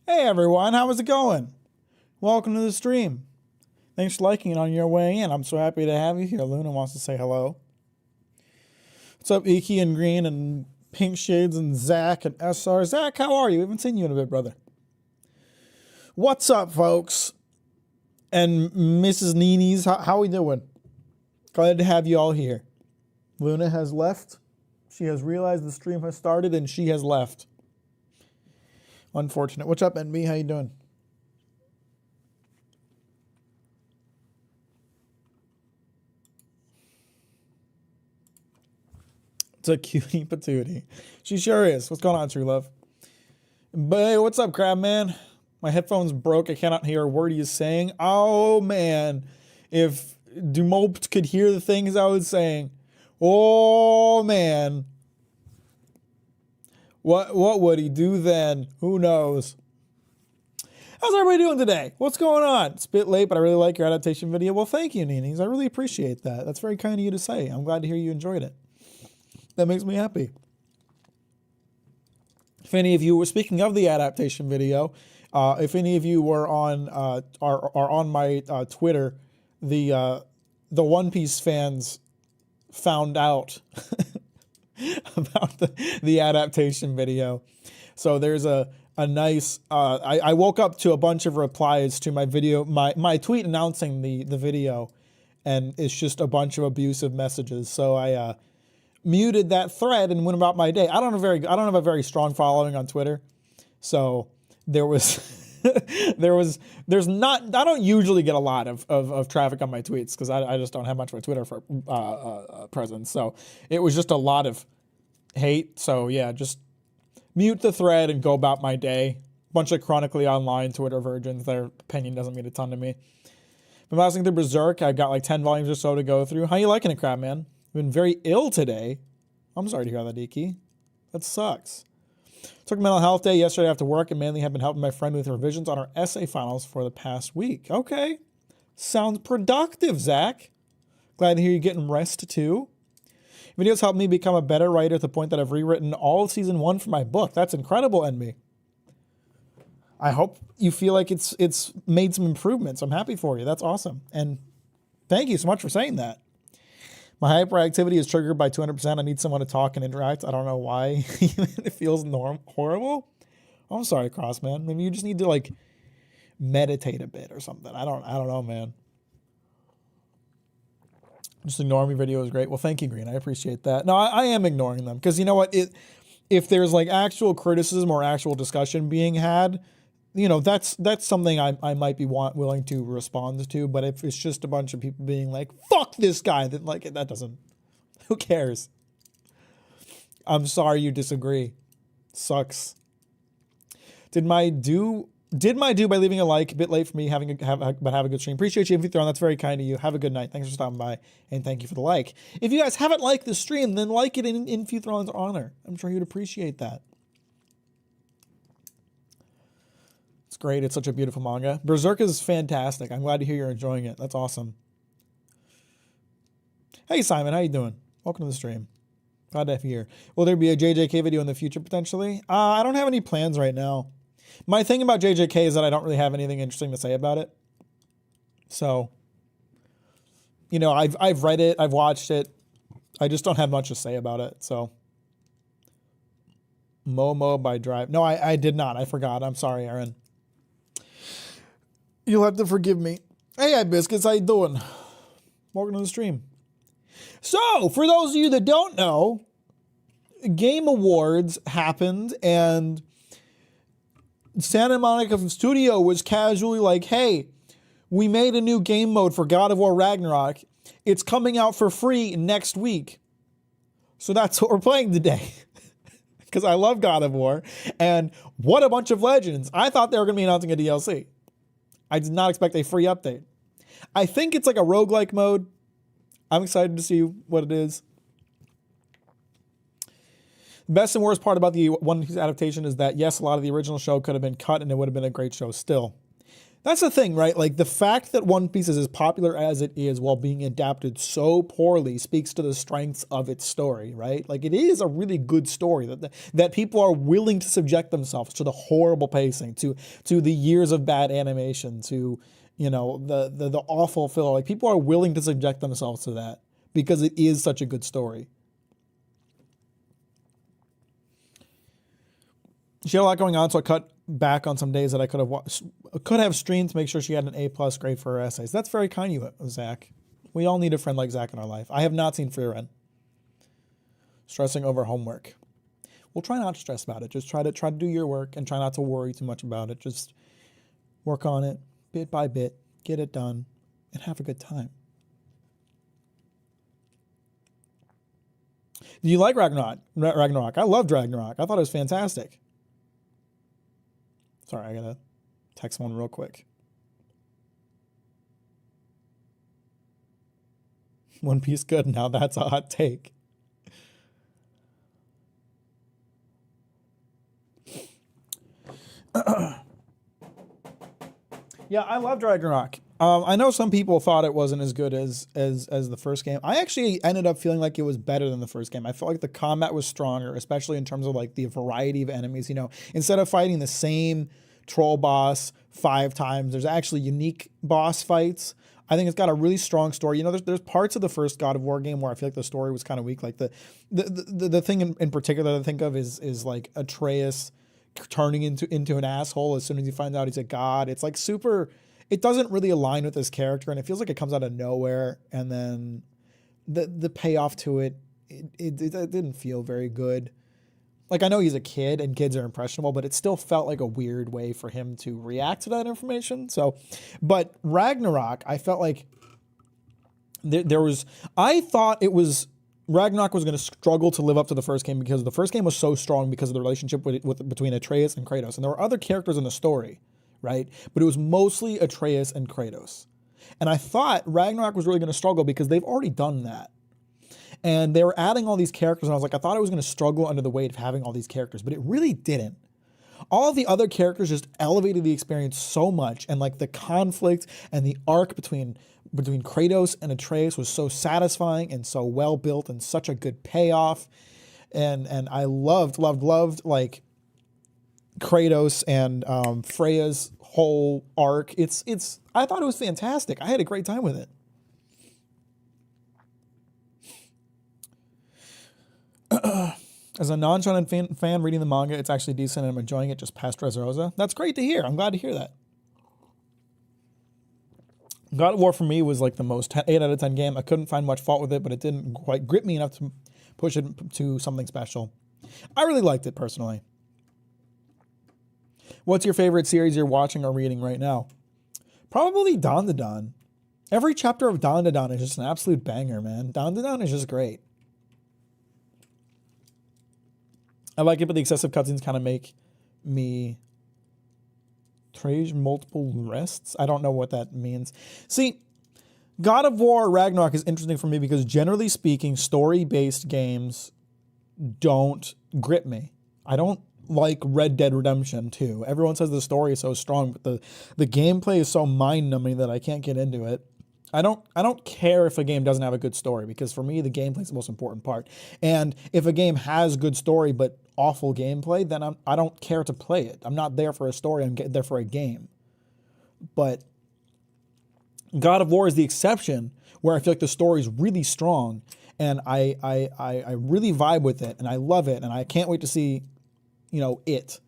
Hey everyone, how is it going? Welcome to the stream. Thanks for liking it on your way in. I'm so happy to have you here. Luna wants to say hello. What's up, Iki and Green and Pink Shades and Zach and SR? Zach, how are you? We haven't seen you in a bit, brother. What's up, folks? And Mrs. Nini's, how we doing? Glad to have you all here. Luna has left. She has realized the stream has started and she has left. Unfortunate. What's up, NB? How you doing? It's a cutie patootie. She sure is. What's going on, True Love? But hey, what's up, Crab Man? My headphones broke. I cannot hear a word he is saying. Oh, man. If Dumopt could hear the things I was saying. Oh, man. What would he do then? Who knows? How's everybody doing today? What's going on? It's a bit late, but I really like your adaptation video. Well, thank you, Ninis. I really appreciate that. That's very kind of you to say. I'm glad to hear you enjoyed it. That makes me happy. If any of you were speaking of the adaptation video, if any of you were on are on my Twitter, the One Piece fans found out about the adaptation video. So there's a nice I woke up to a bunch of replies to my video, my tweet announcing the video, and it's just a bunch of abusive messages. So I muted that thread and went about my day. I don't have a very strong following on Twitter. So there was there's not, I don't usually get a lot of traffic on my tweets because I just don't have much of a Twitter for presence. So it was just a lot of hate. So yeah, just mute the thread and go about my day. Bunch of chronically online Twitter virgins. Their opinion doesn't mean a ton to me. Been listening to Berserk. I've got like 10 volumes or so to go through. How you liking it, Crab Man? Been very ill today. I'm sorry to hear that, Iki. That sucks. Took mental health day yesterday after work and mainly have been helping my friend with revisions on our essay finals for the past week. Okay. Sounds productive, Zach. Glad to hear you getting rest too. Videos helped me become a better writer to the point that I've rewritten all of season 1 for my book. That's incredible, NB. I hope you feel like it's made some improvements. I'm happy for you. That's awesome. And thank you so much for saying that. My hyperactivity is triggered by 200%. I need someone to talk and interact. I don't know why it feels horrible. I'm sorry, Crossman. Maybe you just need to like meditate a bit or something. I don't know, man. Just ignoring your video is great. Well, thank you, Green. I appreciate that. No, I am ignoring them because you know what? If there's like actual criticism or actual discussion being had, you know, that's something I might be willing to respond to. But if it's just a bunch of people being like, fuck this guy, then like that doesn't, who cares? I'm sorry you disagree. Sucks. Did my do by leaving a like, a bit late for me, but have a good stream. Appreciate you, Throne. That's very kind of you. Have a good night. Thanks for stopping by, and thank you for the like. If you guys haven't liked the stream, then like it in Throne's honor. I'm sure you'd appreciate that. It's great. It's such a beautiful manga. Berserk is fantastic. I'm glad to hear you're enjoying it. That's awesome. Hey, Simon. How you doing? Welcome to the stream. Glad to have you here. Will there be a JJK video in the future, potentially? I don't have any plans right now. My thing about JJK is that I don't really have anything interesting to say about it. So, you know, I've read it. I've watched it. I just don't have much to say about it. So, Momo by Drive. No, I did not. I forgot. I'm sorry, Aaron. You'll have to forgive me. Hey, Biscuits, how you doing? Welcome to the stream. So, for those of you that don't know, Game Awards happened and Santa Monica Studio was casually like, hey, we made a new game mode for God of War Ragnarok. It's coming out for free next week. So that's what we're playing today. Because I love God of War. And what a bunch of legends. I thought they were going to be announcing a DLC. I did not expect a free update. I think it's like a roguelike mode. I'm excited to see what it is. The best and worst part about the One Piece adaptation is that, yes, a lot of the original show could have been cut and it would have been a great show still. That's the thing, right? Like the fact that One Piece is as popular as it is while being adapted so poorly speaks to the strengths of its story, right? Like it is a really good story that people are willing to subject themselves to the horrible pacing, to the years of bad animation, to the awful filler. Like people are willing to subject themselves to that because it is such a good story. She had a lot going on, so I cut back on some days that I could have streamed to make sure she had an A+ grade for her essays. That's very kind of you, Zach. We all need a friend like Zach in our life. I have not seen Frieren. Stressing over homework. We'll try not to stress about it. Just try to do your work and try not to worry too much about it. Just work on it bit by bit, get it done, and have a good time. Do you like Ragnarok? I loved Ragnarok. I thought it was fantastic. Sorry, I gotta text one real quick. One Piece good. Now that's a hot take. Yeah, I loved Ragnarok. I know some people thought it wasn't as good as the first game. I actually ended up feeling like it was better than the first game. I felt like the combat was stronger, especially in terms of like the variety of enemies. Instead of fighting the same troll boss 5 times, there's actually unique boss fights. I think it's got a really strong story. There's parts of the first God of War game where I feel like the story was kind of weak. Like the thing in particular that I think of is like Atreus turning into an asshole as soon as he finds out he's a god. It's like super. It doesn't really align with his character, and it feels like it comes out of nowhere. And then the payoff to it didn't feel very good. Like I know he's a kid and kids are impressionable, but it still felt like a weird way for him to react to that information. So, but Ragnarok, I felt like I thought it was. Ragnarok was going to struggle to live up to the first game because the first game was so strong because of the relationship between Atreus and Kratos. And there were other characters in the story, right? But it was mostly Atreus and Kratos. And I thought Ragnarok was really going to struggle because they've already done that. And they were adding all these characters, and I was like, I thought it was going to struggle under the weight of having all these characters, but it really didn't. All of the other characters just elevated the experience so much, and like the conflict and the arc between Kratos and Atreus was so satisfying and so well built and such a good payoff. And I loved like Kratos and Freya's whole arc. I thought it was fantastic. I had a great time with it. As a non-shonen fan reading the manga, it's actually decent and I'm enjoying it just past Dressrosa. That's great to hear. I'm glad to hear that. God of War for me was like the most 8 out of 10 game. I couldn't find much fault with it, but it didn't quite grip me enough to push it to something special. I really liked it personally. What's your favorite series you're watching or reading right now? Probably Dandadan. Every chapter of Dandadan is just an absolute banger, man. Dandadan is just great. I like it, but the excessive cutscenes kind of make me trade multiple rests. I don't know what that means. See, God of War Ragnarok is interesting for me because generally speaking, story-based games don't grip me. I don't like Red Dead Redemption 2. Everyone says the story is so strong, but the gameplay is so mind-numbing that I can't get into it. I don't care if a game doesn't have a good story because for me, the gameplay is the most important part. And if a game has good story but awful gameplay, then I don't care to play it. I'm not there for a story. I'm there for a game. But God of War is the exception where I feel like the story is really strong and I really vibe with it and I love it and I can't wait to see, it.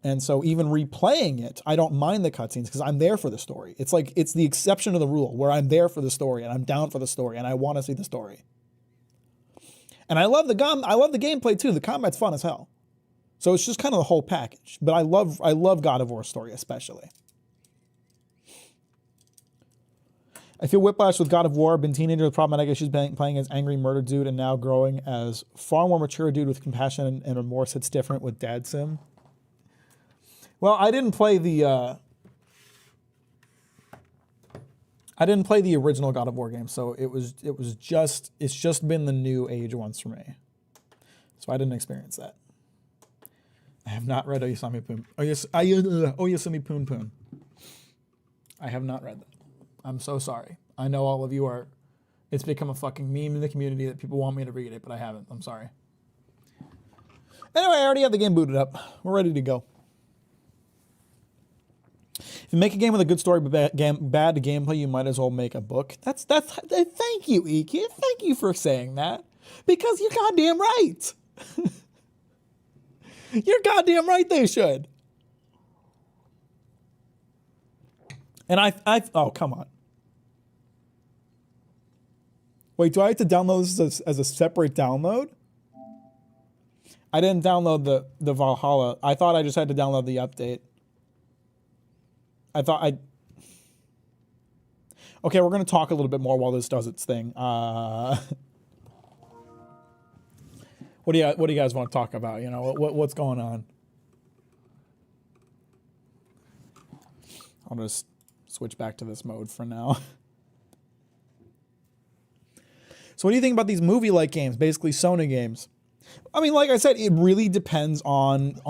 And so even replaying it, I don't mind the cutscenes because I'm there for the story. It's like, it's the exception to the rule where I'm there for the story and I'm down for the story and I want to see the story. And I love the gameplay too. The combat's fun as hell. So it's just kind of the whole package. But I love God of War story especially. I feel whiplash with God of War. Been teenager with problematic issues, playing as angry murder dude and now growing as far more mature dude with compassion and remorse. It's different with Dad Sim. Well, I didn't play the original God of War game, so it's just been the new age ones for me. So I didn't experience that. I have not read Oyasumi Poon. Oyasumi Poon Poon. I have not read that. I'm so sorry. I know all of you are. It's become a fucking meme in the community that people want me to read it, but I haven't. I'm sorry. Anyway, I already have the game booted up. We're ready to go. If you make a game with a good story but bad gameplay, you might as well make a book. That's. Thank you, Iki. Thank you for saying that. Because you're goddamn right. You're goddamn right. They should. And oh, come on. Wait, do I have to download this as a separate download? I didn't download the Valhalla. I thought I just had to download the update. Okay, we're going to talk a little bit more while this does its thing. What do you guys want to talk about? You know, what's going on? I'll just switch back to this mode for now. So what do you think about these movie-like games, basically Sony games? I mean, like I said, it really depends on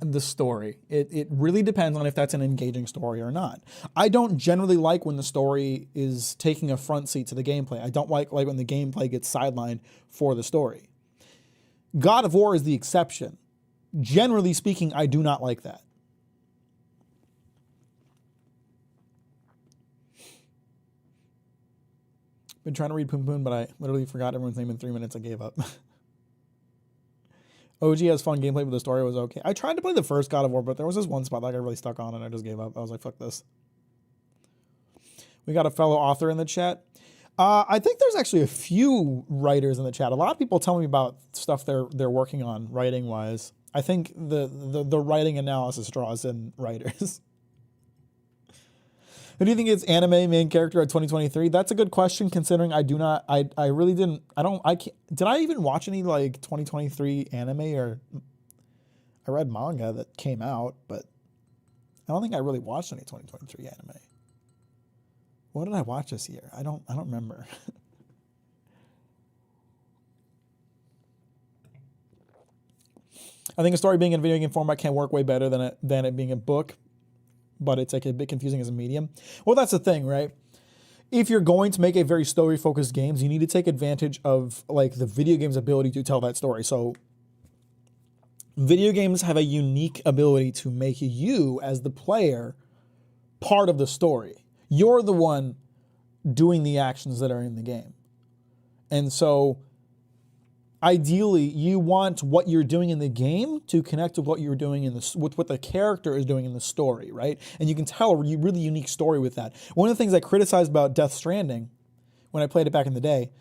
the story. It really depends on if that's an engaging story or not. I don't generally like when the story is taking a front seat to the gameplay. I don't like when the gameplay gets sidelined for the story. God of War is the exception. Generally speaking, I do not like that. Been trying to read Poon Poon, but I literally forgot everyone's name in 3 minutes. I gave up. OG has fun gameplay, but the story was okay. I tried to play the first God of War, but there was this one spot that I got really stuck on, and I just gave up. I was like, fuck this. We got a fellow author in the chat. I think there's actually a few writers in the chat. A lot of people tell me about stuff they're working on writing-wise. I think the writing analysis draws in writers. Who do you think is anime main character of 2023? That's a good question, considering I really didn't, did I even watch any like 2023 anime, or I read manga that came out, but I don't think I really watched any 2023 anime. What did I watch this year? I don't remember. I think a story being in a video game format can work way better than it being a book, but it's like a bit confusing as a medium. Well, that's the thing, right? If you're going to make a very story-focused games, you need to take advantage of like the video game's ability to tell that story. So video games have a unique ability to make you, as the player, part of the story. You're the one doing the actions that are in the game. And so ideally, you want what you're doing in the game to connect with what you're doing with what the character is doing in the story, right? And you can tell a really unique story with that. One of the things I criticized about Death Stranding, when I played it back in the day,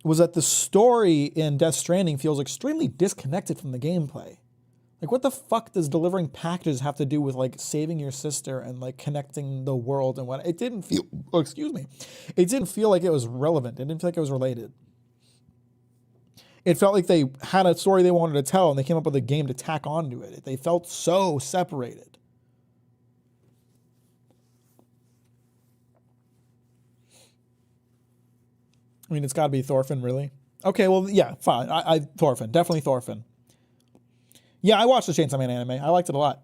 was that the story in Death Stranding feels extremely disconnected from the gameplay. Like, what the fuck does delivering packages have to do with like saving your sister and like connecting the world and what? It didn't feel. Oh, excuse me. It didn't feel like it was relevant. It didn't feel like it was related. It felt like they had a story they wanted to tell, and they came up with a game to tack onto it. They felt so separated. I mean, it's got to be Thorfinn, really. Okay, well, yeah, fine. Thorfinn, definitely Thorfinn. Yeah, I watched the Chainsaw Man anime. I liked it a lot.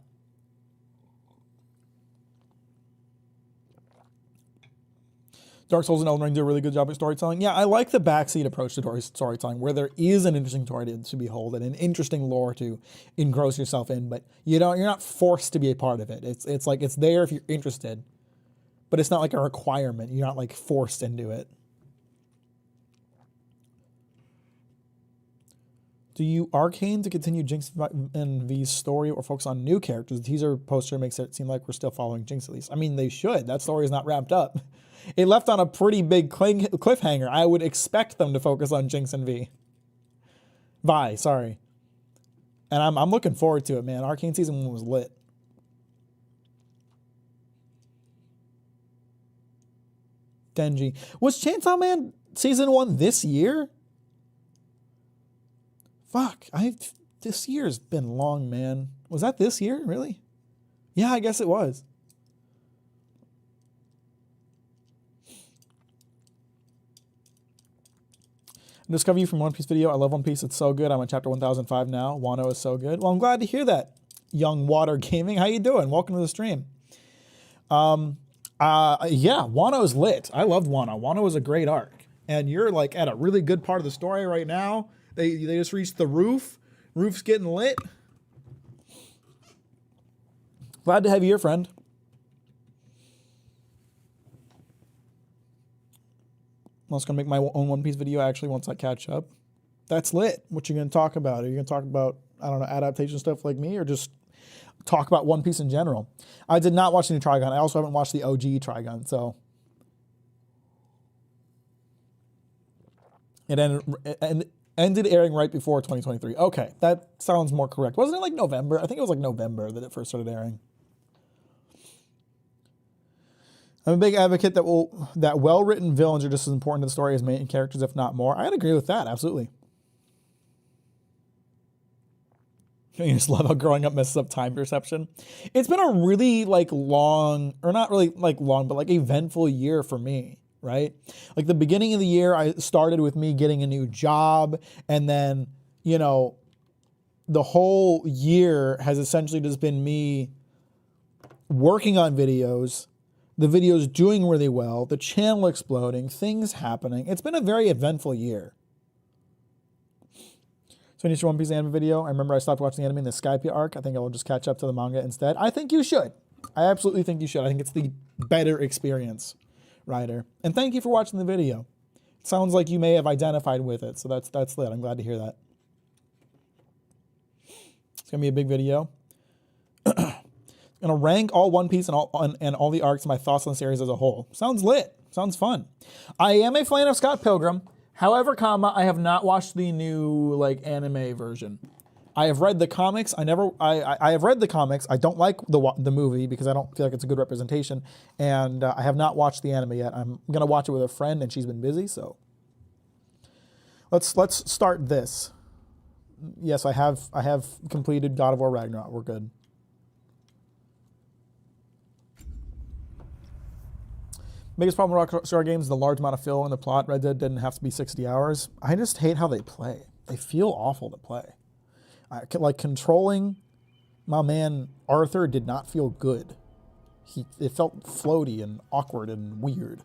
Dark Souls and Elden Ring do a really good job at storytelling. Yeah, I like the backseat approach to storytelling, where there is an interesting story to behold and an interesting lore to engross yourself in, but you're not forced to be a part of it. It's like it's there if you're interested, but it's not like a requirement. You're not like forced into it. Do you Arcane to continue Jinx and V's story or focus on new characters? The teaser poster makes it seem like we're still following Jinx at least. I mean, they should. That story is not wrapped up. It left on a pretty big cliffhanger. I would expect them to focus on Jinx and Vi, sorry. And I'm looking forward to it, man. Arcane Season 1 was lit. Denji. Was Chainsaw Man Season 1 this year? Fuck, this year's been long, man. Was that this year, really? Yeah, I guess it was. I discovered you from One Piece video. I love One Piece. It's so good. I'm on chapter 1005 now. Wano is so good. Well, I'm glad to hear that. Young Water Gaming, how you doing? Welcome to the stream. Yeah, Wano's lit. I loved Wano. Wano was a great arc. And you're like at a really good part of the story right now. They just reached the roof. Roof's getting lit. Glad to have you here, friend. I'm also gonna make my own One Piece video actually once I catch up. That's lit. What you gonna talk about? Are you gonna talk about, I don't know, adaptation stuff like me, or just talk about One Piece in general? I did not watch the new Trigun. I also haven't watched the OG Trigun, so it ended airing right before 2023. Okay, that sounds more correct. Wasn't it like November? I think it was like November that it first started airing. I'm a big advocate that well-written villains are just as important to the story as main characters, if not more. I'd agree with that, absolutely. You just love how growing up messes up time perception. It's been a really long, or not really long, but eventful year for me, right? Like the beginning of the year, I started with me getting a new job, and then, you know, the whole year has essentially just been me working on videos, the videos doing really well, the channel exploding, things happening. It's been a very eventful year. So I need your One Piece anime video. I remember I stopped watching the anime in the Skype arc. I think I will just catch up to the manga instead. I think you should. I absolutely think you should. I think it's the better experience, Ryder. And thank you for watching the video. It sounds like you may have identified with it, so that's lit. I'm glad to hear that. It's gonna be a big video. I'm gonna rank all One Piece and all the arcs, my thoughts on the series as a whole. Sounds lit. Sounds fun. I am a fan of Scott Pilgrim. However, I have not watched the new anime version. I have read the comics. I have read the comics. I don't like the movie because I don't feel like it's a good representation, and I have not watched the anime yet. I'm gonna watch it with a friend, and she's been busy. So let's start this. Yes, I have completed God of War Ragnarok. We're good. Biggest problem with Rockstar games is the large amount of fill in the plot. Red Dead didn't have to be 60 hours. I just hate how they play. They feel awful to play. Controlling my man Arthur did not feel good. It felt floaty and awkward and weird.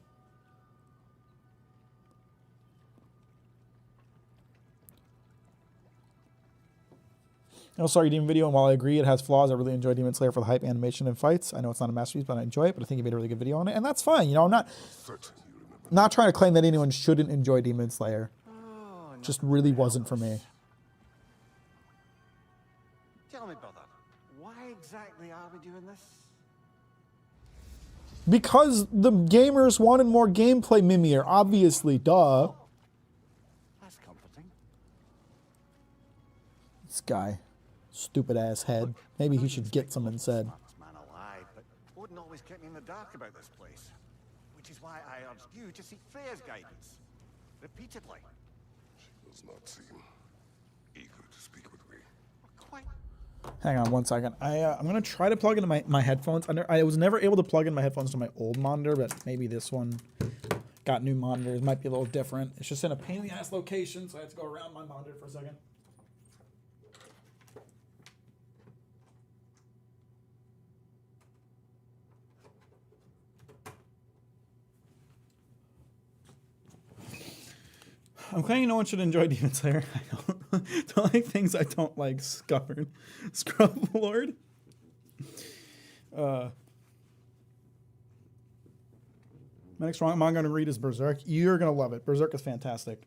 I also saw your Demon video, and while I agree it has flaws, I really enjoy Demon Slayer for the hype, animation, and fights. I know it's not a masterpiece, but I enjoy it, but I think you made a really good video on it, and that's fine. You know, I'm not trying to claim that anyone shouldn't enjoy Demon Slayer. It just really wasn't for me. Tell me, brother, why exactly are we doing this? Because the gamers wanted more gameplay, Mimir, obviously, duh. That's comforting. This guy. Stupid ass head. Maybe he should get some instead. Man alive, but Odin always kept me in the dark about this place, which is why I urged you to seek Freya's guidance repeatedly. She does not seem eager to speak with me. Quite. Hang on one second. I'm gonna try to plug into my headphones. I was never able to plug in my headphones to my old monitor, but maybe this one got new monitors. Might be a little different. It's just in a pain in the ass location, so I have to go around my monitor for a second. I'm claiming no one should enjoy Demon Slayer. I don't like things I don't like. Scrub Lord. My next manga I'm going to read is Berserk. You're going to love it. Berserk is fantastic.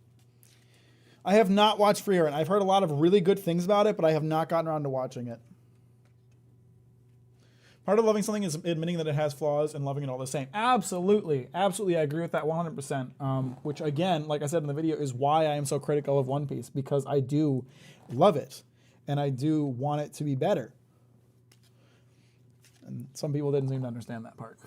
I have not watched Free and I've heard a lot of really good things about it, but I have not gotten around to watching it. Part of loving something is admitting that it has flaws and loving it all the same. Absolutely. Absolutely. I agree with that 100%. Which, again, like I said in the video, is why I am so critical of One Piece, because I do love it and I do want it to be better. And some people didn't seem to understand that part.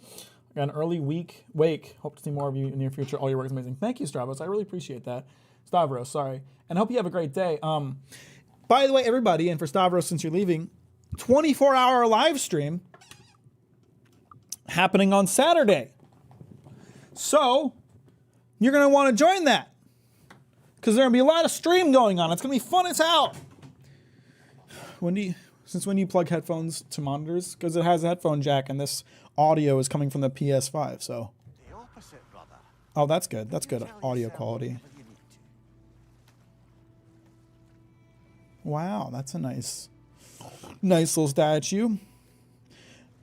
I got an early wake. Hope to see more of you in the near future. All your work is amazing. Thank you, Stavros. I really appreciate that. Stavros, sorry. And I hope you have a great day. By the way, everybody, and for Stavros, since you're leaving, 24-hour live stream happening on Saturday. So you're going to want to join that because there's going to be a lot of stream going on. It's going to be fun as hell. When do Since when do you plug headphones to monitors? Because it has a headphone jack, and this audio is coming from the PS5, so. The opposite, brother. Oh, that's good. That's good Tell audio yourself quality. whatever you need to. Wow, that's a nice little statue.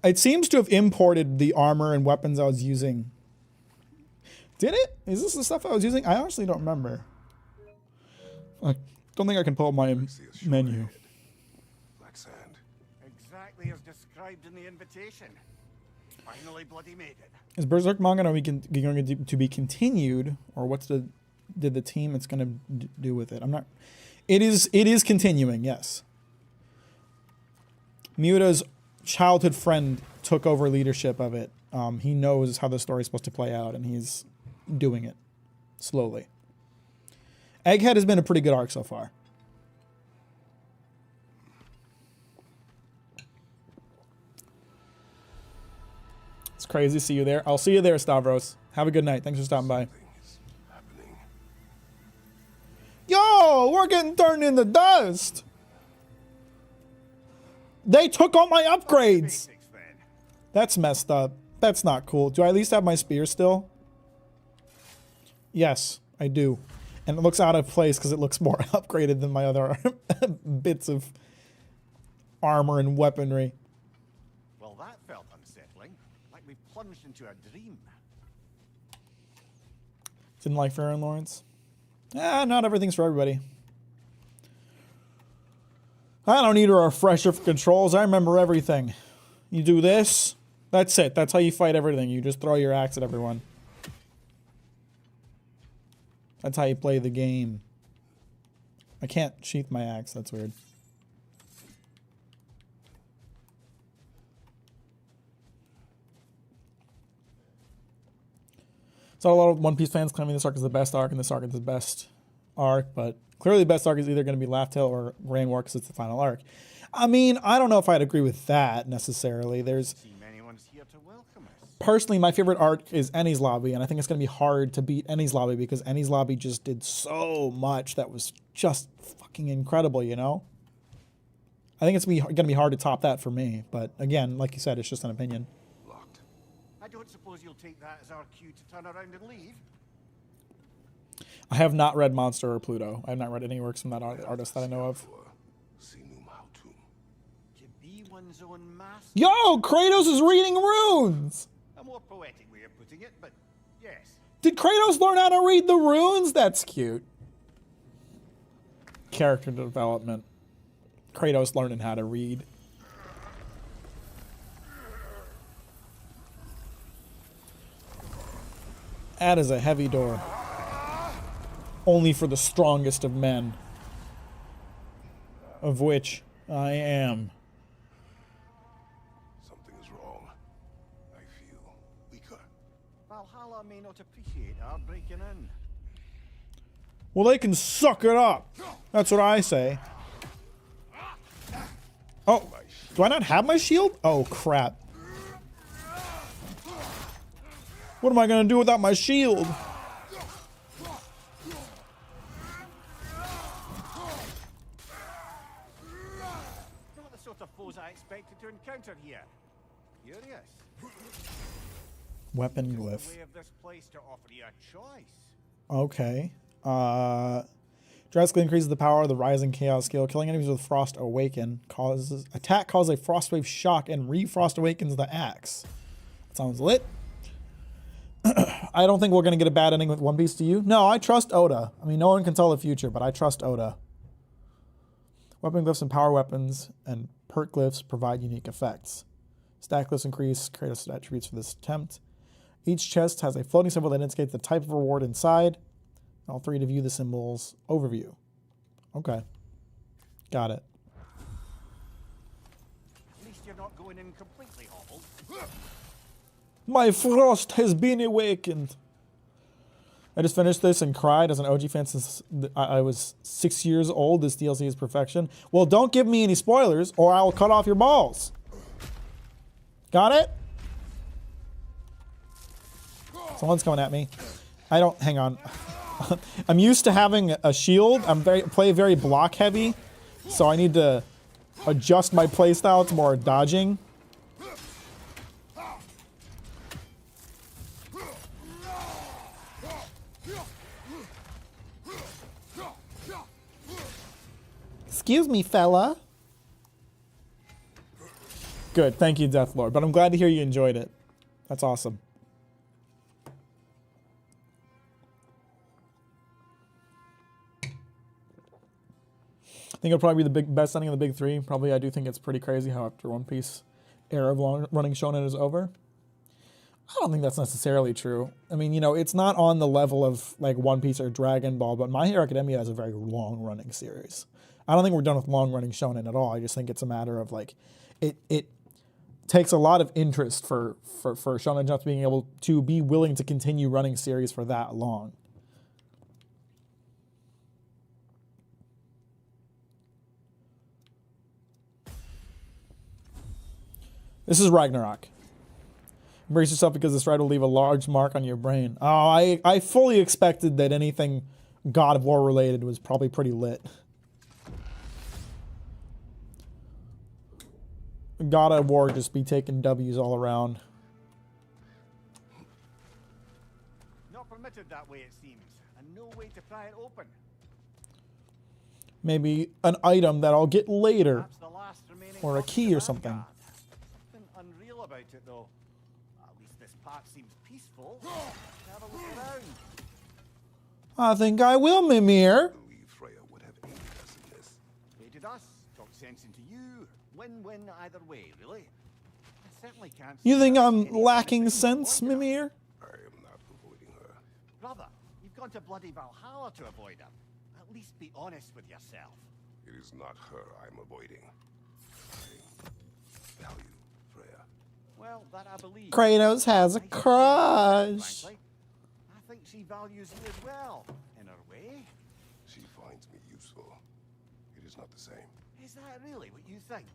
It seems to have imported the armor and weapons I was using. Did it? Is this the stuff I was using? I honestly don't remember. I don't think I can pull up my menu. Black sand. Exactly as described in the invitation. Finally bloody made it. Is Berserk manga going to be continued, or did the team it's going to do with it? I'm not. It is continuing. Yes. Miura's childhood friend took over leadership of it. He knows how the story's supposed to play out, and he's doing it slowly. Egghead has been a pretty good arc so far. It's crazy to see you there. I'll see you there, Stavros. Have a good night. Thanks for stopping by. Things happening. Yo, we're getting turned into dust. They took all my upgrades. Basics, then. That's messed up. That's not cool. Do I at least have my spear still? Yes, I do. And it looks out of place because it looks more upgraded than my other bits of armor and weaponry. Well, that felt unsettling. Like we plunged into a dream. Didn't like Farron Lawrence? Not everything's for everybody. I don't need a refresher for controls. I remember everything. You do this. That's it. That's how you fight everything. You just throw your axe at everyone. That's how you play the game. I can't sheath my axe. That's weird. So a lot of One Piece fans claiming this arc is the best arc and this arc is the best arc, but clearly the best arc is either going to be Laugh Tale or Grand War because it's the final arc. I mean, I don't know if I'd agree with that necessarily. There's Seem anyone's here to welcome us. personally my favorite arc is Eni's Lobby, and I think it's going to be hard to beat Eni's Lobby because Eni's Lobby just did so much that was just fucking incredible, you know? I think it's going to be hard to top that for me, but again, like you said, it's just an opinion. Locked. I don't suppose you'll take that as our cue to turn around and leave? I have not read Monster or Pluto. I have not read any works from that artist that I know of. To be one's own master. Yo, Kratos is reading runes! A more poetic way of putting it, but yes. Did Kratos learn how to read the runes? That's cute. Character development. Kratos learning how to read. That is a heavy door. Only for the strongest of men. Of which I am. Something is wrong. I feel weaker. Valhalla may not appreciate our breaking in. Well, they can suck it up. That's what I say. Oh, do I not have my shield? Oh, crap. What am I going to do without my shield? Not the sort of foes I expected to encounter here. Curious. Weapon The glyph. way of this place to offer you a choice. Okay. Drastically increases the power of the Rising Chaos skill. Killing enemies with Frost Awaken causes a Frostwave shock and Refrost Awakens the axe. That sounds lit. I don't think we're going to get a bad ending with One Piece, do you? No, I trust Oda. I mean, no one can tell the future, but I trust Oda. Weapon glyphs and power weapons and perk glyphs provide unique effects. Stack glyphs increase Kratos' attributes for this attempt. Each chest has a floating symbol that indicates the type of reward inside. All three to view the symbols. Overview. Okay. Got it. At least you're not going in completely hobbled. My frost has been awakened. I just finished this and cried as an OG fan since I was 6 years old. This DLC is perfection. Well, don't give me any spoilers or I will cut off your balls. Got it? Someone's coming at me. I don't, hang on. I'm used to having a shield. Play very block heavy. So I need to adjust my playstyle to more dodging. Excuse me, fella. Good, thank you, Deathlord. But I'm glad to hear you enjoyed it. That's awesome. I think it'll probably be the best ending of the big three. Probably, I do think it's pretty crazy how after One Piece era of long-running shonen is over. I don't think that's necessarily true. I mean, you know, it's not on the level of like One Piece or Dragon Ball, but My Hero Academia is a very long-running series. I don't think we're done with long-running shonen at all. I just think it's a matter of like, it takes a lot of interest for Shonen Jump being able to be willing to continue running series for that long. This is Ragnarok. Embrace yourself because this ride will leave a large mark on your brain. Oh, I fully expected that anything God of War related was probably pretty lit. God of War just be taking W's all around. Not permitted that way, it seems, and no way to pry it open. Maybe an item that I'll get later. Perhaps the last remaining Or a box key of or something. Asgard. Something unreal about it, though. At least this part seems peaceful. Have a look around. I think I will, Mimir. I believe Freya would have aided us in this. Aided us, talked sense into you. Win-win either way, really. I certainly can't. You think see I'm any lacking benefit in sense, avoiding her. Mimir? I am not avoiding her. Brother, you've gone to bloody Valhalla to avoid her. At least be honest with yourself. It is not her I'm avoiding. I value Freya. Well, that I believe. Kratos has a I crush. frankly, I think she values you as well, in her way. She finds me useful. It is not the same. Is that really what you think?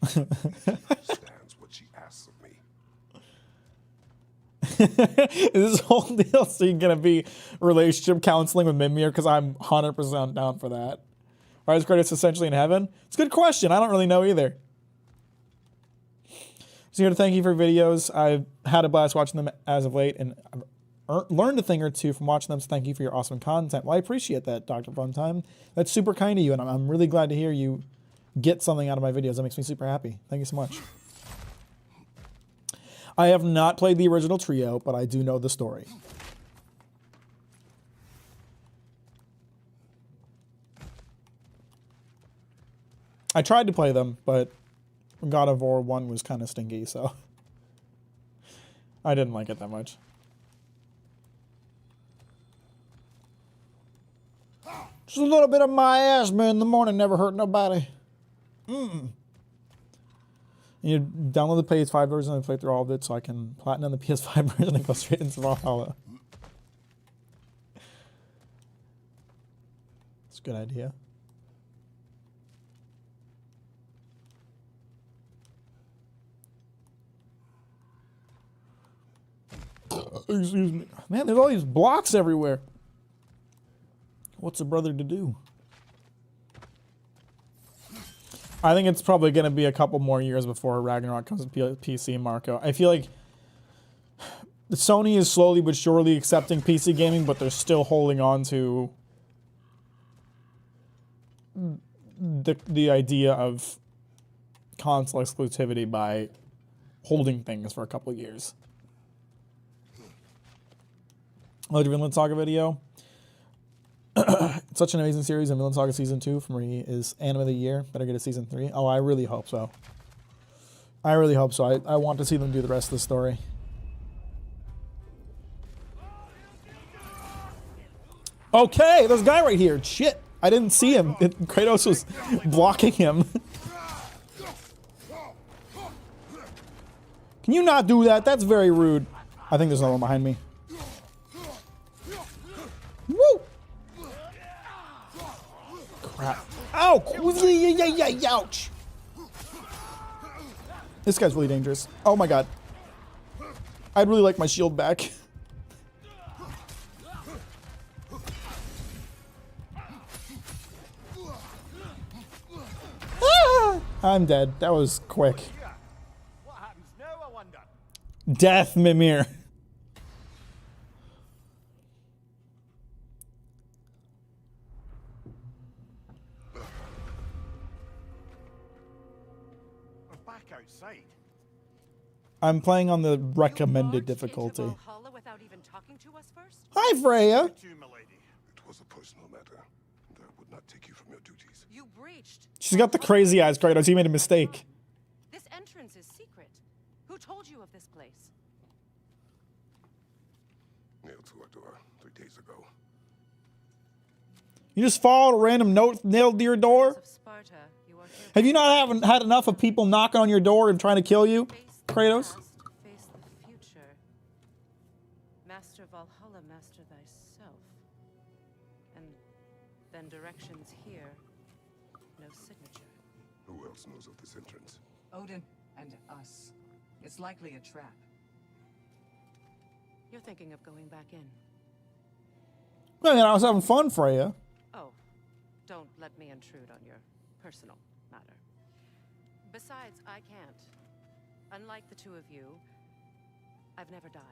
I do not believe she understands what she asks of me. Is this whole DLC gonna be relationship counseling with Mimir? Because I'm 100% down for that. Why is Kratos essentially in heaven? It's a good question. I don't really know either. So here to thank you for videos. I've had a blast watching them as of late, and I've learned a thing or two from watching them. So thank you for your awesome content. Well, I appreciate that, Dr. Funtime. That's super kind of you, and I'm really glad to hear you get something out of my videos. That makes me super happy. Thank you so much. I have not played the original trio, but I do know the story. I tried to play them, but God of War 1 was kind of stinky, so I didn't like it that much. Just a little bit of miasma in the morning never hurt nobody. You download the PS5 version and play through all of it so I can platinum the PS5 version and go straight into Valhalla. It's a good idea. Excuse me. Man, there's all these blocks everywhere. What's a brother to do? I think it's probably going to be a couple more years before Ragnarok comes to PC, Marco. I feel like Sony is slowly but surely accepting PC gaming, but they're still holding on to the idea of console exclusivity by holding things for a couple of years. Loved your Vinland Saga video. It's such an amazing series, and Vinland Saga Season 2 for me is Anime of the Year. Better get a Season 3. Oh, I really hope so. I really hope so. I want to see them do the rest of the story. Okay, there's a guy right here. Shit, I didn't see him. Kratos was blocking him. Can you not do that? That's very rude. I think there's another one behind me. Woo! Crap. Ow! Ouch! This guy's really dangerous. Oh my god. I'd really like my shield back. Ah! I'm dead. That was quick. Yeah. What happens now, I wonder? Death, Mimir. We're back outside. I'm playing on the recommended You marched difficulty. into Valhalla without even talking to us first? Hi, Freya. To you, milady. It was a personal matter, and I would not take you from your duties. You breached. She's got the crazy eyes, Kratos. You made a mistake. This entrance is secret. Who told you of this place? Nailed to our door 3 days ago. You just followed a random note nailed to your door? Of Sparta, you are here. Have you not haven't had enough of people knocking on your door and trying to kill you, Face the Kratos? past, face the future. Master Valhalla, master thyself. And then directions here. No signature. Who else knows of this entrance? Odin and us. It's likely a trap. You're thinking of going back in. I mean, I was having fun, Freya. Oh, don't let me intrude on your personal matter. Besides, I can't. Unlike the two of you, I've never died.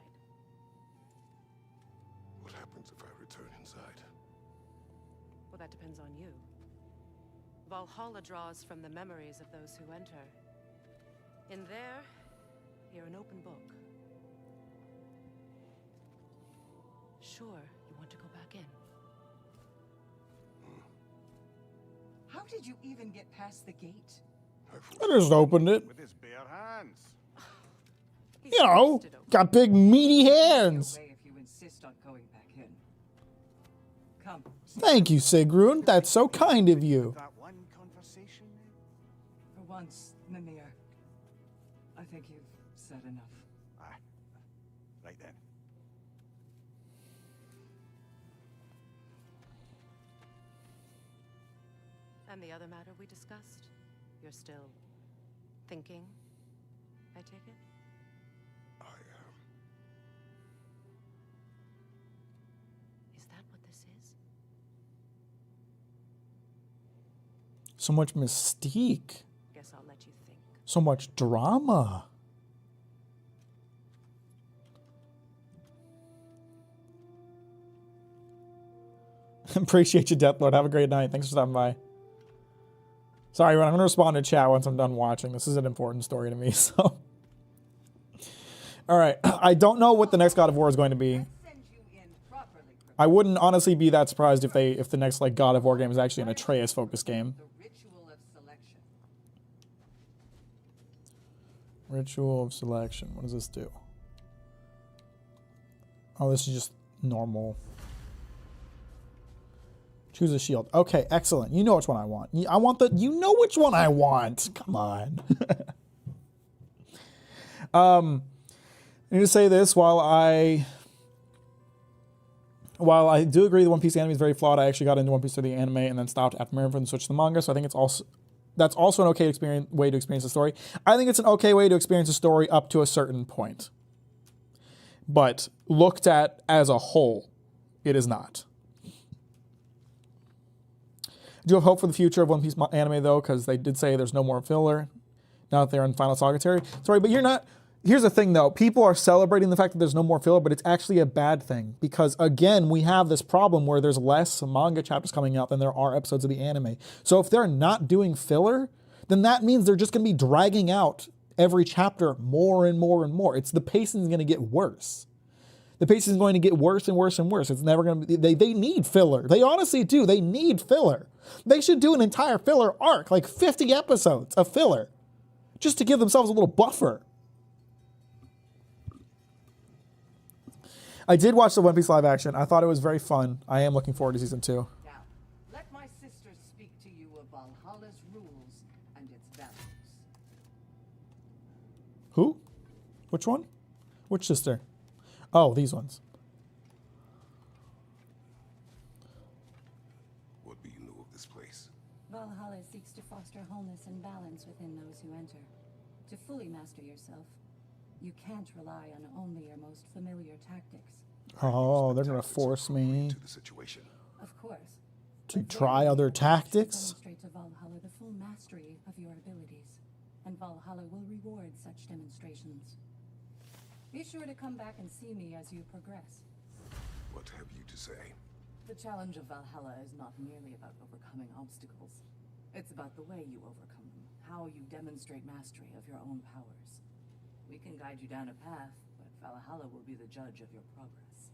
What happens if I return inside? Well, that depends on you. Valhalla draws from the memories of those who enter. In there, you're an open book. Sure, you want to go back in. How did you even get past the gate? I just opened it. With his bare hands. He's You know, busted open. got big meaty hands. Away if you insist on going back in. Come. Thank you, Sigrun. That's so kind of you. That one conversation. For once, Mimir. I think you've said enough. Aye. Right then. And the other matter we discussed? You're still thinking, I take it? I am. Is that what this is? So much mystique. Guess I'll let you think. So much drama. Appreciate you, Deathlord. Have a great night. Thanks for stopping by. Sorry, I'm going to respond to chat once I'm done watching. This is an important story to me, so. All right. I don't know what the next God of War is going to be. Send you in properly. I wouldn't honestly be that surprised if the next like God of War game is actually an Atreus focused game. The ritual of selection. Ritual of selection. What does this do? Oh, this is just normal. Choose a shield. Okay, excellent. You know which one I want. I want the. You know which one I want. Come on. I need to say this while I do agree the One Piece anime is very flawed. I actually got into One Piece through the anime and then stopped after Marineford and switched to the manga. So I think that's also an okay way to experience the story. I think it's an okay way to experience a story up to a certain point. But looked at as a whole, it is not. I do have hope for the future of One Piece anime, though, because they did say there's no more filler now that they're in Final Saga territory. But you're not. Here's the thing, though. People are celebrating the fact that there's no more filler, but it's actually a bad thing. Because, again, we have this problem where there's less manga chapters coming out than there are episodes of the anime. So if they're not doing filler, then that means they're just going to be dragging out every chapter more and more and more. The pacing is going to get worse. The pacing is going to get worse and worse and worse. It's never going to be. They need filler. They honestly do. They need filler. They should do an entire filler arc, like 50 episodes of filler, just to give themselves a little buffer. I did watch the One Piece live action. I thought it was very fun. I am looking forward to season 2. Now, let my sisters speak to you of Valhalla's rules and its values. Who? Which one? Which sister? Oh, these ones. What do you know of this place? Valhalla seeks to foster wholeness and balance within those who enter. To fully master yourself, you can't rely on only your most familiar tactics. Oh, they're going to force me To the situation. Of course. to but try very other little actions tactics? demonstrate to Valhalla the full mastery of your abilities, and Valhalla will reward such demonstrations. Be sure to come back and see me as you progress. What have you to say? The challenge of Valhalla is not merely about overcoming obstacles. It's about the way you overcome them, how you demonstrate mastery of your own powers. We can guide you down a path, but Valhalla will be the judge of your progress.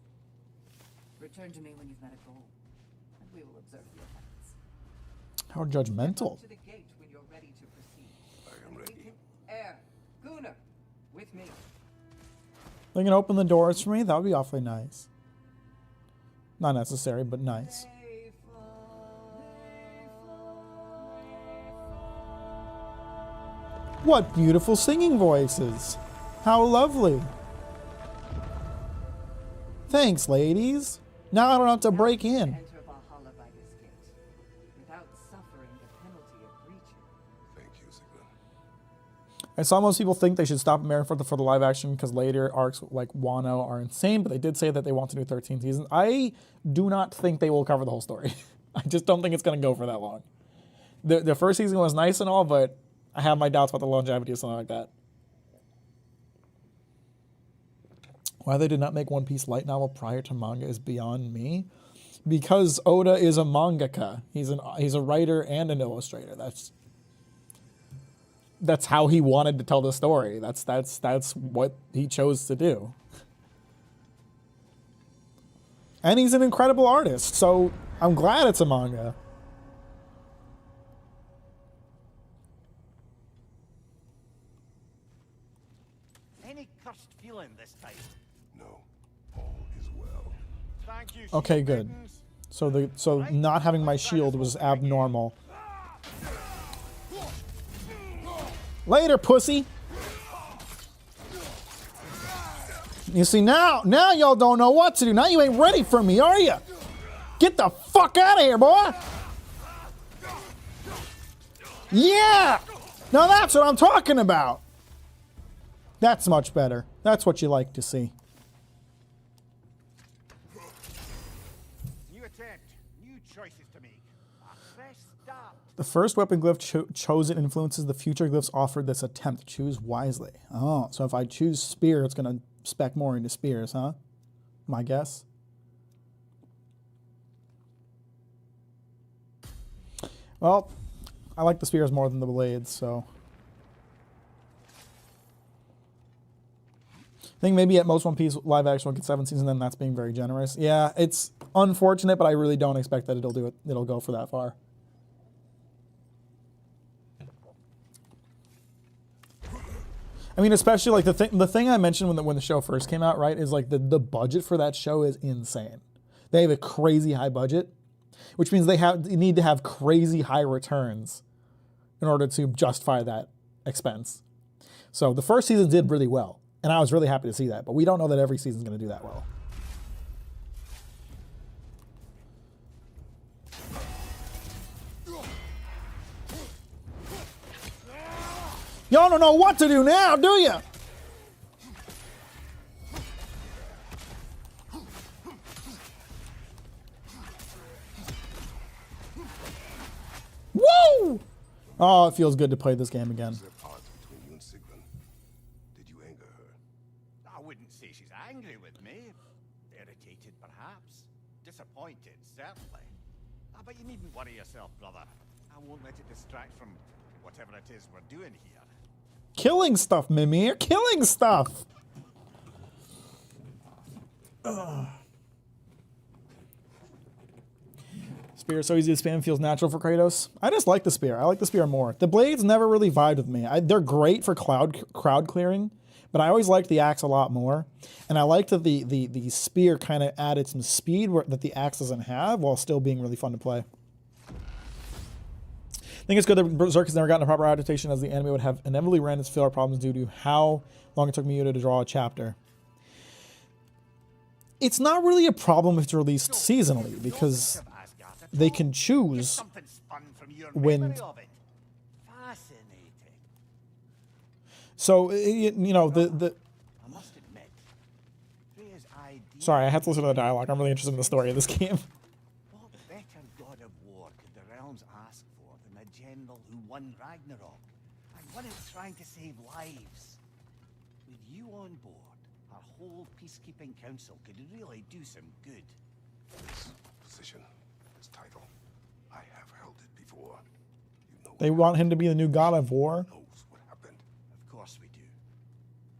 Return to me when you've met a goal, and we will observe the effects. How judgmental. To the gate when you're ready to proceed. I am ready. Air, Gunnar, with me. They can open the doors for me? That would be awfully nice. Not necessary, but nice. What beautiful singing voices. How lovely. Thanks, ladies. Now I don't have to break in. Enter Valhalla by this gate, without suffering the penalty of breaching. Thank you, Sigmund. I saw most people think they should stop American for the live action because later arcs like Wano are insane, but they did say that they want to do 13 seasons. I do not think they will cover the whole story. I just don't think it's going to go for that long. The first season was nice and all, but I have my doubts about the longevity of something like that. Why they did not make One Piece light novel prior to manga is beyond me. Because Oda is a mangaka. He's a writer and an illustrator. That's how he wanted to tell the story. That's what he chose to do. And he's an incredible artist, so I'm glad it's a manga. Any cursed feeling this time? No, all is well. Thank you. Okay, shield good. maidens. So not having my shield was abnormal. Later, pussy. You see, now y'all don't know what to do. Now you ain't ready for me, are you? Get the fuck out of here, boy. Yeah. Now that's what I'm talking about. That's much better. That's what you like to see. New attempt. New choices to make. A fresh start. The first weapon glyph chosen influences the future glyphs offered this attempt. Choose wisely. Oh, so if I choose spear, it's going to spec more into spears, huh? My guess. Well, I like the spears more than the blades, so. I think maybe at most One Piece live action will get 7 seasons, and then that's being very generous. Yeah, it's unfortunate, but I really don't expect that it'll go for that far. I mean, especially like the thing I mentioned when the show first came out, right, is like the budget for that show is insane. They have a crazy high budget, which means they need to have crazy high returns in order to justify that expense. So the first season did really well, and I was really happy to see that. But we don't know that every season's going to do that well. Y'all don't know what to do now, do you? Woo! Oh, it feels good to play this game again. Is there part between you and Sigmund? Did you anger her? I wouldn't say she's angry with me. Irritated, perhaps. Disappointed, certainly. But you needn't worry yourself, brother. I won't let it distract from whatever it is we're doing here. Killing stuff, Mimir. Killing stuff. Ugh. Spear so easy to spam, feels natural for Kratos. I just like the spear. I like the spear more. The blades never really vibed with me. They're great for crowd clearing, but I always liked the axe a lot more. And I liked that the spear kind of added some speed that the axe doesn't have, while still being really fun to play. I think it's good that Berserk has never gotten a proper adaptation, as the anime would have inevitably ran its filler problems due to how long it took Miura to draw a chapter. It's not really a problem if it's released seasonally, because they can choose when. So you know the. I must admit, Freya's idea. Sorry, I had to listen to the dialogue. I'm really interested in the story of this game. What better god of war could the realms ask for than the won Ragnarok, and won it trying to save lives. With you on board, our whole peacekeeping council could really do some good. This position, this title, I have held it before. You know They want him to be the new god of war. knows what happened. Of course we do.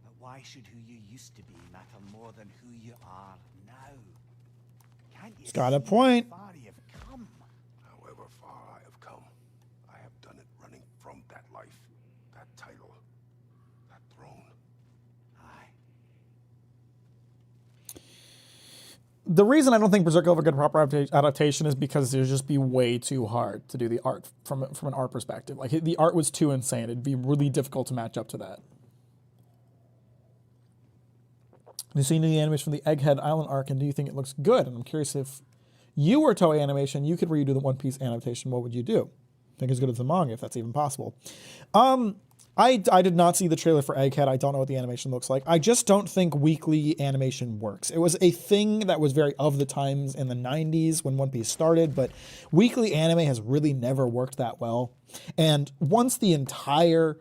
But why should who you used to be matter more than who you are now? Can't you He's got a see point. how far you've come? However far I have come, I have done it running from that life, that title, that throne. Aye. The reason I don't think Berserk will ever get a proper adaptation is because it'd just be way too hard to do the art from an art perspective. Like the art was too insane. It'd be really difficult to match up to that. You've seen the animation from the Egghead Island arc, and do you think it looks good? And I'm curious, if you were Toei Animation, you could redo the One Piece adaptation. What would you do? Think as good as the manga, if that's even possible. I did not see the trailer for Egghead. I don't know what the animation looks like. I just don't think weekly animation works. It was a thing that was very of the times in the 90s when One Piece started, but weekly anime has really never worked that well. And once the entire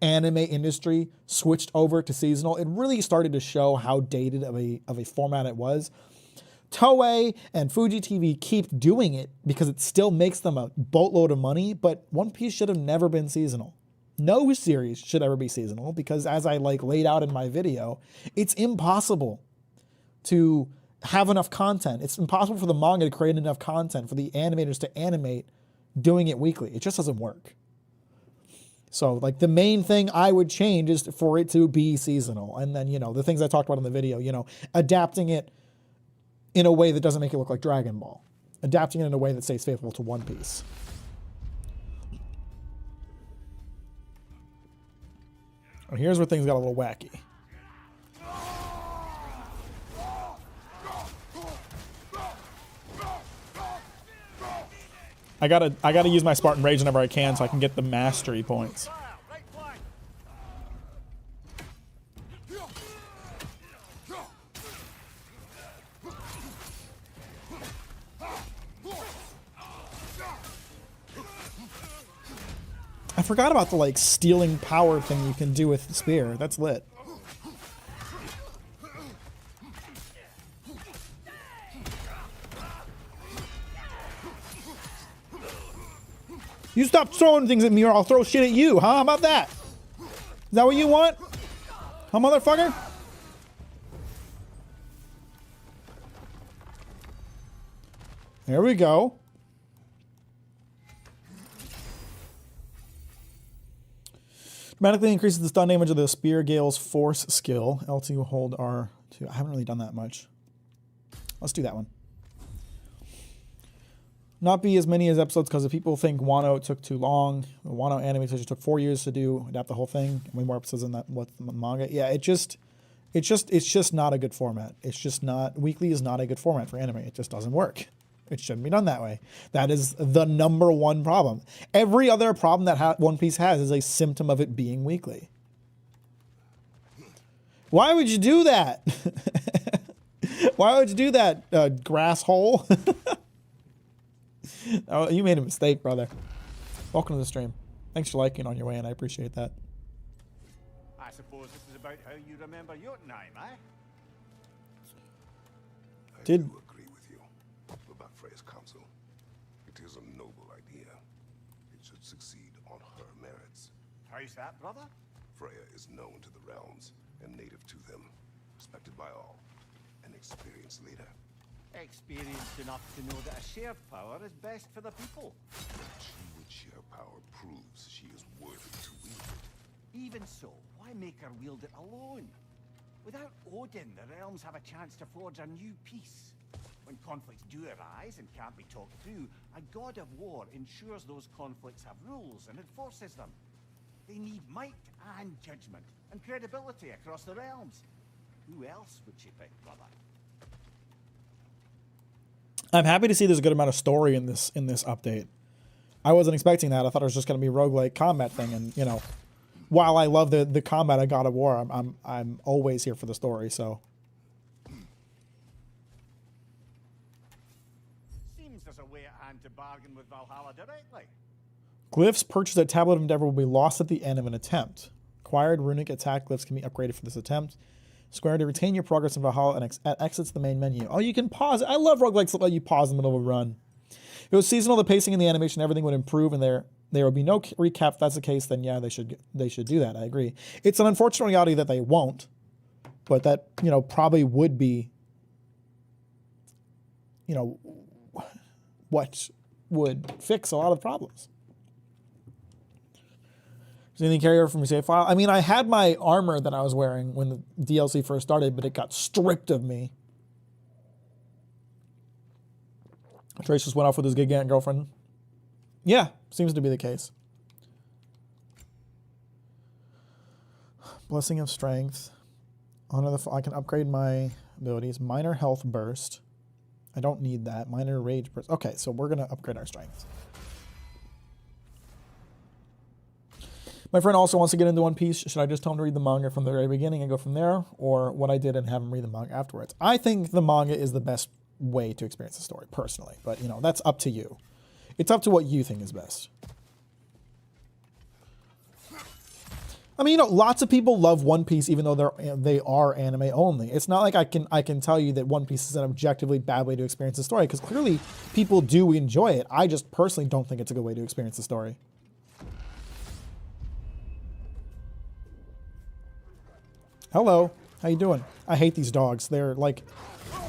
anime industry switched over to seasonal, it really started to show how dated of a format it was. Toei and Fuji TV keep doing it because it still makes them a boatload of money, but One Piece should have never been seasonal. No series should ever be seasonal because, as I laid out in my video, it's impossible to have enough content. It's impossible for the manga to create enough content for the animators to animate doing it weekly. It just doesn't work. So the main thing I would change is for it to be seasonal. And then, the things I talked about in the video, adapting it in a way that doesn't make it look like Dragon Ball. Adapting it in a way that stays faithful to One Piece. Oh, here's where things got a little wacky. I gotta use my Spartan Rage whenever I can so I can get the mastery points. I forgot about the stealing power thing you can do with the spear. That's lit. You stop throwing things at me or I'll throw shit at you, huh? How about that? Is that what you want? Huh, motherfucker? There we go. Dramatically increases the stun damage of the Spear Gale's Force skill. L2 hold R2. I haven't really done that much. Let's do that one. Not be as many as episodes because if people think Wano took too long. The Wano animation took 4 years to adapt the whole thing. Way more episodes than that. What's the manga? Yeah, it's just not a good format. It's just not. Weekly is not a good format for anime. It just doesn't work. It shouldn't be done that way. That is the number one problem. Every other problem that One Piece has is a symptom of it being weekly. Why would you do that? Why would you do that, grass hole? Oh, you made a mistake, brother. Welcome to the stream. Thanks for liking on your way in. I appreciate that. I suppose this is about how you remember Jotunheim, eh? I Did- do agree with you about Freya's counsel. It is a noble idea. It should succeed on her merits. How's that, brother? Freya is known to the realms and native to them, respected by all, an experienced leader. Experienced enough to know that a shared power is best for the people. She with sheer power proves she is worthy to wield it. Even so, why make her wield it alone? Without Odin, the realms have a chance to forge a new peace. When conflicts do arise and can't be talked through, a god of war ensures those conflicts have rules and enforces them. They need might and judgment and credibility across the realms. Who else would she pick, brother? I'm happy to see there's a good amount of story in this update. I wasn't expecting that. I thought it was just going to be a roguelike combat thing, and while I love the combat of God of War, I'm always here for the story. So Seems there's a way at hand to bargain with Valhalla directly. Glyphs purchased at Tablet of Endeavor will be lost at the end of an attempt. Acquired runic attack glyphs can be upgraded for this attempt. Square to retain your progress in Valhalla and exits the main menu. Oh, you can pause. I love roguelikes that let you pause in the middle of a run. If it was seasonal, the pacing and the animation, everything would improve, and there would be no recap. If that's the case, then yeah, they should do that. I agree. It's an unfortunate reality that they won't, but that, you know, probably would be, you know, what would fix a lot of problems. Does anything carry over from your save file? I mean, I had my armor that I was wearing when the DLC first started, but it got stripped of me. Trace just went off with his gigant girlfriend. Yeah, seems to be the case. Blessing of Strength. I can upgrade my abilities. Minor Health Burst. I don't need that. Minor Rage Burst. Okay, so we're going to upgrade our strengths. My friend also wants to get into One Piece. Should I just tell him to read the manga from the very beginning and go from there? Or what I did and have him read the manga afterwards? I think the manga is the best way to experience the story, personally. But, you know, that's up to you. It's up to what you think is best. I mean, you know, lots of people love One Piece even though they are anime only. It's not like I can tell you that One Piece is an objectively bad way to experience the story, because clearly people do enjoy it. I just personally don't think it's a good way to experience the story. Hello, how you doing? I hate these dogs. They're like,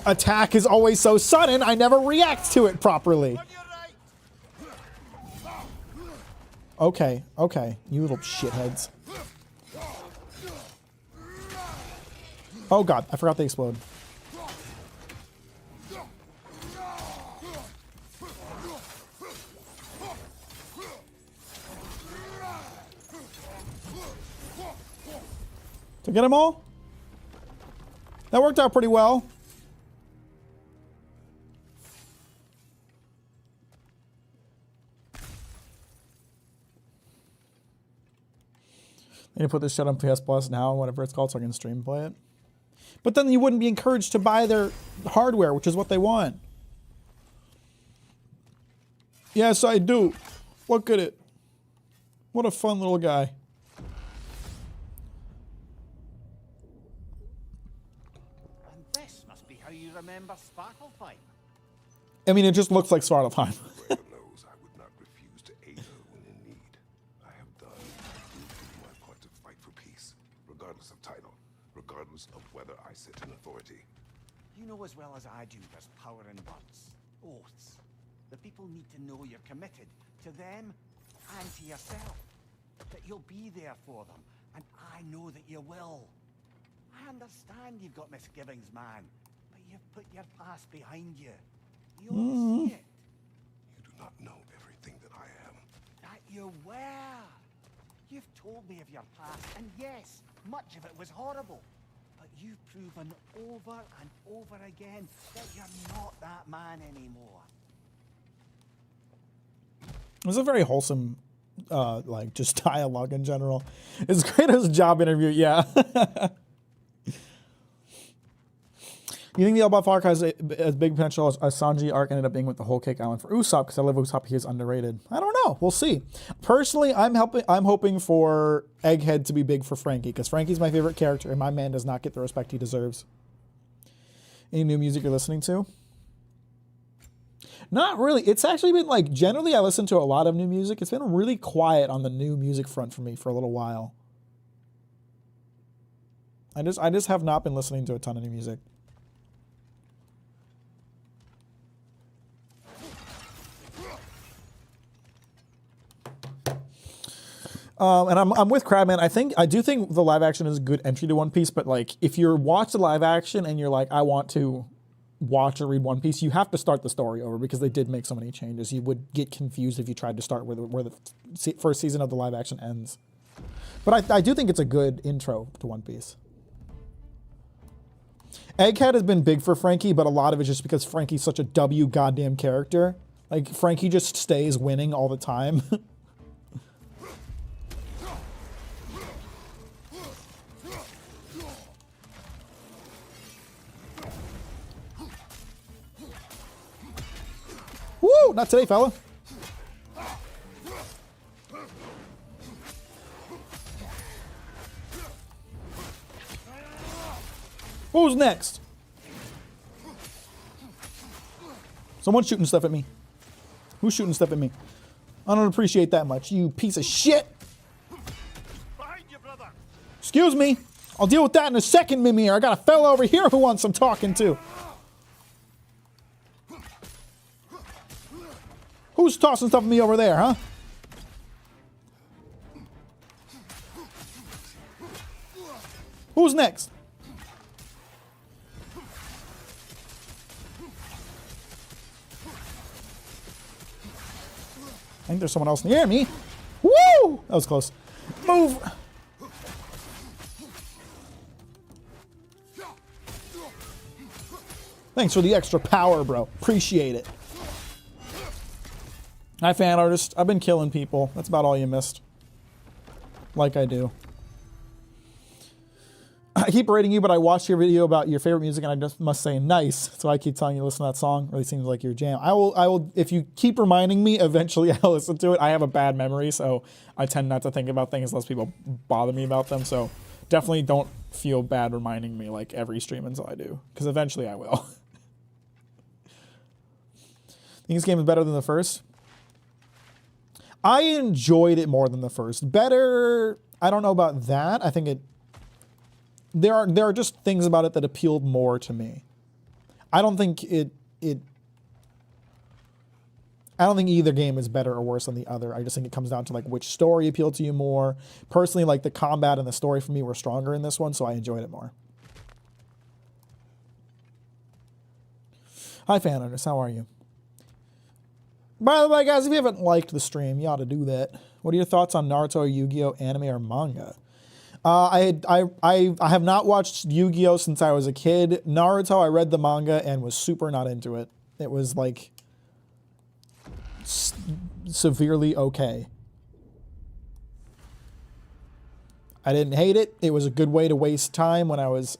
attack is always so sudden, I never react to it properly. Okay, you little shitheads. Oh god, I forgot they explode. To get them all? That worked out pretty well. I need to put this shit on PS Plus now, whatever it's called, so I can stream play it. But then you wouldn't be encouraged to buy their hardware, which is what they want. Yes, I do. Look at it. What a fun little guy. And this must be how you remember Sparklefight. I mean, it just looks like Svartalfheim. Brenda knows I would not refuse to aid her when in need. I have done my part to fight for peace, regardless of title, regardless of whether I sit in authority. You know as well as I do there's power in words, oaths. The people need to know you're committed to them and to yourself. That you'll be there for them, and I know that you will. I understand you've got misgivings, man, but you've put your past behind you. You all see it. You do not know everything that I am. That you were. You've told me of your past, and yes, much of it was horrible. But you've proven over and over again that you're not that man anymore. It was a very wholesome, like, just dialogue in general. It's great as a job interview, yeah. You think the Elbaf arc has as big potential as Sanji arc ended up being with the Whole Cake Island for Usopp? Because I love Usopp, he is underrated. I don't know. We'll see. Personally, I'm hoping for Egghead to be big for Frankie, because Frankie's my favorite character, and my man does not get the respect he deserves. Any new music you're listening to? Not really. It's actually been like, generally I listen to a lot of new music. It's been really quiet on the new music front for me for a little while. I just have not been listening to a ton of new music. And I'm with Crabman. I do think the live action is a good entry to One Piece, but like if you're watch the live action and you're like, I want to watch or read One Piece, you have to start the story over because they did make so many changes. You would get confused if you tried to start where the first season of the live action ends. But I do think it's a good intro to One Piece. Egghead has been big for Frankie, but a lot of it's just because Frankie's such a W goddamn character. Like Frankie just stays winning all the time. Woo! Not today, fella. Who's next? Someone's shooting stuff at me. Who's shooting stuff at me? I don't appreciate that much, you piece of shit. Behind you, brother. Excuse me. I'll deal with that in a second, Mimir. I got a fella over here who wants some talking to. Who's tossing stuff at me over there, huh? Who's next? I think there's someone else near me. Woo! That was close. Move! Thanks for the extra power, bro. Appreciate it. Hi, fan artist. I've been killing people. That's about all you missed. Like I do. I keep rating you, but I watched your video about your favorite music, and I just must say, nice. So I keep telling you, listen to that song. Really seems like your jam. I will. If you keep reminding me, eventually I'll listen to it. I have a bad memory, so I tend not to think about things unless people bother me about them. So definitely don't feel bad reminding me like every stream until I do, because eventually I will. Think this game is better than the first? I enjoyed it more than the first. Better, I don't know about that. I think it. There are just things about it that appealed more to me. I don't think I don't think either game is better or worse than the other. I just think it comes down to like which story appealed to you more. Personally, like the combat and the story for me were stronger in this one, so I enjoyed it more. Hi, fan owners, how are you? By the way, guys, if you haven't liked the stream, you ought to do that. What are your thoughts on Naruto or Yu-Gi-Oh anime or manga? I have not watched Yu-Gi-Oh since I was a kid. Naruto, I read the manga and was super not into it. It was like severely okay. I didn't hate it. It was a good way to waste time when I was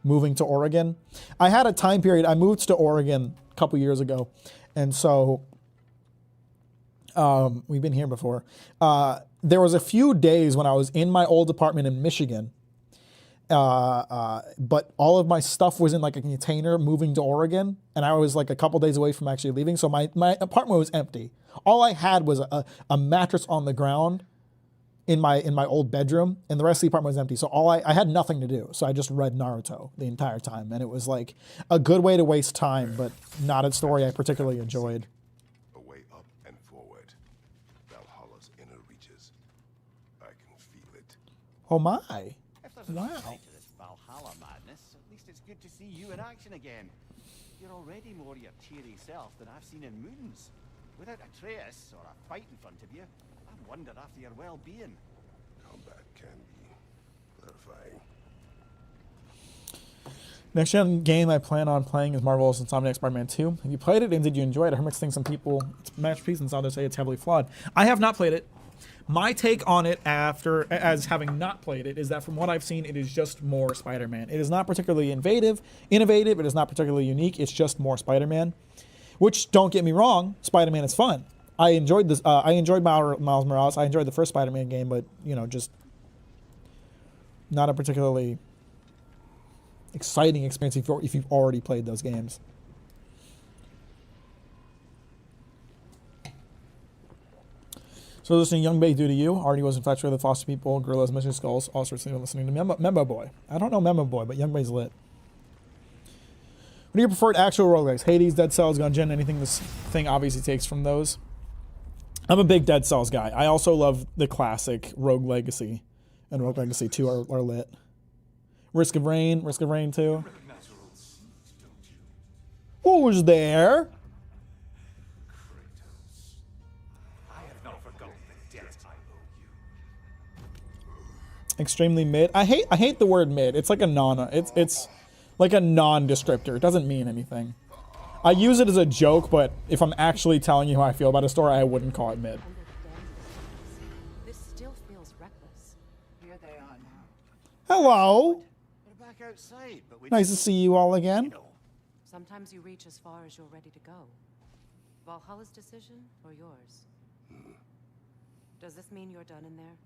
moving to Oregon. I had a time period. I moved to Oregon a couple years ago, and so we've been here before. There was a few days when I was in my old apartment in Michigan, but all of my stuff was in like a container moving to Oregon, and I was like a couple days away from actually leaving, so my apartment was empty. All I had was a mattress on the ground in my old bedroom, and the rest of the apartment was empty. So I had nothing to do, so I just read Naruto the entire time, and it was like a good way to waste time, but not a story I particularly enjoyed. A way up and forward. Valhalla's inner reaches. I can feel it. Oh my. If there's an Wow. upside to this Valhalla madness, at least it's good to see you in action again. You're already more your cheery self than I've seen in moons. Without a trace or a fight in front of you, I wonder after your well-being. Combat can be clarifying. Next gen game I plan on playing is Marvel's Insomniac Spider-Man 2. Have you played it and did you enjoy it? I heard mixed things. Some people it's a masterpiece and some others say it's heavily flawed. I have not played it. My take on it as having not played it is that from what I've seen, it is just more Spider-Man. It is not particularly innovative. It is not particularly unique. It's just more Spider-Man. Which, don't get me wrong, Spider-Man is fun. I enjoyed this. I enjoyed Miles Morales. I enjoyed the first Spider-Man game, but you know, just not a particularly exciting experience if you've already played those games. So listening to Young Bay do to you. Already was infatuated with Foster People, Gorillas, Mission Skulls. Also listening to Memo Boy. I don't know Memo Boy, but Young Bay's lit. What are your preferred actual roguelikes? Hades, Dead Cells, Gungeon, anything this thing obviously takes from those? I'm a big Dead Cells guy. I also love the classic Rogue Legacy and Rogue Legacy 2 are lit. Risk of Rain 2. Who's there? I have not forgotten the debt I owe you. Extremely mid. I hate the word mid. It's like it's like a non-descriptor. It doesn't mean anything. I use it as a joke, but if I'm actually telling you how I feel about a story, I wouldn't call it mid. This still feels reckless. Here they are now. Hello. We're back outside, but we Nice to see you all again. Sometimes you reach as far as you're ready to go. Valhalla's decision or yours? Does this mean you're done in there?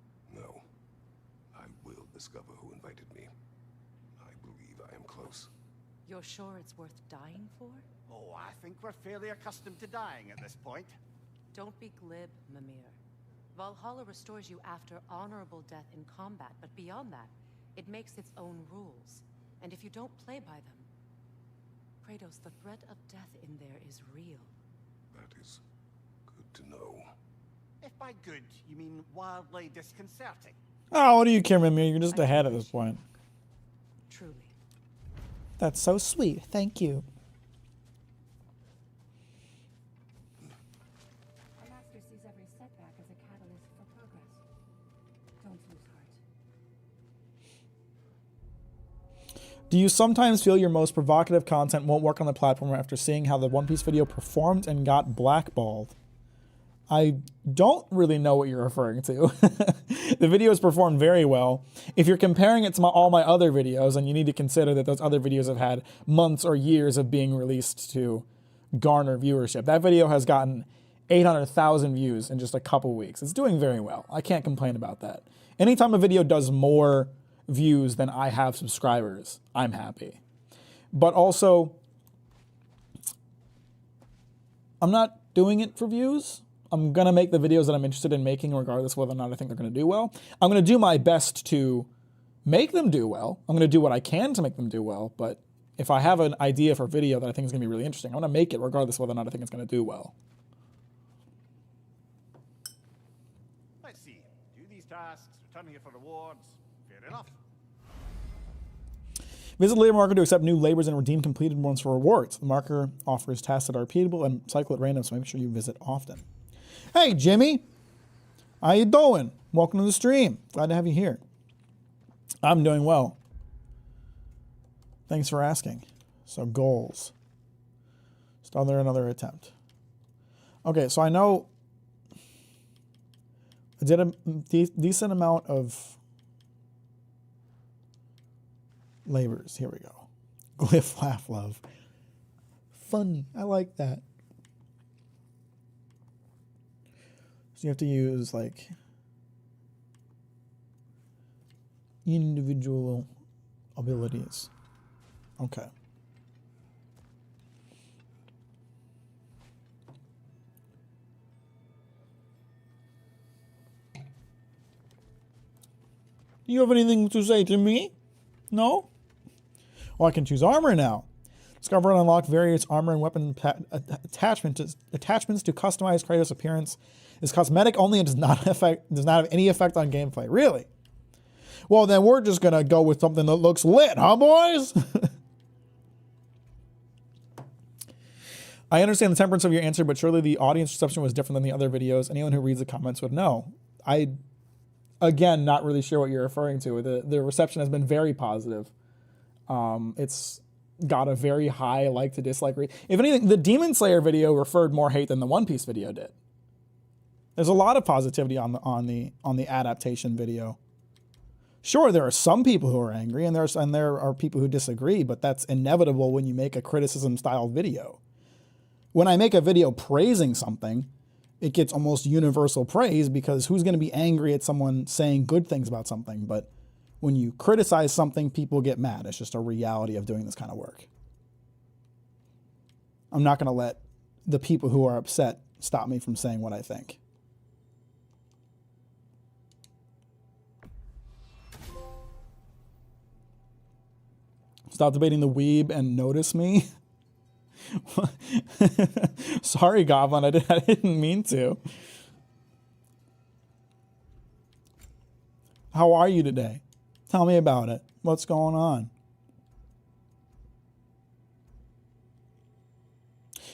No. I will discover who invited me. I believe I am close. You're sure it's worth dying for? Oh, I think we're fairly accustomed to dying at this point. Don't be glib, Mimir. Valhalla restores you after honorable death in combat, but beyond that, it makes its own rules. And if you don't play by them, Kratos, the threat of death in there is real. That is good to know. If by good, you mean wildly disconcerting. Oh, what do you care, Mimir? You're just ahead at this point. Truly. That's so sweet. Thank you. Our master sees every setback as a catalyst for progress. Don't lose heart. Do you sometimes feel your most provocative content won't work on the platform after seeing how the One Piece video performed and got blackballed? I don't really know what you're referring to. The videos performed very well. If you're comparing it to all my other videos, and you need to consider that those other videos have had months or years of being released to garner viewership. That video has gotten 800,000 views in just a couple weeks. It's doing very well. I can't complain about that. Anytime a video does more views than I have subscribers, I'm happy. But also, I'm not doing it for views. I'm going to make the videos that I'm interested in making regardless of whether or not I think they're going to do well. I'm going to do my best to make them do well. I'm going to do what I can to make them do well. But if I have an idea for a video that I think is going to be really interesting, I'm going to make it regardless of whether or not I think it's going to do well. Let's see. Do these tasks, return here for rewards. Fair enough. Visit the labor marker to accept new labors and redeem completed ones for rewards. The marker offers tasks that are repeatable and cycle at random, so make sure you visit often. Hey, Jimmy. How you doing? Welcome to the stream. Glad to have you here. I'm doing well. Thanks for asking. So goals. Still there another attempt. Okay, so I know I did a decent amount of labors. Here we go. Glyph, laugh, love. Funny. I like that. So you have to use like individual abilities. Okay. You have anything to say to me? No? Well, I can choose armor now. Discover and unlock various armor and weapon attachments to customize Kratos' appearance. Is cosmetic only and does not have any effect on gameplay. Really? Well, then we're just gonna go with something that looks lit, huh, boys? I understand the temperance of your answer, but surely the audience reception was different than the other videos. Anyone who reads the comments would know. Again, not really sure what you're referring to. The reception has been very positive. It's got a very high like to dislike rate. If anything, the Demon Slayer video referred more hate than the One Piece video did. There's a lot of positivity on the adaptation video. Sure, there are some people who are angry, and there are people who disagree, but that's inevitable when you make a criticism-style video. When I make a video praising something, it gets almost universal praise because who's going to be angry at someone saying good things about something? But when you criticize something, people get mad. It's just a reality of doing this kind of work. I'm not going to let the people who are upset stop me from saying what I think. Stop debating the weeb and notice me. Sorry, Goblin, I didn't mean to. How are you today? Tell me about it. What's going on?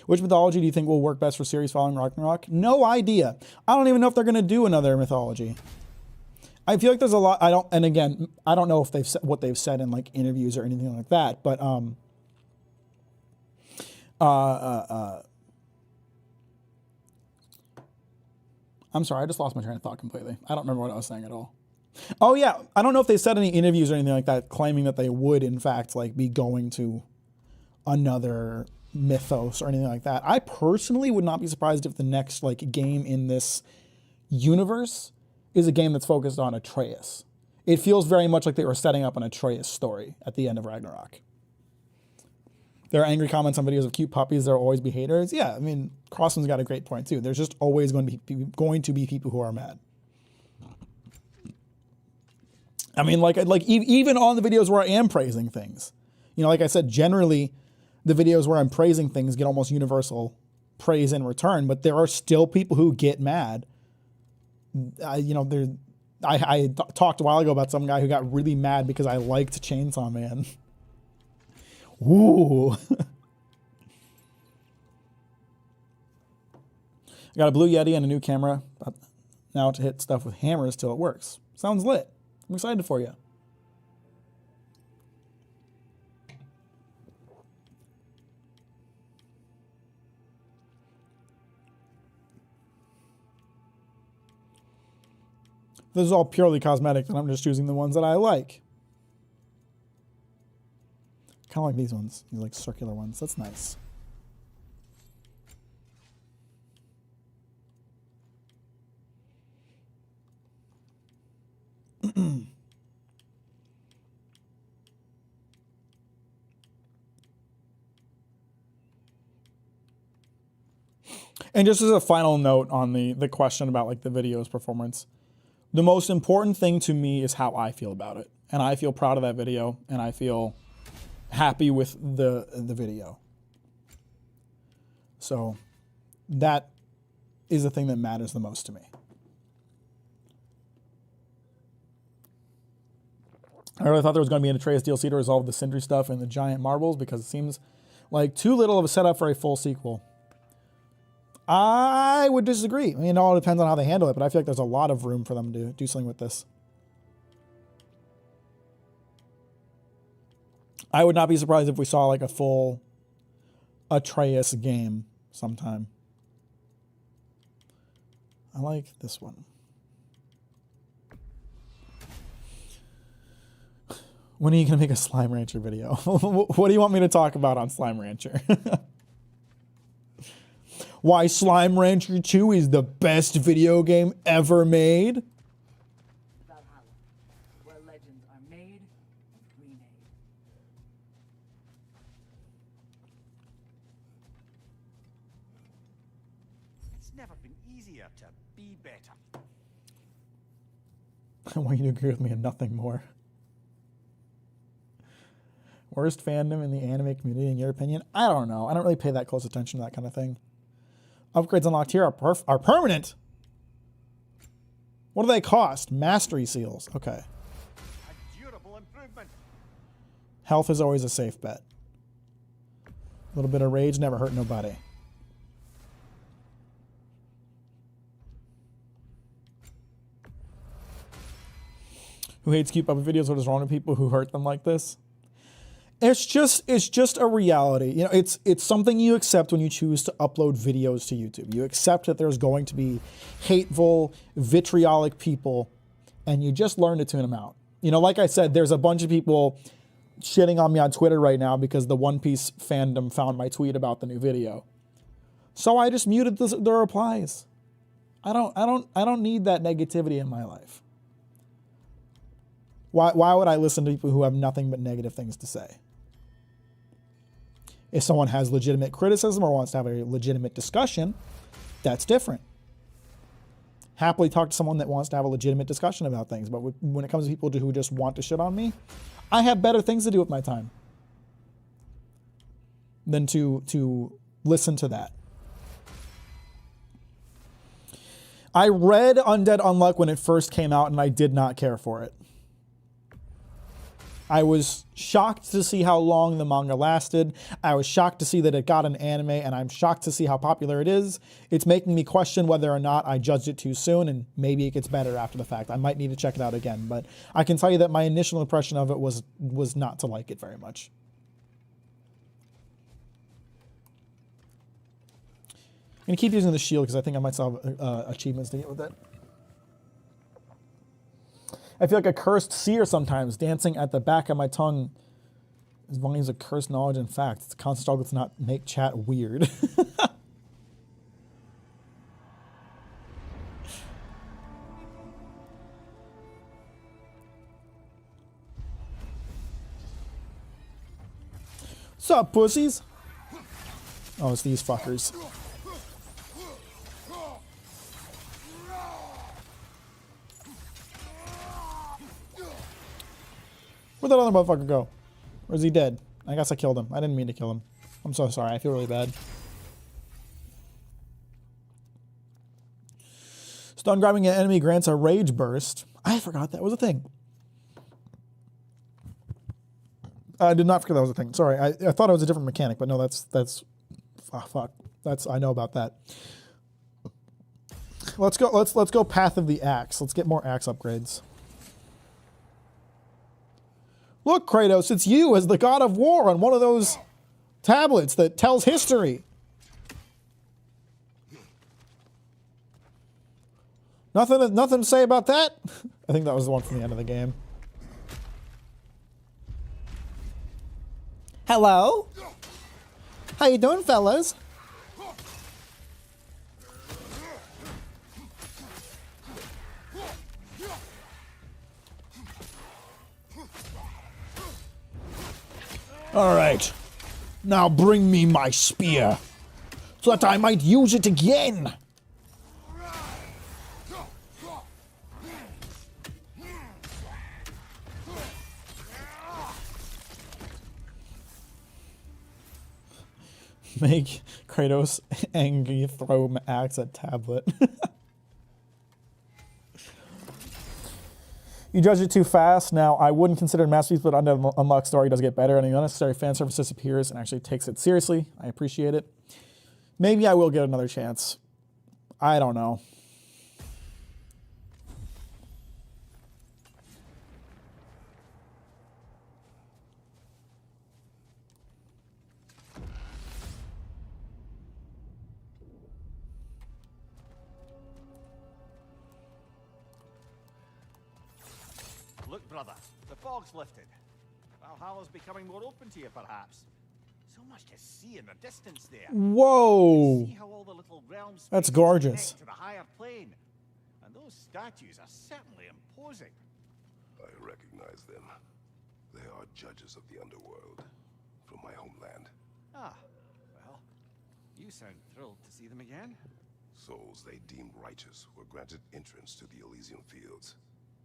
Which mythology do you think will work best for series following Ragnarok? No idea. I don't even know if they're going to do another mythology. I feel like there's a lot. I don't know if they've said what they've said in like interviews or anything like that. But I'm sorry, I just lost my train of thought completely. I don't remember what I was saying at all. Oh yeah, I don't know if they said any interviews or anything like that claiming that they would in fact like be going to another mythos or anything like that. I personally would not be surprised if the next like game in this universe is a game that's focused on Atreus. It feels very much like they were setting up an Atreus story at the end of Ragnarok. There are angry comments on videos of cute puppies. There will always be haters. Yeah, I mean, Crossman's got a great point too. There's just always going to be people who are mad. I mean, like even on the videos where I am praising things, you know, like I said, generally the videos where I'm praising things get almost universal praise in return, but there are still people who get mad. I talked a while ago about some guy who got really mad because I liked Chainsaw Man. Ooh. I got a Blue Yeti and a new camera now to hit stuff with hammers till it works. Sounds lit. I'm excited for you. This is all purely cosmetic, and I'm just choosing the ones that I like. Kind of like these ones, these like circular ones. That's nice. And just as a final note on the question about like the video's performance, the most important thing to me is how I feel about it. And I feel proud of that video, and I feel happy with the video. So that is the thing that matters the most to me. I really thought there was going to be an Atreus DLC to resolve the Sindri stuff and the giant marbles, because it seems like too little of a setup for a full sequel. I would disagree. I mean, it all depends on how they handle it, but I feel like there's a lot of room for them to do something with this. I would not be surprised if we saw like a full Atreus game sometime. I like this one. When are you going to make a Slime Rancher video? What do you want me to talk about on Slime Rancher? Why Slime Rancher 2 is the best video game ever made? Valhalla, where legends are made and remade. It's never been easier to be better. I want you to agree with me and nothing more. Worst fandom in the anime community, in your opinion? I don't know. I don't really pay that close attention to that kind of thing. Upgrades unlocked here are permanent. What do they cost? Mastery seals. Okay. A durable improvement. Health is always a safe bet. A little bit of rage never hurt nobody. Who hates cute puppet videos? What is wrong with people who hurt them like this? It's just a reality. You know, it's something you accept when you choose to upload videos to YouTube. You accept that there's going to be hateful, vitriolic people, and you just learn to tune them out. You know, like I said, there's a bunch of people shitting on me on Twitter right now because the One Piece fandom found my tweet about the new video. So I just muted the replies. I don't need that negativity in my life. Why would I listen to people who have nothing but negative things to say? If someone has legitimate criticism or wants to have a legitimate discussion, that's different. Happily talk to someone that wants to have a legitimate discussion about things. But when it comes to people who just want to shit on me, I have better things to do with my time than to listen to that. I read Undead Unluck when it first came out, and I did not care for it. I was shocked to see how long the manga lasted. I was shocked to see that it got an anime, and I'm shocked to see how popular it is. It's making me question whether or not I judged it too soon, and maybe it gets better after the fact. I might need to check it out again, but I can tell you that my initial impression of it was not to like it very much. I'm going to keep using the shield because I think I might still have achievements to get with it. I feel like a cursed seer sometimes, dancing at the back of my tongue is volumes of cursed knowledge and facts. It's a constant struggle to not make chat weird. What's up, pussies? Oh, it's these fuckers. Where'd that other motherfucker go? Or is he dead? I guess I killed him. I didn't mean to kill him. I'm so sorry. I feel really bad. Stun grabbing an enemy grants a rage burst. I forgot that was a thing. I did not forget that was a thing. Sorry, I thought it was a different mechanic, but no, that's fuck. I know about that. Let's go Path of the Axe. Let's get more axe upgrades. Look, Kratos, it's you as the god of war on one of those tablets that tells history. Nothing to say about that? I think that was the one from the end of the game. Hello? How you doing, fellas? All right. Now bring me my spear, so that I might use it again. Make Kratos angry, throw axe at tablet. You judge it too fast. Now, I wouldn't consider it a masterpiece, but under unlocked story does get better, and the unnecessary fan service disappears and actually takes it seriously. I appreciate it. Maybe I will get another chance. I don't know. Look, brother, the fog's lifted. Valhalla's becoming more open to you, perhaps. So much to see in the distance there. Whoa. See how all the little realms That's spaces gorgeous. connect to the higher plane. And those statues are certainly imposing. I recognize them. They are judges of the underworld from my homeland. Ah, well, you sound thrilled to see them again. Souls they deemed righteous were granted entrance to the Elysian fields.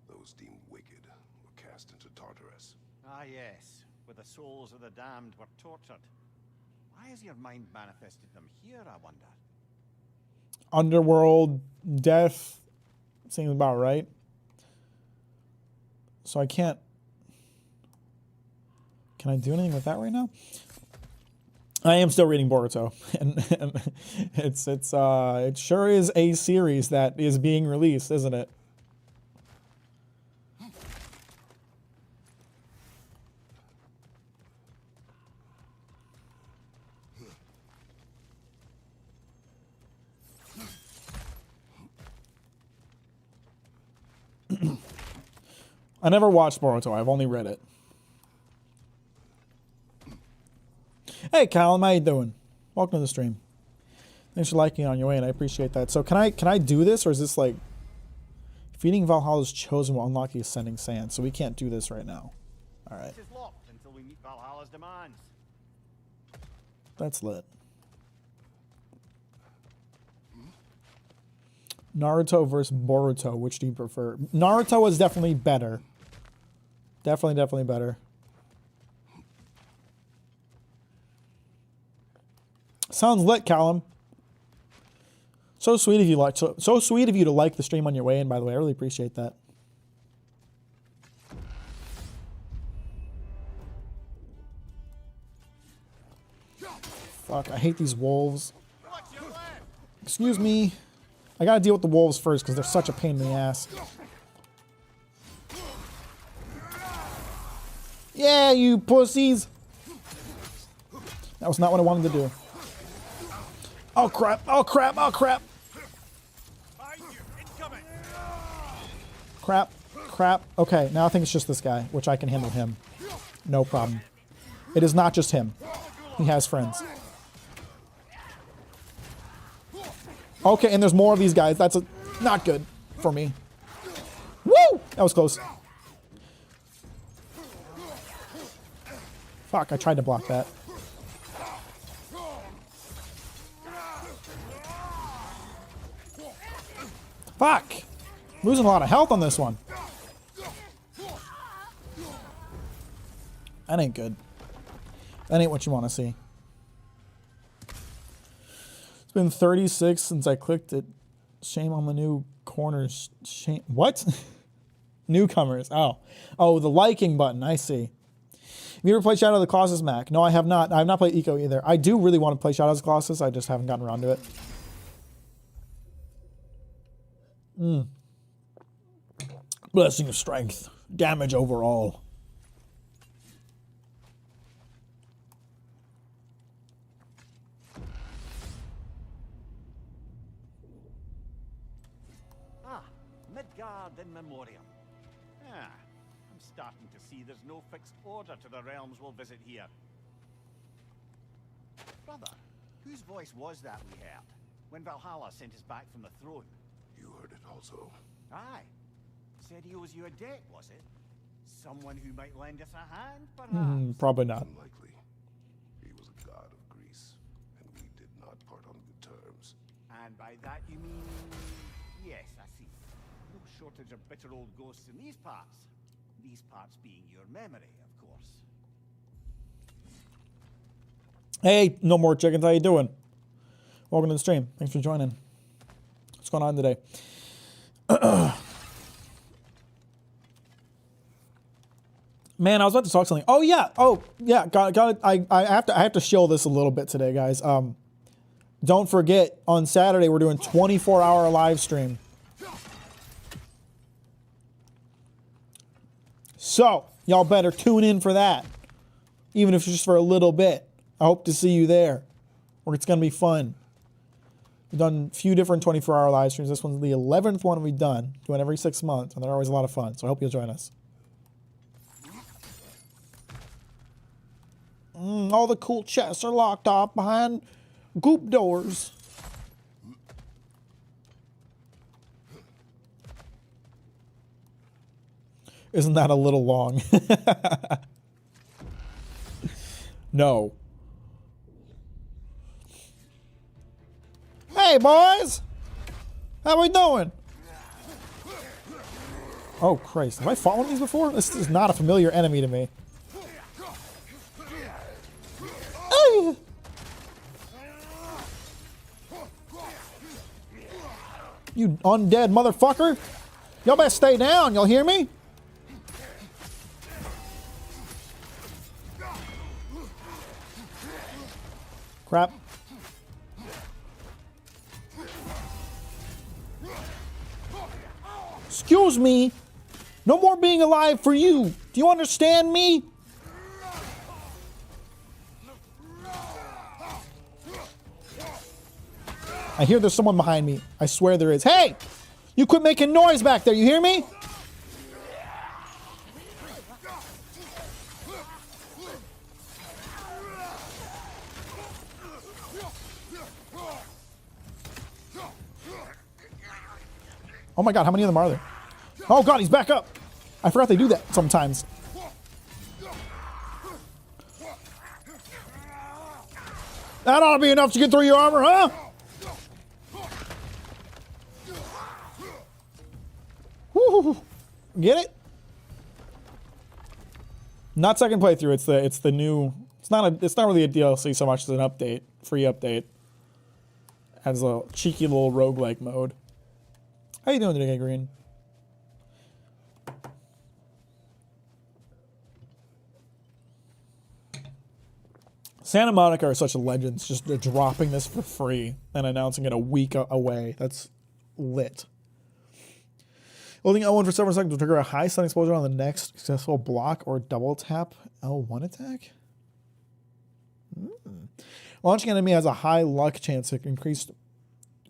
Those deemed wicked were cast into Tartarus. Ah, yes, where the souls of the damned were tortured. Why has your mind manifested them here, I wonder? Underworld, death, seems about right. So I can't... Can I do anything with that right now? I am still reading Boruto, and it sure is a series that is being released, isn't it? I never watched Boruto. I've only read it. Hey, Callum, how you doing? Welcome to the stream. Thanks for liking it on your way, and I appreciate that. So can I do this, or is this like defeating Valhalla's chosen will unlock the ascending sand? So we can't do this right now. All right. This is locked until we meet Valhalla's demands. That's lit. Naruto versus Boruto. Which do you prefer? Naruto is definitely better. Definitely better. Sounds lit, Callum. So sweet of you, so sweet of you to like the stream on your way in. By the way, I really appreciate that. Fuck, I hate these wolves. Excuse me. I gotta deal with the wolves first because they're such a pain in the ass. Yeah, you pussies. That was not what I wanted to do. Oh crap, oh crap, oh crap. Crap. Okay, now I think it's just this guy, which I can handle him. No problem. It is not just him. He has friends. Okay, and there's more of these guys. That's not good for me. Woo! That was close. Fuck, I tried to block that. Fuck! Losing a lot of health on this one. That ain't good. That ain't what you want to see. It's been 36 since I clicked it. Shame on the new corners. Shame. What? Newcomers. Oh. Oh, the liking button. I see. Have you ever played Shadow of the Colossus, Mac? No, I have not. I have not played Eco either. I do really want to play Shadow of the Colossus. I just haven't gotten around to it. Blessing of strength. Damage overall. Midgard in memoriam. Ah, I'm starting to see there's no fixed order to the realms we'll visit here. Brother, whose voice was that we heard when Valhalla sent us back from the throne? You heard it also. Aye. Said he owes you a debt, was it? Someone who might lend us a hand, perhaps? Probably not. Unlikely. He was a god of Greece, and we did not part on good terms. And by that you mean... Yes, I see. No shortage of bitter old ghosts in these parts. These parts being your memory, of course. Hey, no more chickens. How you doing? Welcome to the stream. Thanks for joining. What's going on today? Man, I was about to talk something. Oh yeah. Got it. I have to shill this a little bit today, guys. Don't forget, on Saturday we're doing 24-hour live stream. So y'all better tune in for that, even if it's just for a little bit. I hope to see you there, or it's gonna be fun. We've done a few different 24-hour live streams. This one's the 11th one we've done. Doing every 6 months, and they're always a lot of fun. So I hope you'll join us. All the cool chests are locked off behind goop doors. Isn't that a little long? No. Hey, boys! How we doing? Oh, Christ. Have I fought one of these before? This is not a familiar enemy to me. Hey! You undead motherfucker! Y'all better stay down, y'all hear me? Crap. Excuse me. No more being alive for you. Do you understand me? I hear there's someone behind me. I swear there is. Hey! You quit making noise back there. You hear me? Oh my god, how many of them are there? Oh god, he's back up. I forgot they do that sometimes. That ought to be enough to get through your armor, huh? Woo. Get it? Not second playthrough, it's the new, it's not really a DLC so much as an update, free update. Has a cheeky little roguelike mode. How you doing today, Green? Santa Monica are such legends, just dropping this for free and announcing it a week away. That's lit. Holding L1 for several seconds will trigger a high stun explosion on the next successful block or double tap L1 attack. Launching enemy has a high luck chance to increase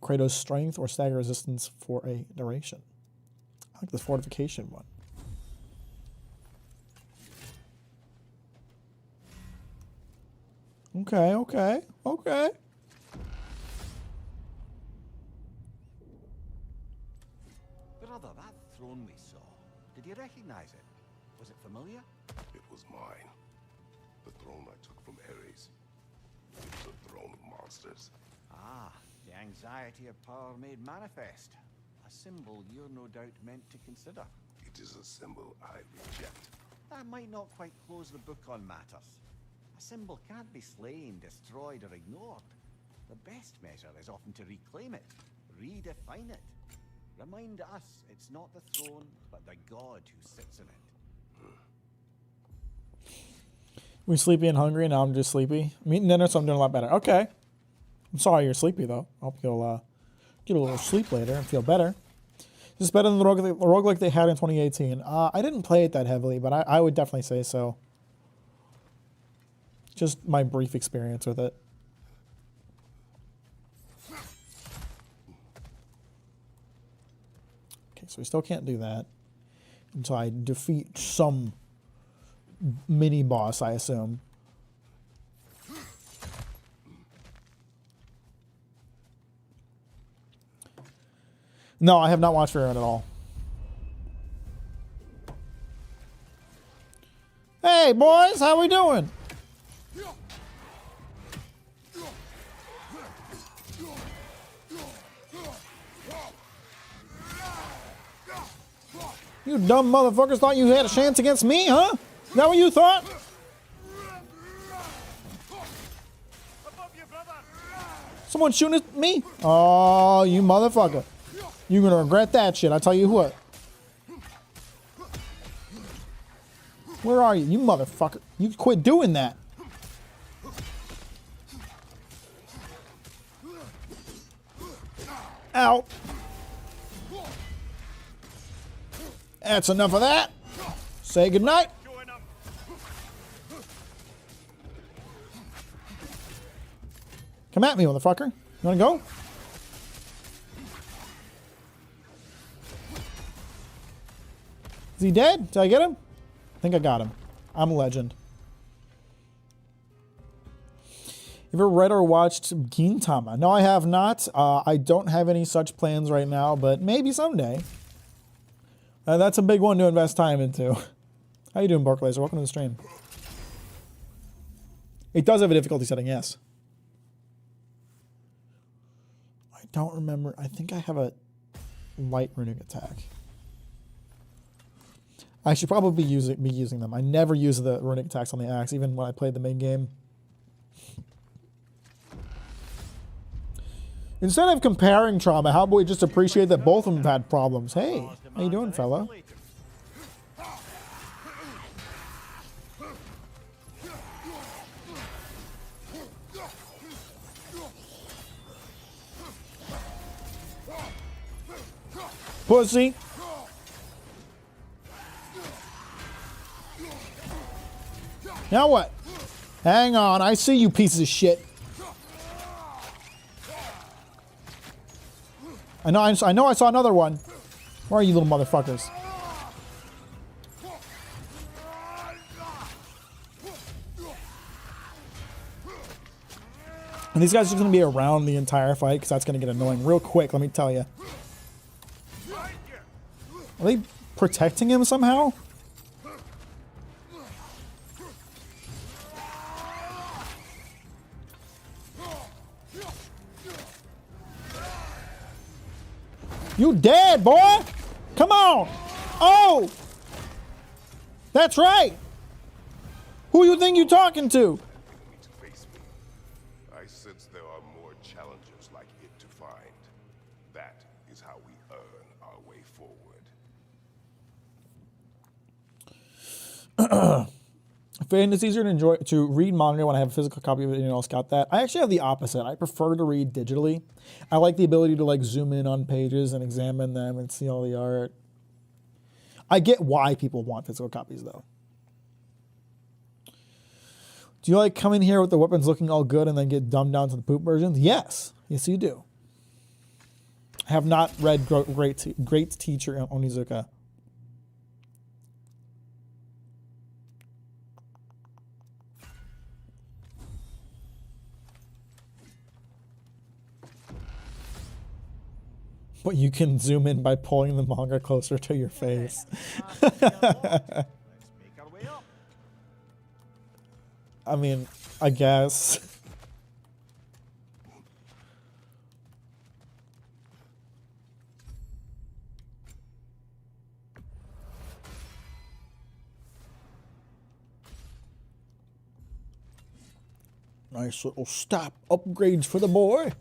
Kratos' strength or stagger resistance for a duration. I like this fortification one. Okay. Brother, that throne we saw, did you recognize it? Was it familiar? It was mine. The throne I took from Ares. It was a throne of monsters. Ah, the anxiety of power made manifest. A symbol you're no doubt meant to consider. It is a symbol I reject. That might not quite close the book on matters. A symbol can't be slain, destroyed, or ignored. The best measure is often to reclaim it, redefine it. Remind us it's not the throne, but the god who sits in it. We sleepy and hungry, now I'm just sleepy. I'm eating dinner, so I'm doing a lot better. Okay. I'm sorry you're sleepy, though. I hope you'll get a little sleep later and feel better. This is better than the roguelike they had in 2018. I didn't play it that heavily, but I would definitely say so. Just my brief experience with it. Okay, so we still can't do that until I defeat some mini boss, I assume. No, I have not watched Ragnarök at all. Hey, boys, how we doing? You dumb motherfuckers thought you had a chance against me, huh? Is that what you thought? Someone shooting at me? Oh, you motherfucker. You're gonna regret that shit, I tell you what. Where are you, you motherfucker? You quit doing that. Ow. That's enough of that. Say goodnight. Come at me, motherfucker. You wanna go? Is he dead? Did I get him? I think I got him. I'm a legend. You ever read or watched Gintama? No, I have not. I don't have any such plans right now, but maybe someday. That's a big one to invest time into. How you doing, Barclays? Welcome to the stream. It does have a difficulty setting, yes. I don't remember. I think I have a light runic attack. I should probably be using them. I never use the runic attacks on the axe, even when I played the main game. Instead of comparing trauma, how about we just appreciate that both of them have had problems? Hey, how you doing, fella? Pussy. Now what? Hang on, I see you pieces of shit. I know I saw another one. Where are you little motherfuckers? And these guys are just going to be around the entire fight because that's going to get annoying real quick, let me tell you. Are they protecting him somehow? You dead, boy! Come on! Oh! That's right! Who you think you talking to? To face me. I sense there are more challenges like it to find. That is how we earn our way forward. I find it's easier to read manga when I have a physical copy of it. Anyone else got that? I actually have the opposite. I prefer to read digitally. I like the ability to like zoom in on pages and examine them and see all the art. I get why people want physical copies though. Do you like come in here with the weapons looking all good and then get dumbed down to the poop versions? Yes. Yes, you do. I have not read Great Teacher Onizuka. But you can zoom in by pulling the manga closer to your face. Let's make our way up. I mean, I guess. Nice little stop upgrades for the boy.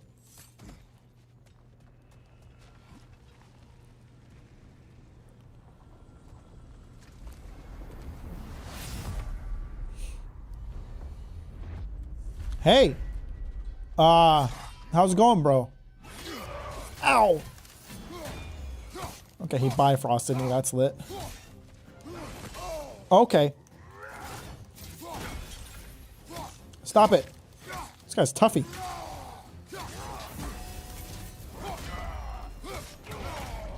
Hey. How's it going, bro? Ow. Okay, he bifrosted me. That's lit. Okay. Stop it. This guy's toughy.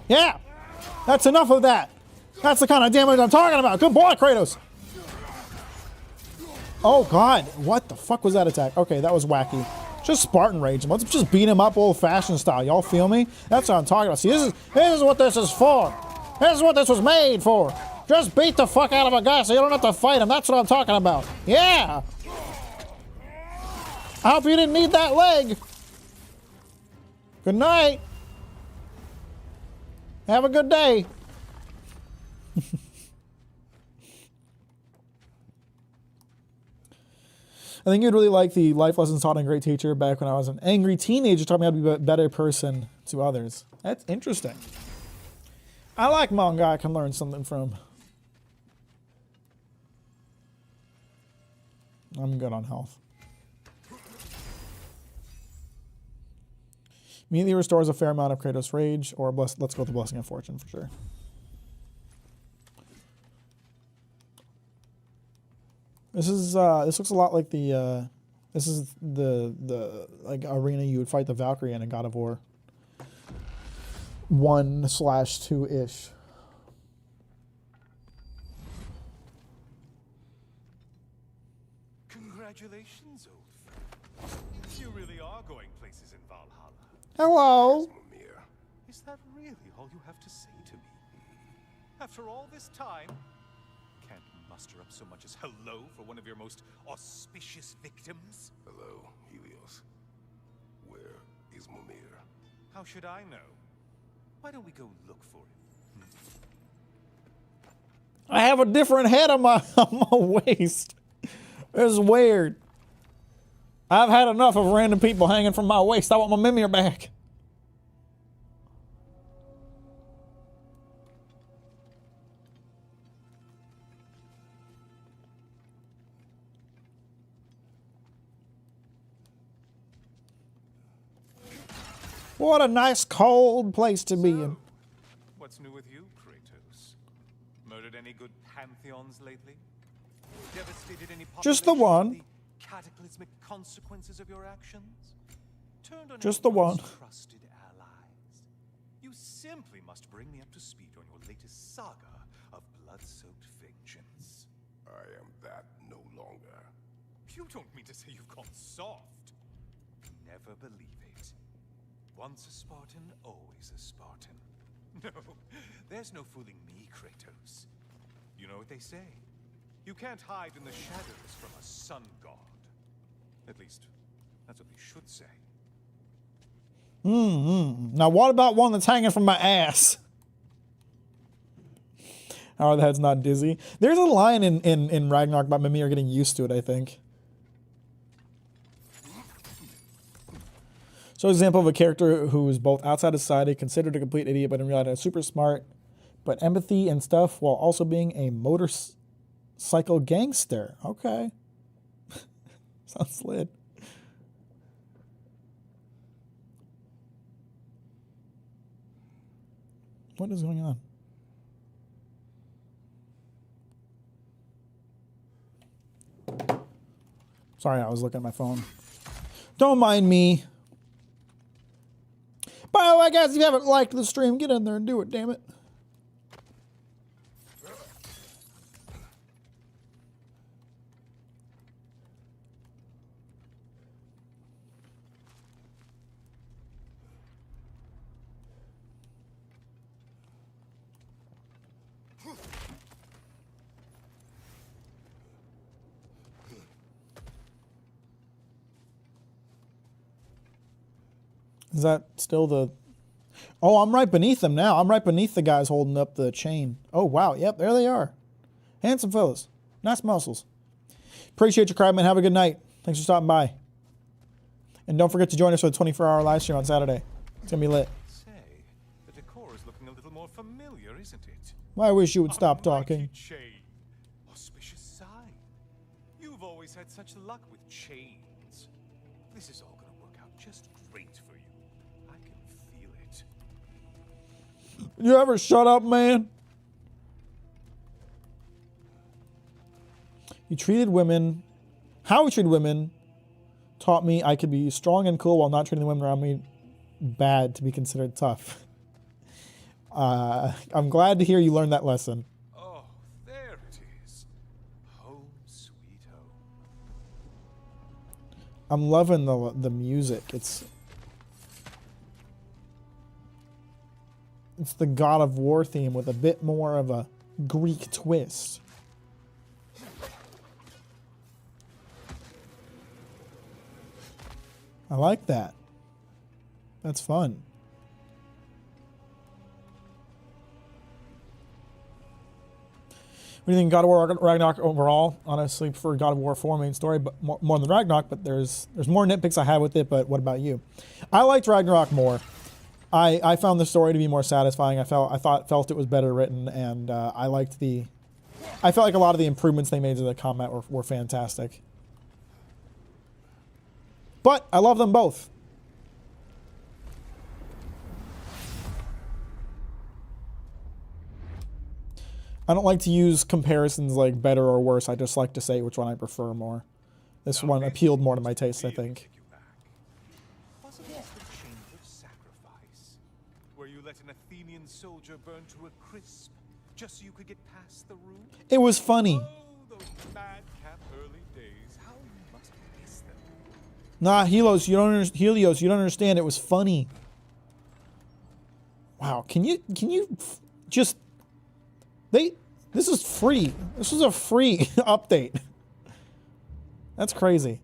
Yeah. That's enough of that. That's the kind of damage I'm talking about. Good boy, Kratos. Oh, God. What the fuck was that attack? Okay, that was wacky. Just Spartan Rage. Let's just beat him up old-fashioned style. Y'all feel me? That's what I'm talking about. See, this is what this is for. This is what this was made for. Just beat the fuck out of a guy so you don't have to fight him. That's what I'm talking about. Yeah! I hope you didn't need that leg. Good night. Have a good day. I think you'd really like the life lessons taught in Great Teacher back when I was an angry teenager, taught me how to be a better person to others. That's interesting. I like manga I can learn something from. I'm good on health. Immediately restores a fair amount of Kratos' rage, or let's go with the Blessing of Fortune for sure. This looks a lot like the this is the like arena you would fight the Valkyrie in God of War 1/2-ish. Congratulations, old friend. You really are going places in Valhalla. Hello. Mimir. Is that really all you have to say to me? After all this time, can't muster up so much as hello for one of your most auspicious victims? Hello, Helios. Where is Mimir? How should I know? Why don't we go look for him? I have a different head on my waist. It's weird. I've had enough of random people hanging from my waist. I want my Mimir back. What a nice cold place to be in. What's new with you, Kratos? Murdered any good pantheons lately? Devastated any Just the populations one. with the cataclysmic consequences of your actions? Turned on Just your the one. once trusted allies? You simply must bring me up to speed on your latest saga of blood-soaked vengeance. I am that no longer. You don't mean to say you've gone soft? Never believe it. Once a Spartan, always a Spartan. No, there's no fooling me, Kratos. You know what they say? You can't hide in the shadows from a sun god. At least, that's what they should say. Now what about one that's hanging from my ass? Oh, that's not dizzy. There's a line in Ragnarok about Mimir getting used to it, I think. So example of a character who is both outside of society, considered a complete idiot, but in reality super smart, but empathy and stuff, while also being a motorcycle gangster. Okay. Sounds lit. What is going on? Sorry, I was looking at my phone. Don't mind me. By the way, guys, if you haven't liked the stream, get in there and do it, damn it. Is that still the... Oh, I'm right beneath them now. I'm right beneath the guys holding up the chain. Oh, wow. Yep, there they are. Handsome fellas. Nice muscles. Appreciate you, Crabman. Have a good night. Thanks for stopping by. And don't forget to join us for the 24-hour live stream on Saturday. It's gonna be lit. Say, the decor is looking a little more familiar, isn't it? I wish you would stop talking. Chain. Auspicious sign. You've always had such luck with chains. This is all gonna work out just great for you. I can feel it. You ever shut up, man? You treated women. How we treated women taught me I could be strong and cool while not treating the women around me bad to be considered tough. I'm glad to hear you learned that lesson. Oh, there it is. Home sweet home. I'm loving the music. It's the God of War theme with a bit more of a Greek twist. I like that. That's fun. What do you think of God of War Ragnarok overall? Honestly, prefer God of War 4 main story, but more than Ragnarok. But there's more nitpicks I have with it. But what about you? I liked Ragnarok more. I found the story to be more satisfying. I felt it was better written, and I felt like a lot of the improvements they made to the combat were fantastic. But I love them both. I don't like to use comparisons like better or worse. I just like to say which one I prefer more. This one appealed more to my taste, I think. Wasn't this the chamber of sacrifice, where you let an Athenian soldier burn to a crisp just so you could get past the room? It was funny. Oh, those madcap early days. How you must miss them. Nah, Helios, you don't understand. It was funny. Wow, can you just this is free. This was a free update. That's crazy.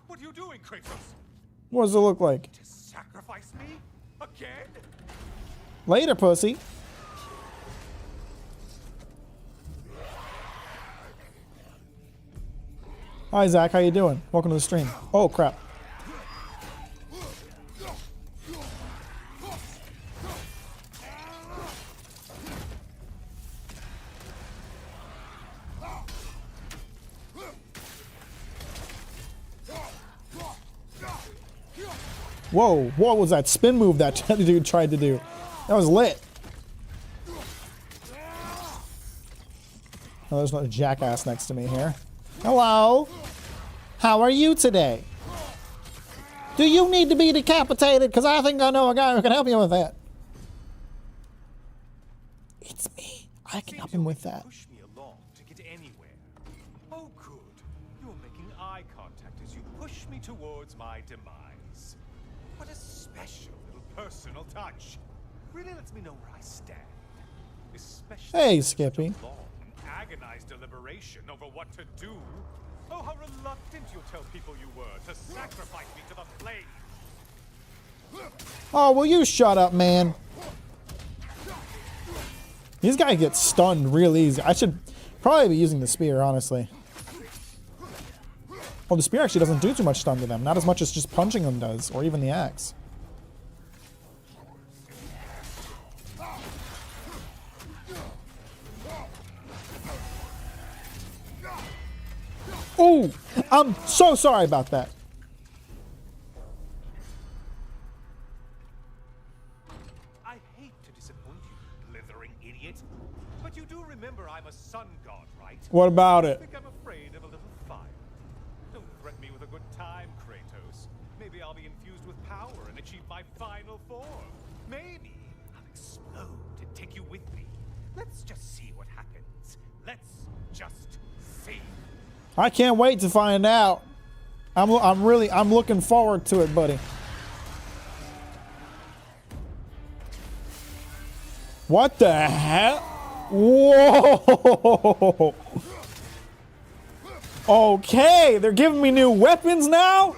What are you doing, Kratos? What does it look like? To sacrifice me again? Later, pussy. Hi, Zach. How you doing? Welcome to the stream. Oh, crap. Whoa, what was that spin move that dude tried to do? That was lit. Oh, there's no jackass next to me here. Hello? How are you today? Do you need to be decapitated? Because I think I know a guy who can help you with that. It's me. I can help him with that. Push me along to get anywhere. Oh, good. You're making eye contact as you push me towards my demise. What a special little personal touch. Really lets me know where I stand. Especially Hey, after such a Skippy. long, agonized deliberation over what to do. Oh, how reluctant you'll tell people you were to sacrifice me to the flame. Oh, will you shut up, man? These guys get stunned real easy. I should probably be using the spear, honestly. Well, the spear actually doesn't do too much stun to them. Not as much as just punching them does, or even the axe. Ooh, I'm so sorry about that. I hate to disappoint you, blithering idiot. But you do remember I'm a sun god, right? What about I it? think I'm afraid of a little fire. Don't threaten me with a good time, Kratos. Maybe I'll be infused with power and achieve my final form. Maybe I'll explode and take you with me. Let's just see what happens. Let's just see. I can't wait to find out. I'm looking forward to it, buddy. What the hell? Whoa! Okay, they're giving me new weapons now?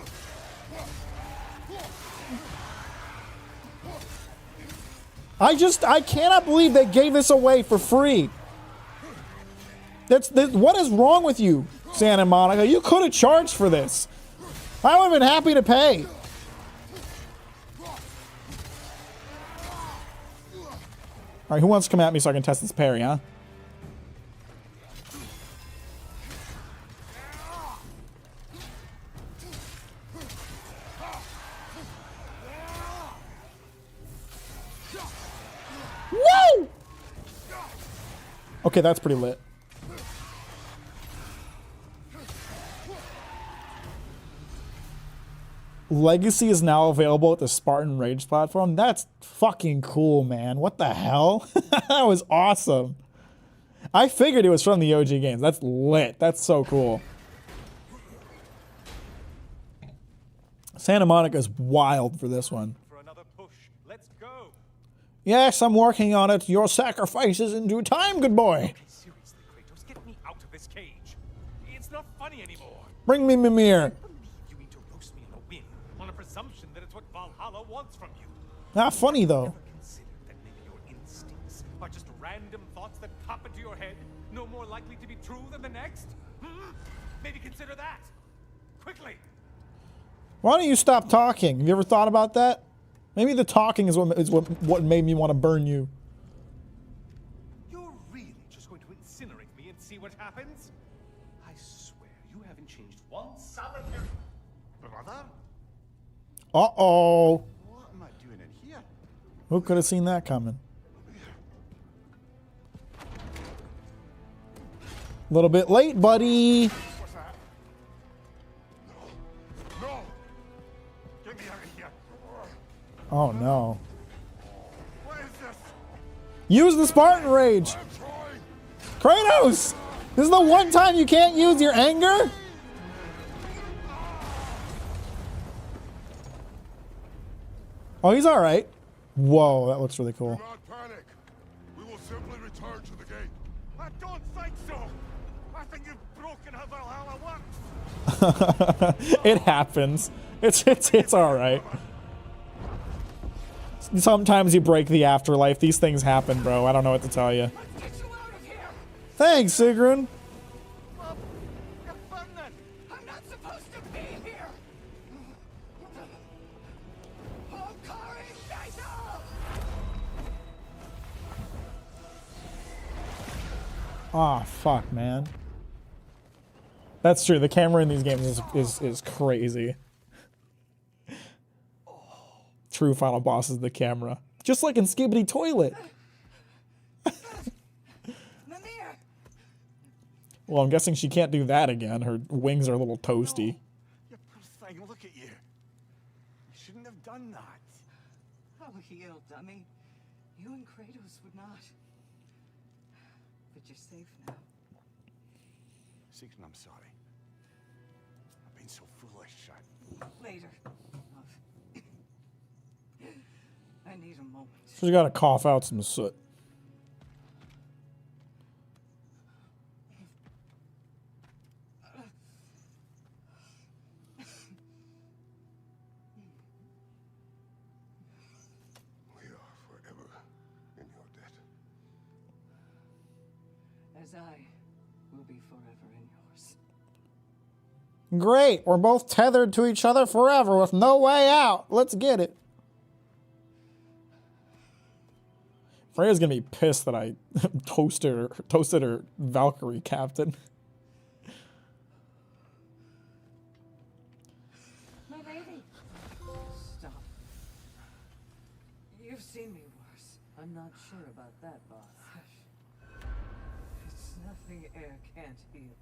I cannot believe they gave this away for free. What is wrong with you, Santa Monica? You could have charged for this. I would have been happy to pay. All right, who wants to come at me so I can test this parry, huh? Woo! Okay, that's pretty lit. Legacy is now available at the Spartan Rage platform. That's fucking cool, man. What the hell? That was awesome. I figured it was from the OG games. That's lit. That's so cool. Santa Monica's wild for this one. For another push. Let's go. Yes, I'm working on it. Your sacrifice is in due time, good boy. Okay, seriously, Kratos, get me out of this cage. It's not funny anymore. Bring me Mimir. You mean to roast me on a whim, on a presumption that it's what Valhalla wants from you. Not funny, though. Ever consider that maybe your instincts are just random thoughts that pop into your head, no more likely to be true than the next? Hmm? Maybe consider that. Quickly. Why don't you stop talking? Have you ever thought about that? Maybe the talking is what made me want to burn you. You're really just going to incinerate me and see what happens? I swear you haven't changed one solitary... Brother? Uh-oh. What am I doing in here? Who could have seen that coming? A little bit late, buddy. What's that? No! Get me out of here! Oh, no. What is this? Use the Spartan Rage. Kratos! This is the one time you can't use your anger? Oh, he's all right. Whoa, that looks really cool. Do not panic. We will simply return to the gate. I don't think so! I think you've broken how Valhalla works! It happens. It's all right. Sometimes you break the afterlife. These things happen, bro. I don't know what to tell you. Let's get you out of here! Thanks, Sigrun. Mom, you're burning! I'm not supposed to be here! Oh, Kari, Faisal! Ah, fuck, man. That's true. The camera in these games is crazy. True final boss is the camera. Just like in Skibbity Toilet. Mimir! Well, I'm guessing she can't do that again. Her wings are a little toasty. You poor thing, look at you. You shouldn't have done that. Oh, heal, dummy. You and Kratos would not. But you're safe now. Sigrun, I'm sorry. I've been so foolish. Later. I need a moment. She's got to cough out some soot. We are forever in your debt. As I will be forever in yours. Great. We're both tethered to each other forever with no way out. Let's get it. Freya's gonna be pissed that I toasted her Valkyrie captain. My baby. Stop. You've seen me worse. I'm not sure about that, boss. It's nothing air can't heal.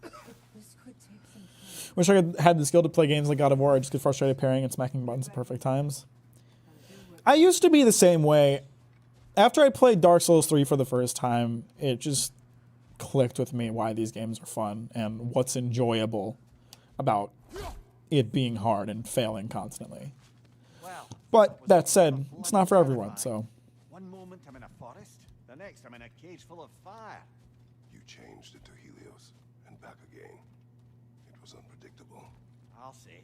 This could take some time. Wish I had the skill to play games like God of War. I just get frustrated parrying and smacking buttons at perfect times. I used to be the same way. After I played Dark Souls 3 for the first time, it just clicked with me why these games are fun and what's enjoyable about it being hard and failing constantly. Well, But that said, it's not for everyone, so. one moment I'm in a forest, the next I'm in a cage full of fire. You changed into Helios and back again. It was unpredictable. I'll say,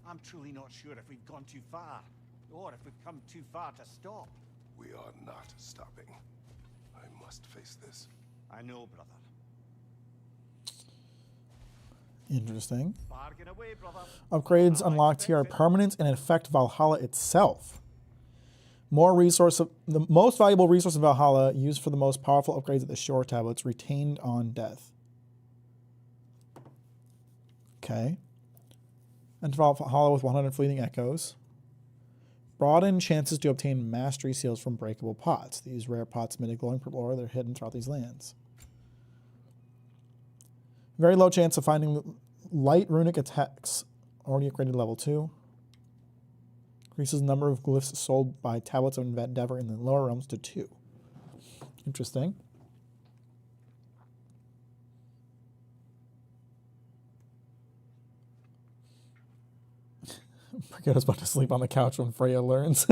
I'm truly not sure if we've gone too far, or if we've come too far to stop. We are not stopping. I must face this. I know, brother. Interesting. Bargain away, brother. Upgrades unlocked here are permanent and affect Valhalla itself. The most valuable resource in Valhalla, used for the most powerful upgrades at the shore tablets, retained on death. Okay. Enter Valhalla with 100 fleeting echoes. Broaden chances to obtain mastery seals from breakable pots. These rare pots emit a glowing purple aura that are hidden throughout these lands. Very low chance of finding light runic attacks. Already upgraded level 2. Increases the number of glyphs sold by tablets of endeavor in the lower realms to 2. Interesting. Brigitta's about to sleep on the couch when Freya learns.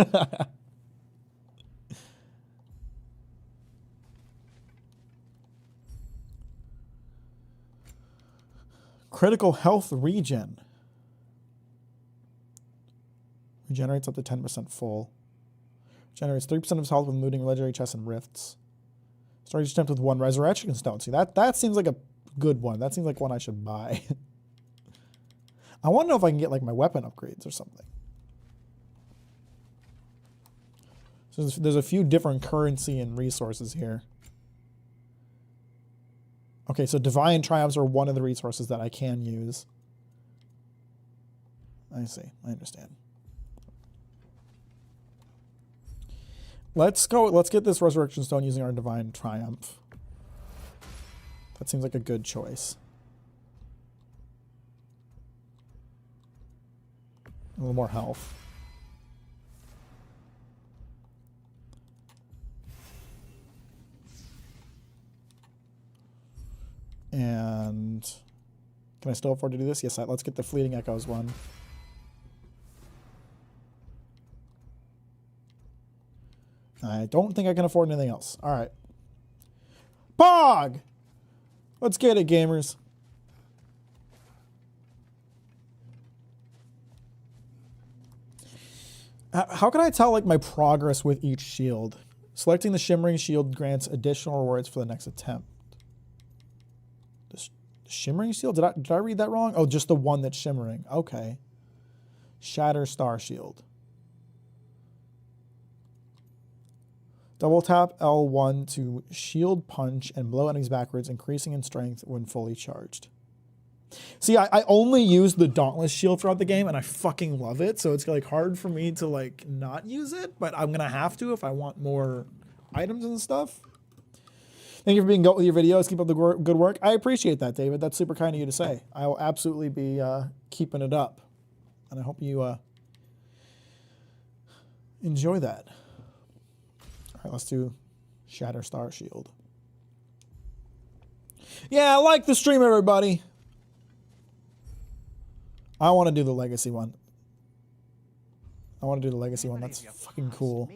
Critical health regen. Regenerates up to 10% full. Generates 3% of his health when looting legendary chests and rifts. Storage attempt with 1 resurrection stone. See, that seems like a good one. That seems like one I should buy. I want to know if I can get like my weapon upgrades or something. So there's a few different currency and resources here. Okay, so divine triumphs are one of the resources that I can use. I see. I understand. Let's go. Let's get this resurrection stone using our divine triumph. That seems like a good choice. A little more health. And can I still afford to do this? Yes, let's get the fleeting echoes one. I don't think I can afford anything else. All right. Pog! Let's get it, gamers. How can I tell like my progress with each shield? Selecting the shimmering shield grants additional rewards for the next attempt. The shimmering shield? Did I read that wrong? Oh, just the one that's shimmering. Okay. Shatter Star Shield. Double tap L1 to shield punch and blow enemies backwards, increasing in strength when fully charged. See, I only use the Dauntless Shield throughout the game, and I fucking love it. So it's like hard for me to like not use it, but I'm gonna have to if I want more items and stuff. Thank you for being good with your videos. Keep up the good work. I appreciate that, David. That's super kind of you to say. I will absolutely be keeping it up, and I hope you enjoy that. All right, let's do Shatter Star Shield. Yeah, like the stream, everybody. I want to do the legacy one. That's fucking cool.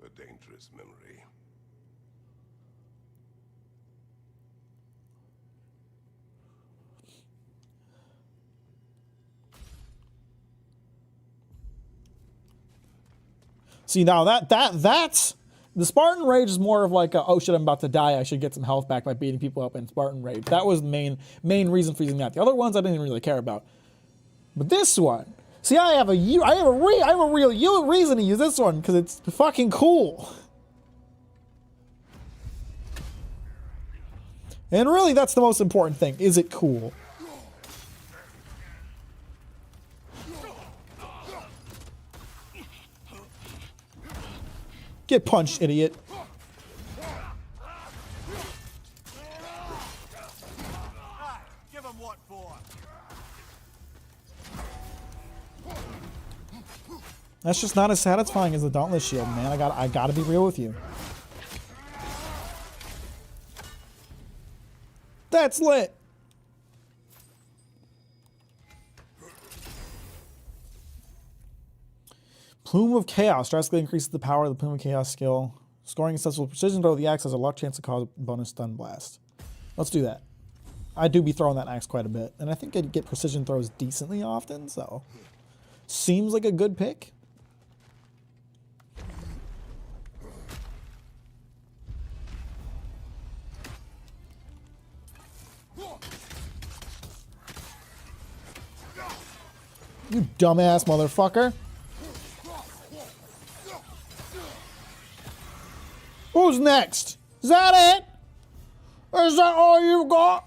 A dangerous memory. See, now that's the Spartan Rage is more of like a, oh shit, I'm about to die, I should get some health back by beating people up in Spartan Rage. That was the main reason for using that. The other ones I didn't really care about. But this one, see, I have a real reason to use this one because it's fucking cool. And really, that's the most important thing. Is it cool? Get punched, idiot. Give him what for. That's just not as satisfying as the Dauntless Shield, man. I gotta be real with you. That's lit. Plume of Chaos drastically increases the power of the Plume of Chaos skill. Scoring a successful precision throw with the axe has a luck chance to cause a bonus stun blast. Let's do that. I do be throwing that axe quite a bit, and I think I get precision throws decently often, so seems like a good pick. You dumbass motherfucker. Who's next? Is that it? Is that all you've got?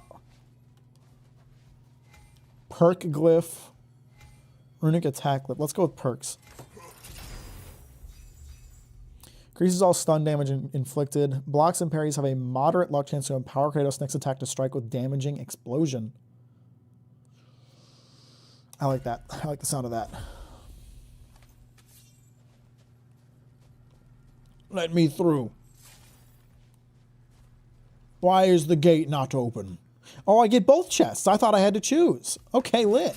Perk glyph. Runic attack glyph. Let's go with perks. Increases all stun damage inflicted. Blocks and parries have a moderate luck chance to empower Kratos' next attack to strike with damaging explosion. I like that. I like the sound of that. Let me through. Why is the gate not open? Oh, I get both chests. I thought I had to choose. Okay, lit.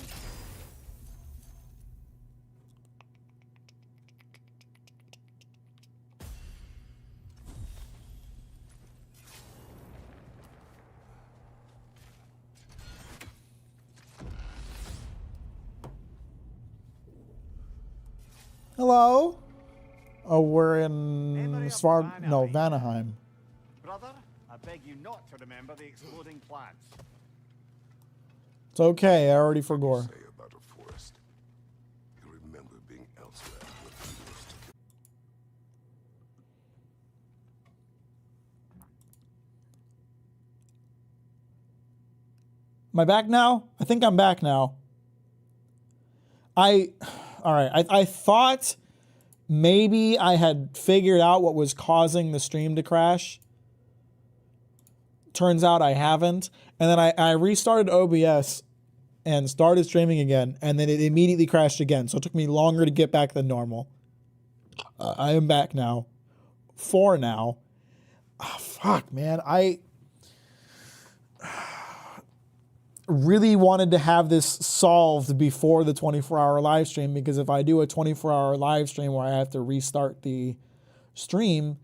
Hello? Oh, we're in Vanaheim. Brother, I beg you not to remember the exploding plants. It's okay, I already forgot. Say about a forest. You remember being elsewhere when heroes took it. Am I back now? I think I'm back now. All right, I thought maybe I had figured out what was causing the stream to crash. Turns out I haven't. And then I restarted OBS and started streaming again, and then it immediately crashed again. So it took me longer to get back than normal. I am back now. For now. Oh, fuck, man. I really wanted to have this solved before the 24-hour live stream, because if I do a 24-hour live stream where I have to restart the stream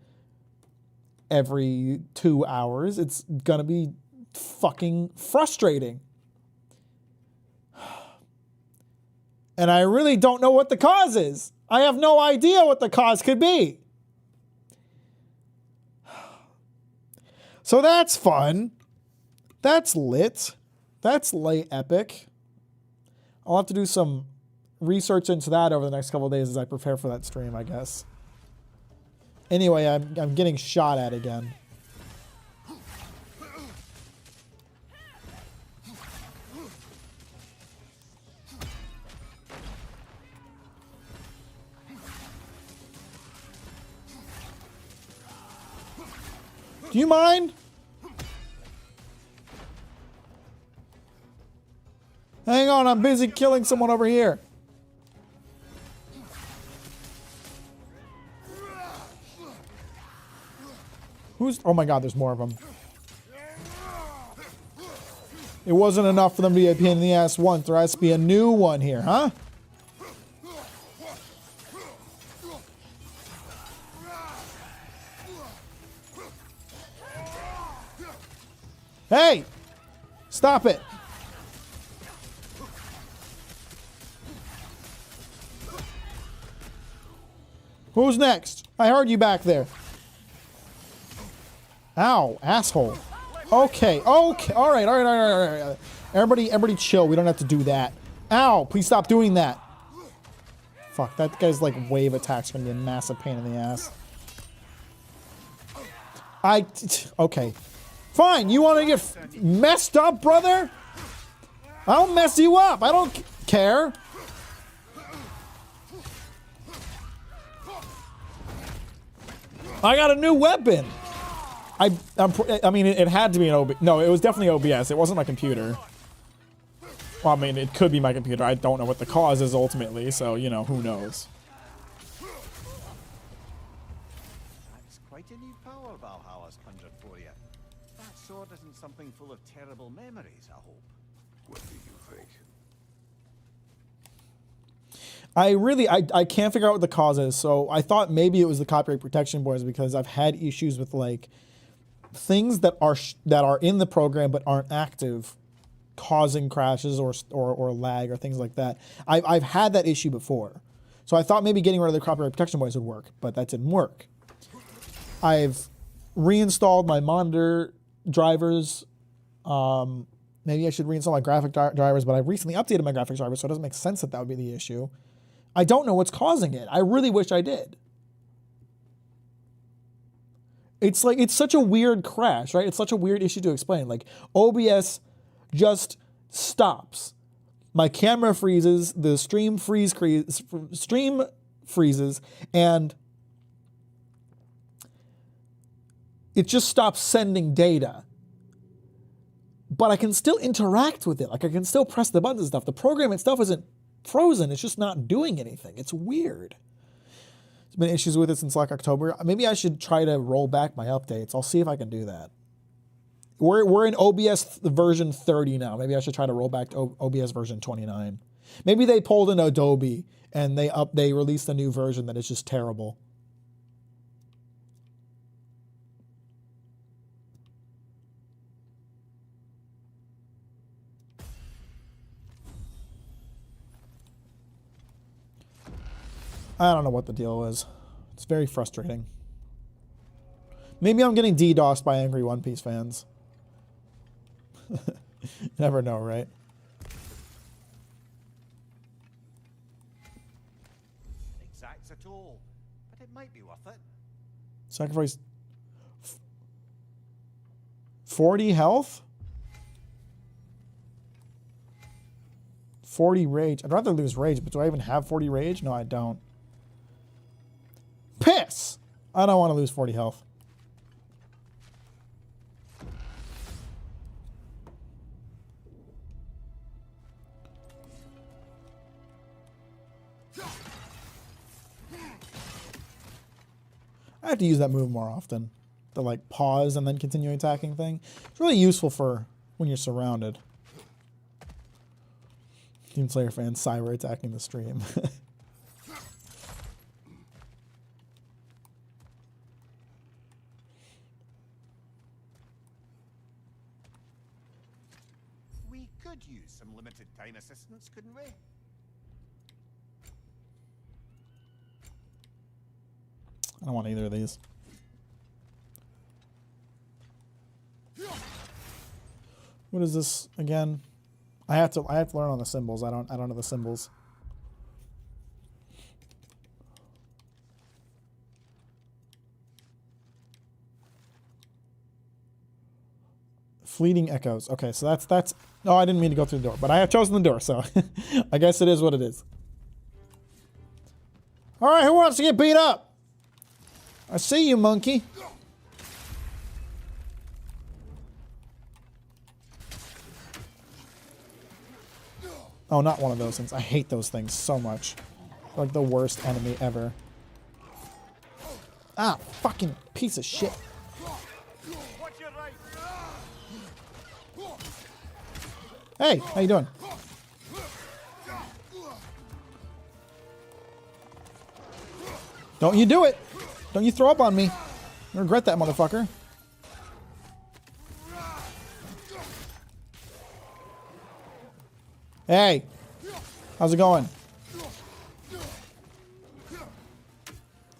every 2 hours, it's gonna be fucking frustrating. And I really don't know what the cause is. I have no idea what the cause could be. So that's fun. That's lit. That's late epic. I'll have to do some research into that over the next couple of days as I prepare for that stream, I guess. Anyway, I'm getting shot at again. Do you mind? Hang on, I'm busy killing someone over here. Who's... Oh my god, there's more of them. It wasn't enough for them to be a pain in the ass once. There has to be a new one here, huh? Hey! Stop it! Who's next? I heard you back there. Ow, asshole. Okay, okay, all right. Everybody chill. We don't have to do that. Ow, please stop doing that. Fuck, that guy's like wave attack's gonna be a massive pain in the ass. Okay. Fine, you wanna get messed up, brother? I'll mess you up. I don't care. I got a new weapon. I mean, it had to be an OBS. No, it was definitely OBS. It wasn't my computer. Well, I mean, it could be my computer. I don't know what the cause is ultimately, so, you know, who knows. That's quite a new power Valhalla's conjured for you. That sword isn't something full of terrible memories, I hope. What do you think? I can't figure out what the cause is, so I thought maybe it was the copyright protection boards, because I've had issues with, like, things that are in the program but aren't active, causing crashes or lag or things like that. I've had that issue before, so I thought maybe getting rid of the copyright protection boards would work, but that didn't work. I've reinstalled my monitor drivers, Maybe I should reinstall my graphic drivers, but I recently updated my graphics drivers, so it doesn't make sense that that would be the issue. I don't know what's causing it. I really wish I did. It's like, it's such a weird crash, right? It's such a weird issue to explain. Like, OBS just stops. My camera freezes, the stream freezes, and it just stops sending data. But I can still interact with it. Like, I can still press the buttons and stuff. The program itself isn't frozen. It's just not doing anything. It's weird. There's been issues with it since like October. Maybe I should try to roll back my updates. I'll see if I can do that. We're in OBS version 30 now. Maybe I should try to roll back to OBS version 29. Maybe they pulled in Adobe and they released a new version that is just terrible. I don't know what the deal is. It's very frustrating. Maybe I'm getting DDoSed by angry One Piece fans. Never know, right? Exacts a toll, but it might be worth it. Sacrifice 40 health? 40 rage. I'd rather lose rage, but do I even have 40 rage? No, I don't. Piss! I don't want to lose 40 health. I have to use that move more often. The like pause and then continue attacking thing. It's really useful for when you're surrounded. Demon Slayer fans, cyber attacking the stream. We could use some limited time assistance, couldn't we? I don't want either of these. What is this again? I have to learn on the symbols. I don't know the symbols. Fleeting echoes. Okay, so that's oh, I didn't mean to go through the door, but I have chosen the door, so I guess it is what it is. All right, who wants to get beat up? I see you, monkey. Oh, not one of those things. I hate those things so much. They're like the worst enemy ever. Ah, fucking piece of shit. Hey, how you doing? Don't you do it. Don't you throw up on me. I regret that, motherfucker. Hey, how's it going?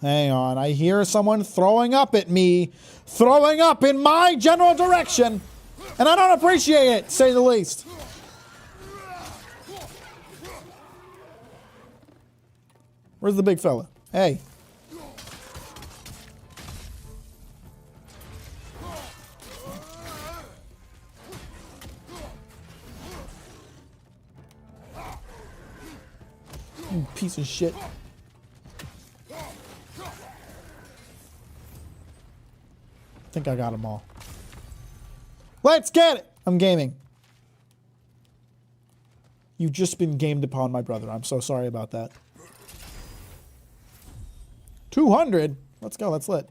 Hang on, I hear someone throwing up at me. Throwing up in my general direction. And I don't appreciate it, to say the least. Where's the big fella? Hey. You piece of shit. I think I got them all. Let's get it! I'm gaming. You've just been gamed upon, my brother. I'm so sorry about that. 200? Let's go, let's lit.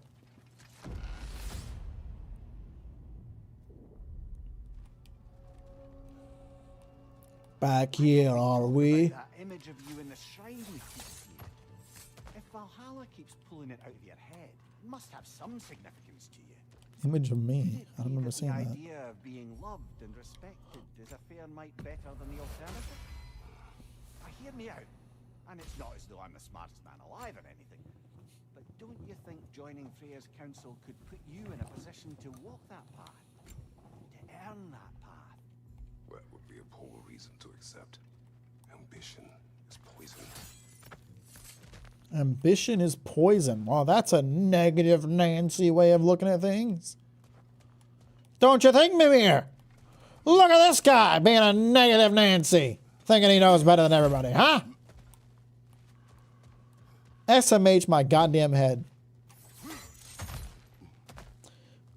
Back here, are we? That image of you in the shrine we keep seeing. If Valhalla keeps pulling it out of your head, it must have some significance to you. Image of me? I don't remember seeing that. The idea of being loved and respected is a fair mite better than the alternative. Hear me out, and it's not as though I'm the smartest man alive or anything, but don't you think joining Freya's council could put you in a position to walk that path, to earn that path? reason to accept. Ambition is poison. Ambition is poison. Well, that's a negative Nancy way of looking at things. Don't you think, Mimir? Look at this guy being a negative Nancy. Thinking he knows better than everybody, huh? SMH my goddamn head.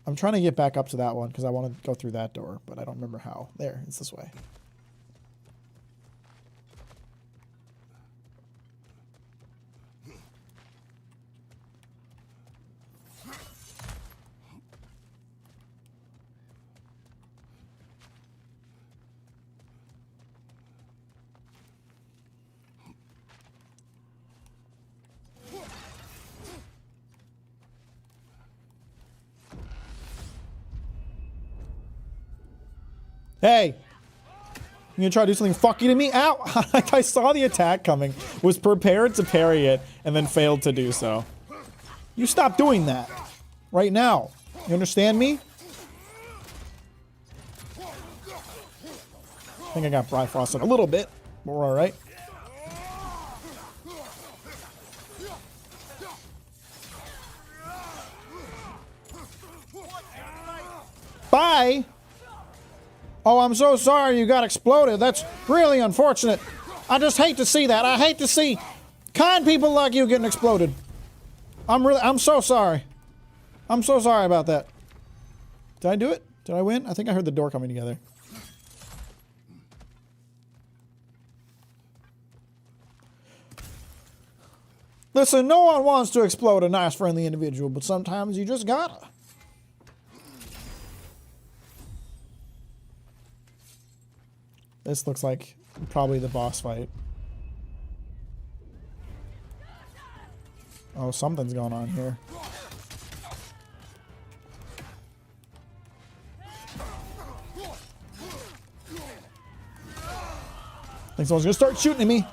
I'm trying to get back up to that one because I want to go through that door, but I don't remember how. There, it's this way. Hey! You gonna try to do something fucky to me? Ow! I saw the attack coming, was prepared to parry it, and then failed to do so. You stop doing that. Right now. You understand me? I think I got Bifrosted a little bit, but we're alright. Bye! Oh, I'm so sorry you got exploded. That's really unfortunate. I just hate to see that. I hate to see kind people like you getting exploded. I'm so sorry. I'm so sorry about that. Did I do it? Did I win? I think I heard the door coming together. Listen, no one wants to explode a nice, friendly individual, but sometimes you just gotta. This looks like probably the boss fight. Oh, something's going on here. I think someone's gonna start shooting at me.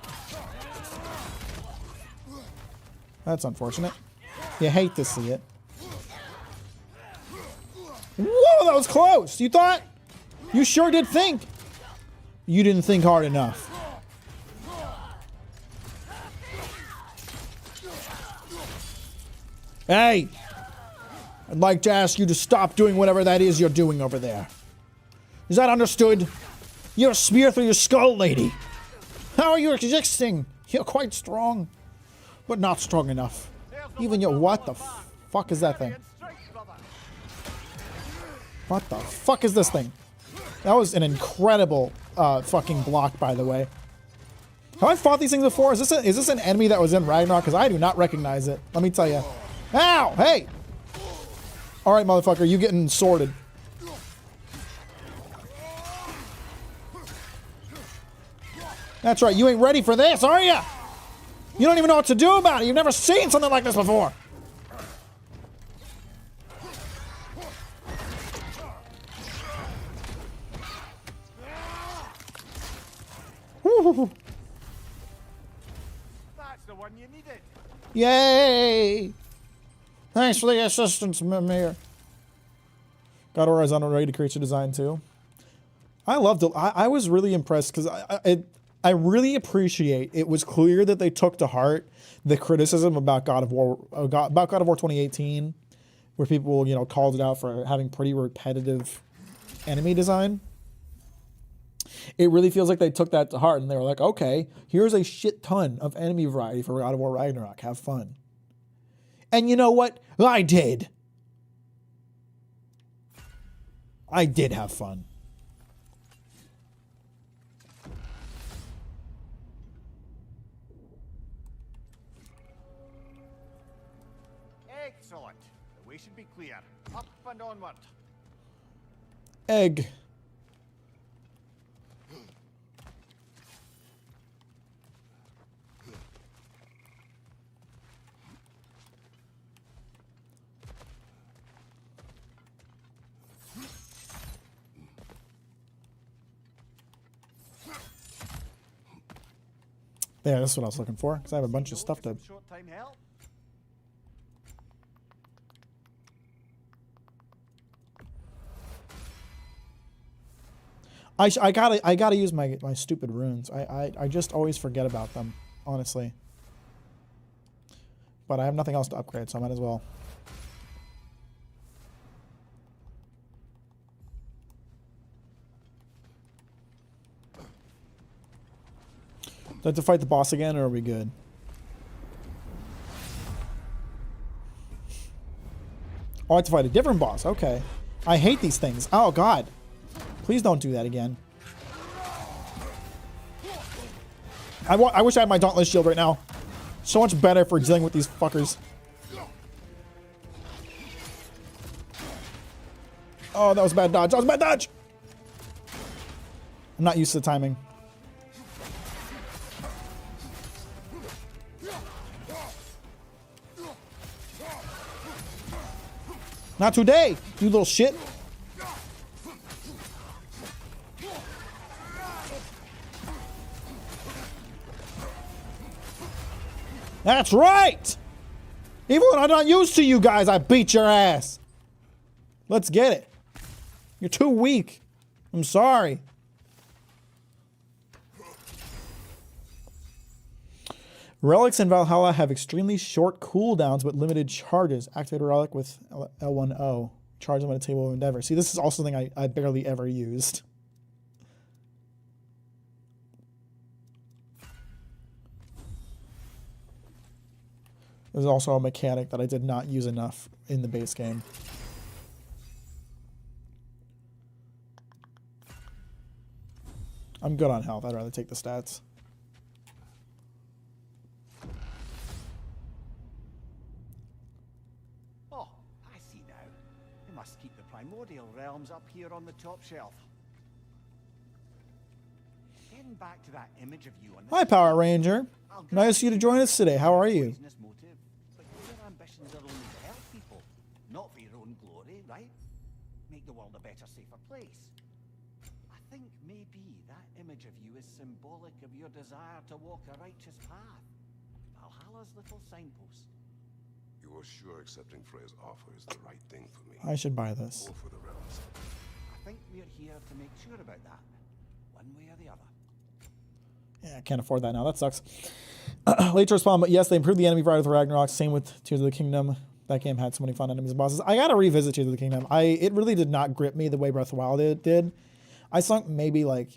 That's unfortunate. You hate to see it. Whoa, that was close. You thought? You sure did think. You didn't think hard enough. Hey! I'd like to ask you to stop doing whatever that is you're doing over there. Is that understood? You're a spear through your skull, lady. How are you existing? You're quite strong, but not strong enough. Even your... What the fuck is that thing? What the fuck is this thing? That was an incredible fucking block, by the way. Have I fought these things before? Is this an enemy that was in Ragnarok? Because I do not recognize it. Let me tell you. Ow! Hey! Alright, motherfucker, you getting sorted. That's right, you ain't ready for this, are ya? You don't even know what to do about it. You've never seen something like this before. That's the one you needed. Yay! Thanks for the assistance, Mimir. God of War is on ready to create your design too. I loved it. I was really impressed because I really appreciate it was clear that they took to heart the criticism about God of War 2018, where people, you know, called it out for having pretty repetitive enemy design. It really feels like they took that to heart and they were like, okay, here's a shit ton of enemy variety for God of War Ragnarok. Have fun. And you know what? I did. I did have fun. Excellent. The way should be clear. Up and onward. Egg. There, that's what I was looking for, because I have a bunch of stuff to... Short time help. I gotta use my stupid runes. I just always forget about them, honestly. But I have nothing else to upgrade, so I might as well. Do I have to fight the boss again, or are we good? Oh, I have to fight a different boss. Okay. I hate these things. Oh, God. Please don't do that again. I wish I had my Dauntless Shield right now. So much better for dealing with these fuckers. Oh, that was a bad dodge. That was a bad dodge! I'm not used to the timing. Not today, you little shit. That's right! Even when I'm not used to you guys, I beat your ass. Let's get it. You're too weak. I'm sorry. Relics in Valhalla have extremely short cooldowns but limited charges. Activate a relic with L10. Charge them at a table of endeavor. See, this is also something I barely ever used. There's also a mechanic that I did not use enough in the base game. I'm good on health. I'd rather take the stats. Oh, I see now. We must keep the primordial realms up here on the top shelf. Getting back to that image of you on the Hi, Power Ranger. Nice of you to join us today. How are you? business motive, but your ambitions are only to help people, not for your own glory, right? Make the world a better, safer place. I think maybe that image of you is symbolic of your desire to walk a righteous path. Valhalla's little signpost. You are sure accepting Freya's offer is the right thing for me? I should buy this. Or for the realms? I think we're here to make sure about that, one way or the other. Yeah, I can't afford that now. That sucks. Late to respond, but yes, they improved the enemy variety with Ragnarok. Same with Tears of the Kingdom. That game had so many fun enemies and bosses. I gotta revisit Tears of the Kingdom. It really did not grip me the way Breath of the Wild did. I sunk maybe like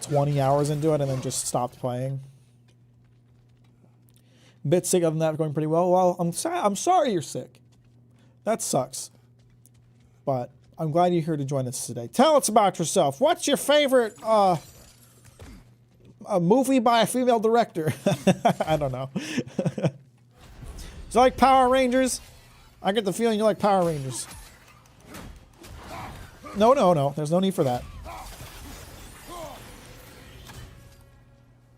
20 hours into it and then just stopped playing. Bit sick. Other than that, going pretty well. Well, I'm sorry you're sick. That sucks. But I'm glad you're here to join us today. Tell us about yourself. What's your favorite a movie by a female director? I don't know. Do you like Power Rangers? I get the feeling you like Power Rangers. No. There's no need for that.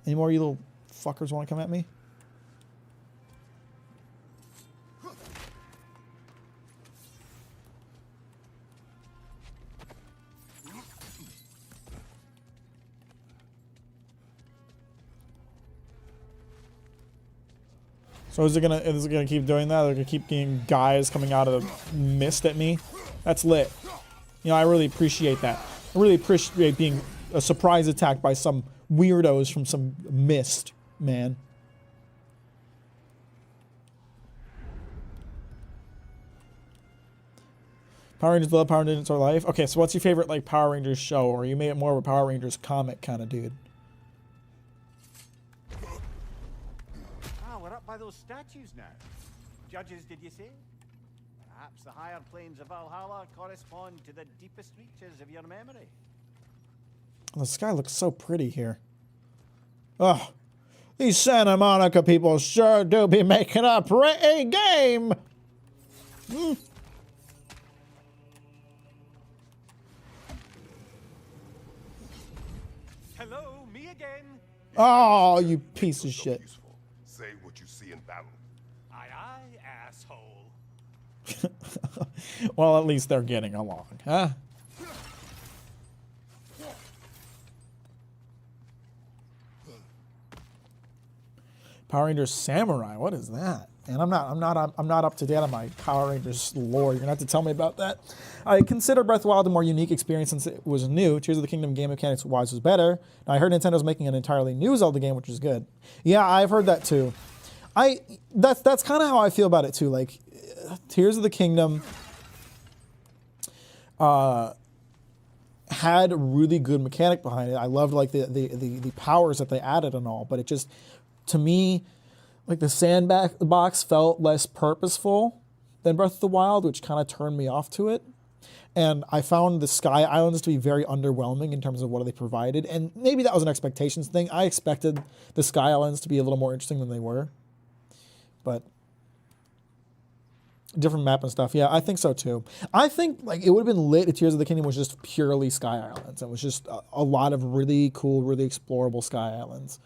Any more of you little fuckers want to come at me? So is it gonna keep doing that? They're gonna keep getting guys coming out of the mist at me? That's lit. You know, I really appreciate that. I really appreciate being a surprise attack by some weirdos from some mist, man. Power Rangers love Power Rangers are life. Okay, so what's your favorite like Power Rangers show? Or you made it more of a Power Rangers comic kind of dude? We're up by those statues now. Judges, did you say? Perhaps the higher planes of Valhalla correspond to the deepest reaches of your memory. The sky looks so pretty here. Oh, these Santa Monica people sure do be making a pretty game. Hello, me again. Oh, you piece of shit. Useful. Say what you see in battle. Aye, aye, asshole. Well, at least they're getting along, huh? Power Rangers Samurai. What is that? And I'm not up to date on my Power Rangers lore. You're gonna have to tell me about that. I consider Breath of the Wild a more unique experience since it was new. Tears of the Kingdom game mechanics wise was better. Now I heard Nintendo's making an entirely new Zelda game, which is good. Yeah, I've heard that too. That's kind of how I feel about it too. Like Tears of the Kingdom had a really good mechanic behind it. I loved like the powers that they added and all, but it just, to me, like the sandbox felt less purposeful than Breath of the Wild, which kind of turned me off to it. And I found the Sky Islands to be very underwhelming in terms of what they provided. And maybe that was an expectations thing. I expected the Sky Islands to be a little more interesting than they were. But different map and stuff. Yeah, I think so too. I think like it would have been lit if Tears of the Kingdom was just purely Sky Islands. It was just a lot of really cool, really explorable Sky Islands.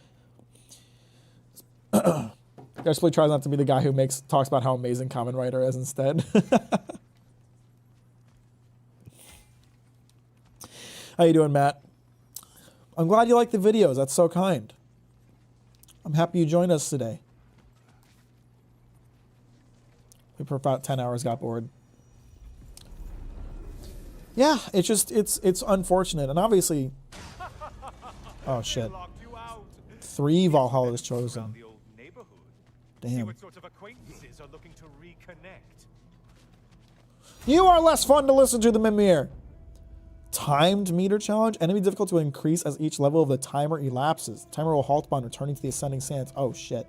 Desperately tries not to be the guy who talks about how amazing Kamen Rider is instead. How you doing, Matt? I'm glad you like the videos. That's so kind. I'm happy you joined us today. We for about 10 hours got bored. Yeah, it's unfortunate. And obviously, oh shit. 3 Valhalla's chosen. Damn. What sort of acquaintances are looking to reconnect? You are less fun to listen to than Mimir. Timed meter challenge. Enemy difficulty will increase as each level of the timer elapses. Timer will halt upon returning to the ascending sands. Oh shit.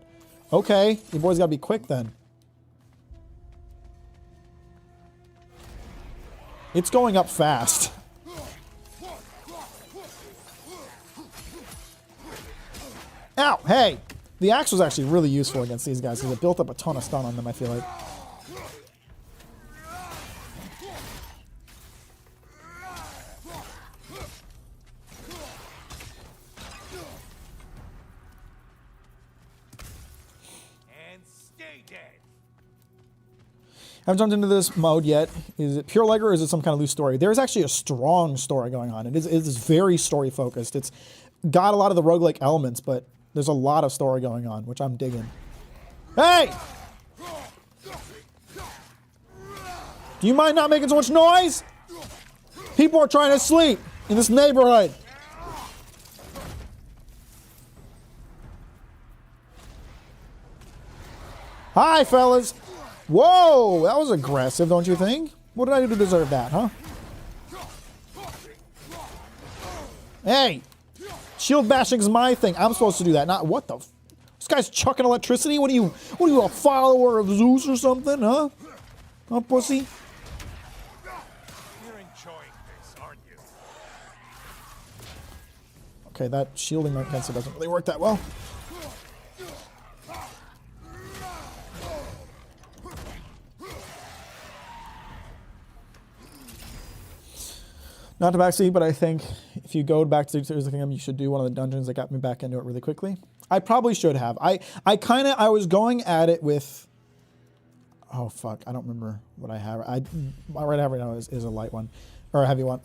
Okay, you boys gotta be quick then. It's going up fast. Ow! Hey! The axe was actually really useful against these guys because it built up a ton of stun on them, I feel like. And stay dead. I haven't jumped into this mode yet. Is it pure Lego or is it some kind of loose story? There's actually a strong story going on. It is very story focused. It's got a lot of the roguelike elements, but there's a lot of story going on, which I'm digging. Hey! Do you mind not making so much noise? People are trying to sleep in this neighborhood. Hi, fellas. Whoa, that was aggressive, don't you think? What did I do to deserve that, huh? Hey! Shield bashing's my thing. I'm supposed to do that. Not what the this guy's chucking electricity? What are you, a follower of Zeus or something, huh? Huh, pussy? You're enjoying this, aren't you? Okay, that shielding against it doesn't really work that well. Not to backseat, but I think if you go back to Tears of the Kingdom, you should do one of the dungeons that got me back into it really quickly. I probably should have. I was going at it with, oh fuck, I don't remember what I have. My right have right now is a light one, or a heavy one.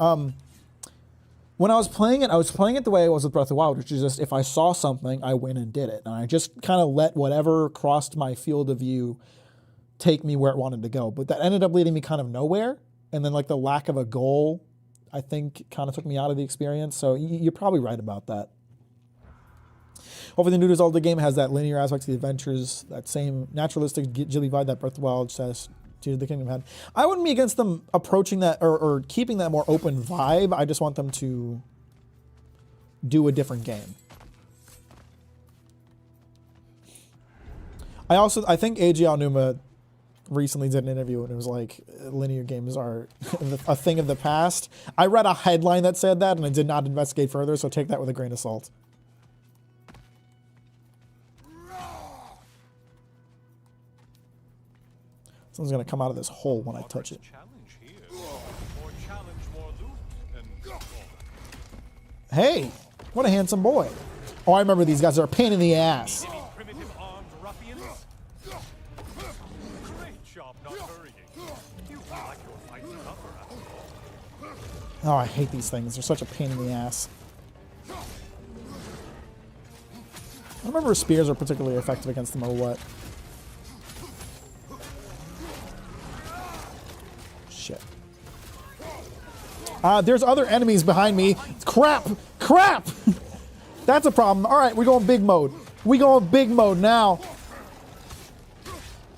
When I was playing it the way I was with Breath of the Wild, which is just if I saw something, I went and did it. And I just kind of let whatever crossed my field of view take me where it wanted to go. But that ended up leading me kind of nowhere. And then like the lack of a goal, I think, kind of took me out of the experience. So you're probably right about that. Hopefully the new Zelda game has that linear aspect to the adventures, that same naturalistic Ghibli vibe that Breath of the Wild says Tears of the Kingdom had. I wouldn't be against them approaching that or keeping that more open vibe. I just want them to do a different game. I think AJ Aonuma recently did an interview and it was like linear games are a thing of the past. I read a headline that said that and I did not investigate further, so take that with a grain of salt. Someone's gonna come out of this hole when I touch it. Challenge here. Or challenge more loot and Hey, what a handsome boy. Oh, I remember these guys are a pain in the ass. any primitive armed ruffians? Great job not hurrying. You feel like you're fighting tougher after all. Oh, I hate these things. They're such a pain in the ass. I don't remember if spears are particularly effective against them or what. Shit. There's other enemies behind me. Crap! Crap! That's a problem. Alright, we're going big mode. We going big mode now.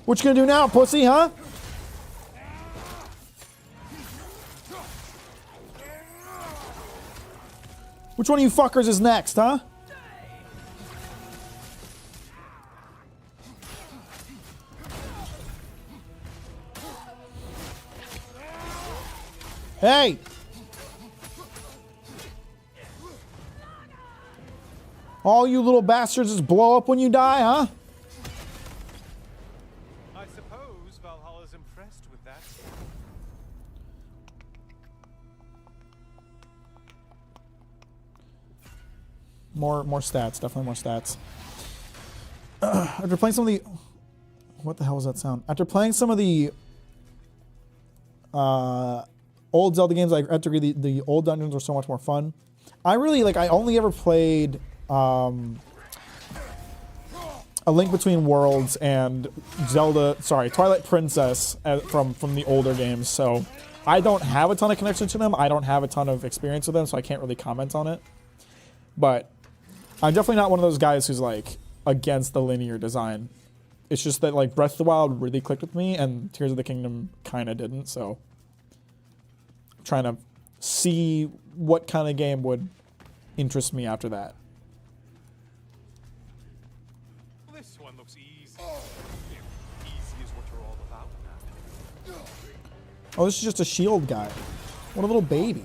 What you gonna do now, pussy, huh? Which one of you fuckers is next, huh? Hey! All you little bastards just blow up when you die, huh? I suppose Valhalla's impressed with that. More stats, definitely more stats. After playing some of the... What the hell was that sound? After playing some of the old Zelda games, I have to agree the old dungeons were so much more fun. I really, like, I only ever played A Link Between Worlds and Twilight Princess from the older games, so I don't have a ton of connection to them. I don't have a ton of experience with them, so I can't really comment on it. But I'm definitely not one of those guys who's like against the linear design. It's just that like Breath of the Wild really clicked with me and Tears of the Kingdom kind of didn't, so I'm trying to see what kind of game would interest me after that. This one looks easy. If easy is what you're all about now. Oh, this is just a shield guy. What a little baby.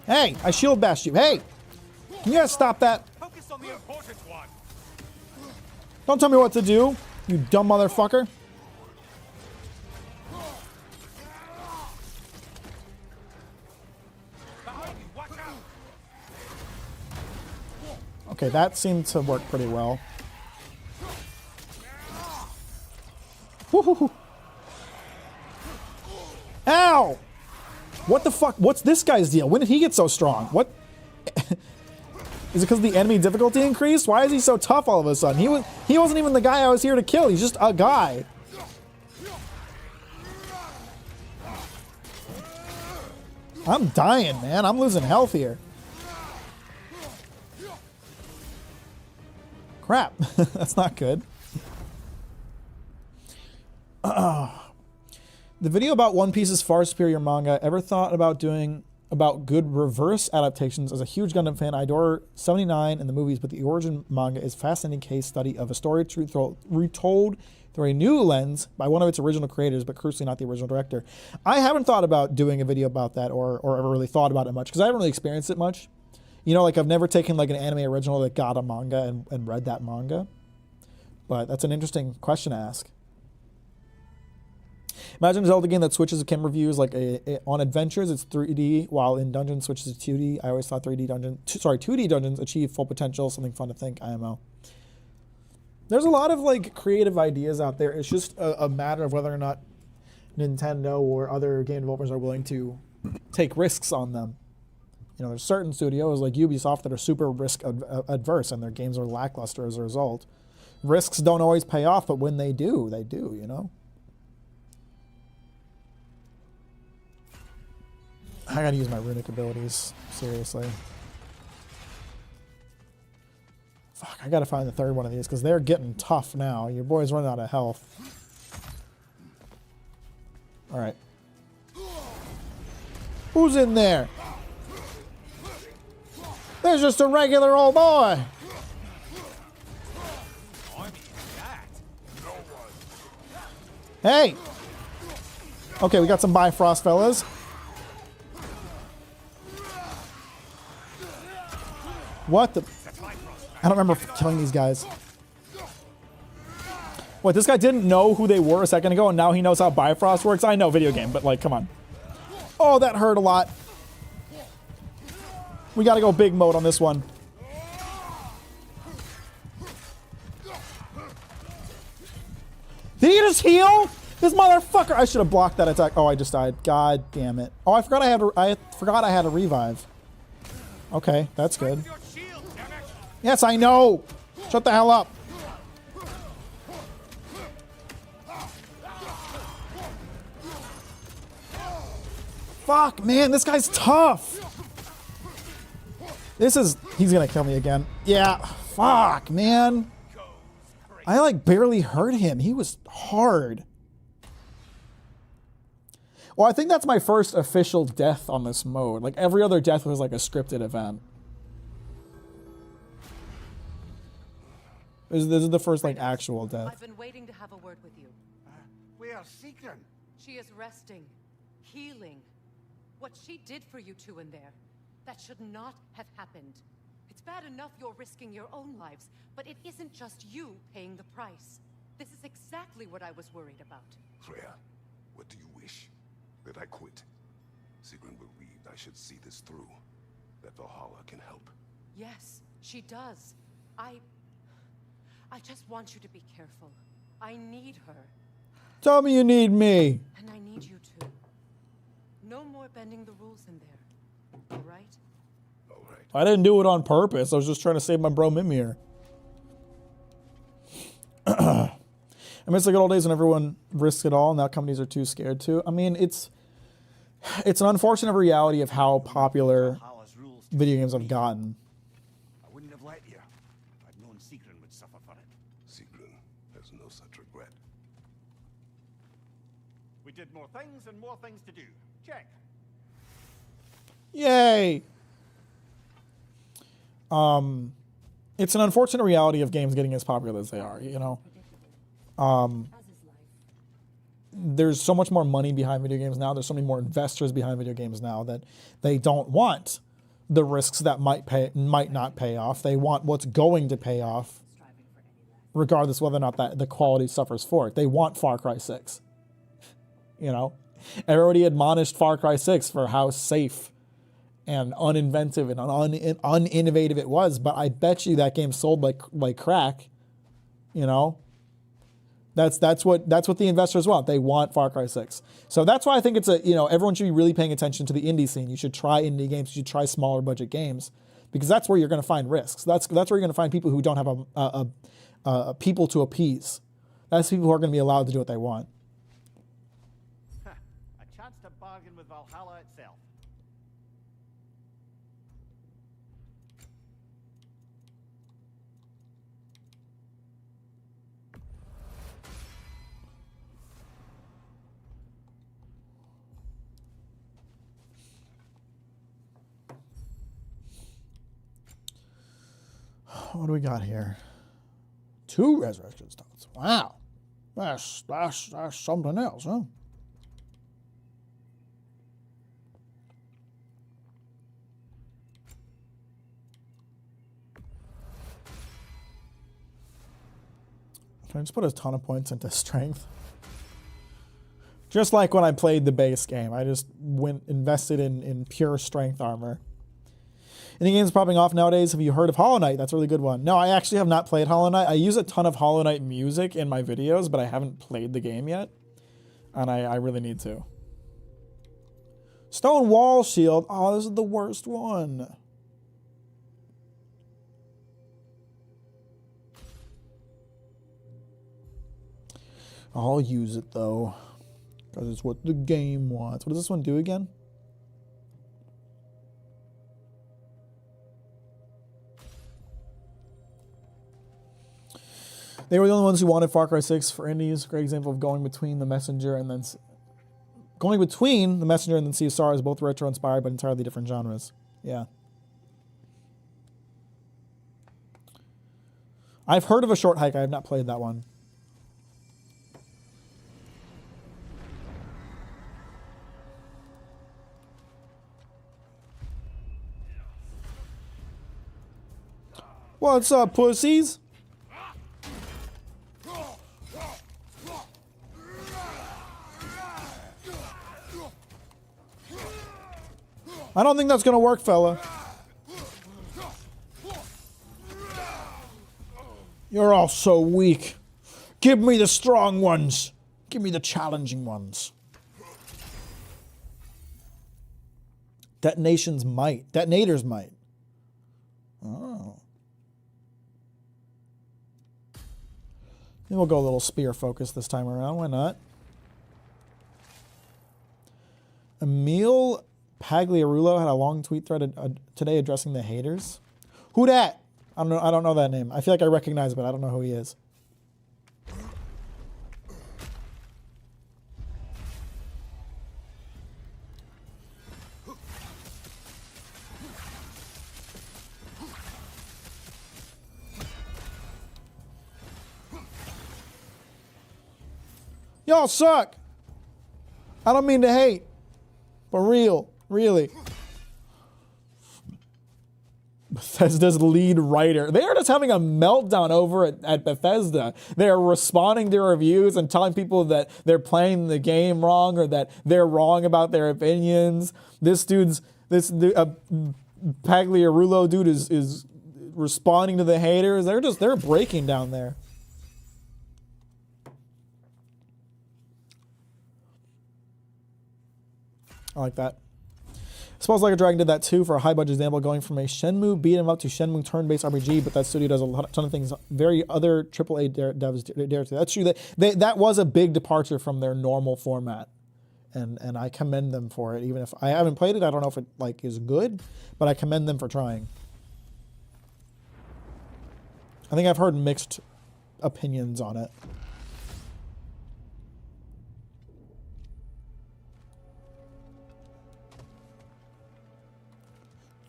Hey, I shield bashed you. Hey! Can you guys stop that? Focus on the important one. Don't tell me what to do, you dumb motherfucker. Behind you, watch out. Okay, that seemed to work pretty well. Woo-hoo-hoo. Ow! What the fuck? What's this guy's deal? When did he get so strong? What? Is it because the enemy difficulty increased? Why is he so tough all of a sudden? He wasn't even the guy I was here to kill. He's just a guy. I'm dying, man. I'm losing health here. Crap. That's not good. The video about One Piece's far superior manga. Ever thought about doing about good reverse adaptations? As a huge Gundam fan, I adore 79 in the movies, but the origin manga is a fascinating case study of a story retold through a new lens by one of its original creators, but crucially not the original director. I haven't thought about doing a video about that or ever really thought about it much because I haven't really experienced it much. You know, like I've never taken like an anime original that got a manga and read that manga. But that's an interesting question to ask. Imagine a Zelda game that switches to camera views like on adventures it's 3D while in dungeons switches to 2D. I always thought 2D dungeons achieve full potential, something fun to think, IMO. There's a lot of like creative ideas out there. It's just a matter of whether or not Nintendo or other game developers are willing to take risks on them. You know, there's certain studios like Ubisoft that are super risk adverse and their games are lackluster as a result. Risks don't always pay off, but when they do, you know? I gotta use my runic abilities, seriously. Fuck, I gotta find the third one of these because they're getting tough now. Your boy's running out of health. Alright. Who's in there? There's just a regular old boy. Hey! Okay, we got some Bifrost fellas. What the? I don't remember killing these guys. What, this guy didn't know who they were a second ago and now he knows how Bifrost works? I know video game, but like, come on. Oh, that hurt a lot. We gotta go big mode on this one. Did he just heal? This motherfucker! I should have blocked that attack. Oh, I just died. God damn it. Oh, I forgot I had a revive. Okay, that's good. Your shield, damn it! Yes, I know! Shut the hell up! Fuck, man, this guy's tough! He's gonna kill me again. Yeah, fuck, man. I like barely hurt him. He was hard. Well, I think that's my first official death on this mode. Like, every other death was like a scripted event. This is the first, like, actual death. I've been waiting to have a word with you. We are secret. She is resting, healing. What she did for you two in there, that should not have happened. It's bad enough you're risking your own lives, but it isn't just you paying the price. This is exactly what I was worried about. Freya, what do you wish? That I quit? Sigrun believed I should see this through. That Valhalla can help. Yes, she does. I just want you to be careful. I need her, Tell me you need me. and I need you too. No more bending the rules in there, all right? All right. I didn't do it on purpose. I was just trying to save my bro Mimir. I miss the good old days when everyone risked it all, and now companies are too scared to. I mean, it's an unfortunate reality of how popular Valhalla's rules. video games have gotten. I wouldn't have let you if I'd known Sigrun would suffer for it. Sigrun has no such regret. We did more things and more things to do. Check. Yay! It's an unfortunate reality of games getting as popular as they are, you know? As is life. There's so much more money behind video games now. There's so many more investors behind video games now that they don't want the risks that might not pay off. They want what's going to pay off, Striving for any less. regardless whether or not that the quality suffers for it. They want Far Cry 6. You know? Everybody admonished Far Cry 6 for how safe and uninventive and uninnovative it was, but I bet you that game sold like crack. You know? That's what the investors want. They want Far Cry 6. So that's why I think it's everyone should be really paying attention to the indie scene. You should try indie games. You should try smaller budget games, because that's where you're going to find risks. That's where you're going to find people who don't have a people to appease. That's people who are going to be allowed to do what they want. A chance to bargain with Valhalla itself. What do we got here? 2 resurrection stones. Wow. That's something else, huh? Can I just put a ton of points into strength? Just like when I played the base game, I just invested in pure strength armor. Any games popping off nowadays? Have you heard of Hollow Knight? That's a really good one. No, I actually have not played Hollow Knight. I use a ton of Hollow Knight music in my videos, but I haven't played the game yet. And I really need to. Stone Wall Shield. Oh, this is the worst one. I'll use it though, because it's what the game wants. What does this one do again? They were the only ones who wanted Far Cry 6 for indies. Great example of going between the Messenger and then Sea of Stars, both retro inspired but entirely different genres. Yeah. I've heard of A Short Hike. I have not played that one. What's up, pussies? I don't think that's gonna work, fella. You're all so weak. Give me the strong ones. Give me the challenging ones. Detonators might. Oh. Maybe we'll go a little spear focus this time around. Why not? Emil Pagliarulo had a long tweet thread today addressing the haters. Who dat? I don't know. I don't know that name. I feel like I recognize it, but I don't know who he is. Y'all suck. I don't mean to hate, but really. Bethesda's lead writer. They are just having a meltdown over at Bethesda. They're responding to reviews and telling people that they're playing the game wrong or that they're wrong about their opinions. This Pagliarulo dude is responding to the haters. They're breaking down there. I like that. Suppose Like a Dragon did that too for a high-budget example, going from a Shenmue beat-em up to Shenmue turn-based RPG, but that studio does a ton of things very other AAA devs dare to. That's true. That was a big departure from their normal format, and I commend them for it. Even if I haven't played it, I don't know if it is good, but I commend them for trying. I think I've heard mixed opinions on it.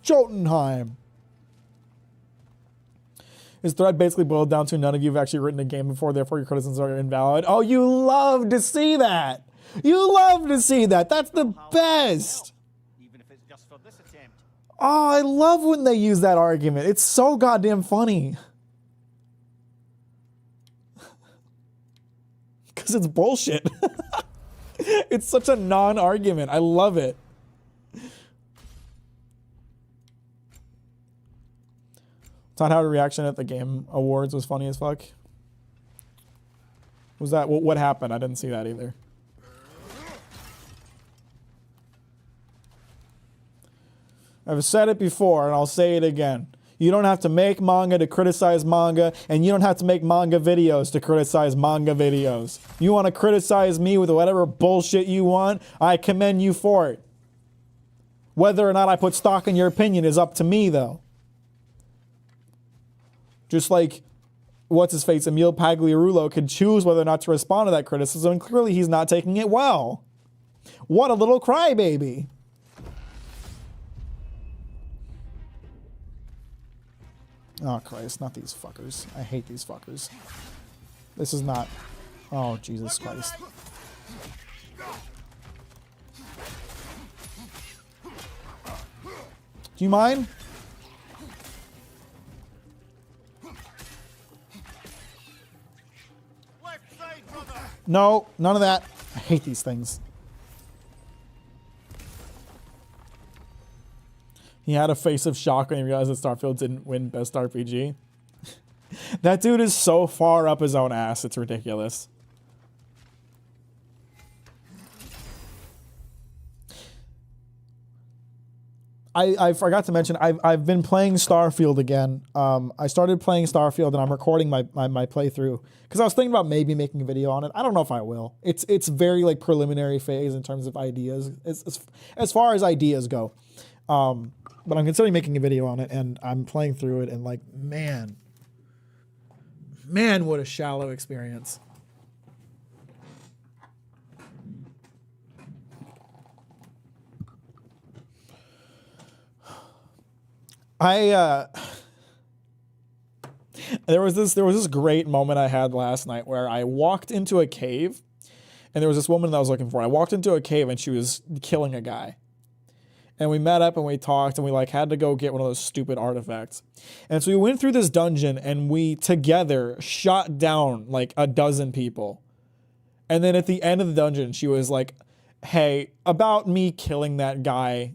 Jotunheim. His thread basically boiled down to none of you have actually written a game before, therefore your criticisms are invalid. Oh, you love to see that. You love to see that. That's the best. Even if it's just for this attempt. Oh, I love when they use that argument. It's so goddamn funny. Because it's bullshit. It's such a non-argument. I love it. Todd Howard reaction at the Game Awards was funny as fuck. Was that what happened? I didn't see that either. I've said it before and I'll say it again. You don't have to make manga to criticize manga, and you don't have to make manga videos to criticize manga videos. You want to criticize me with whatever bullshit you want, I commend you for it. Whether or not I put stock in your opinion is up to me, though. Just like, what's-his-face, Emil Pagliarulo could choose whether or not to respond to that criticism, and clearly he's not taking it well. What a little crybaby. Oh, Christ, not these fuckers. I hate these fuckers. This is not... Oh, Jesus Christ. Do you mind? No, none of that. I hate these things. He had a face of shock when he realized that Starfield didn't win Best RPG. That dude is so far up his own ass, it's ridiculous. I forgot to mention, I've been playing Starfield again. I started playing Starfield and I'm recording my playthrough because I was thinking about maybe making a video on it. I don't know if I will. It's very like preliminary phase in terms of ideas, as far as ideas go. But I'm considering making a video on it, and I'm playing through it, and like, man, what a shallow experience. There was this great moment I had last night where I walked into a cave, and there was this woman that I was looking for. I walked into a cave, and she was killing a guy. And we met up and we talked and we like had to go get one of those stupid artifacts. And so we went through this dungeon and we together shot down like a dozen people. And then at the end of the dungeon, she was like, hey, about me killing that guy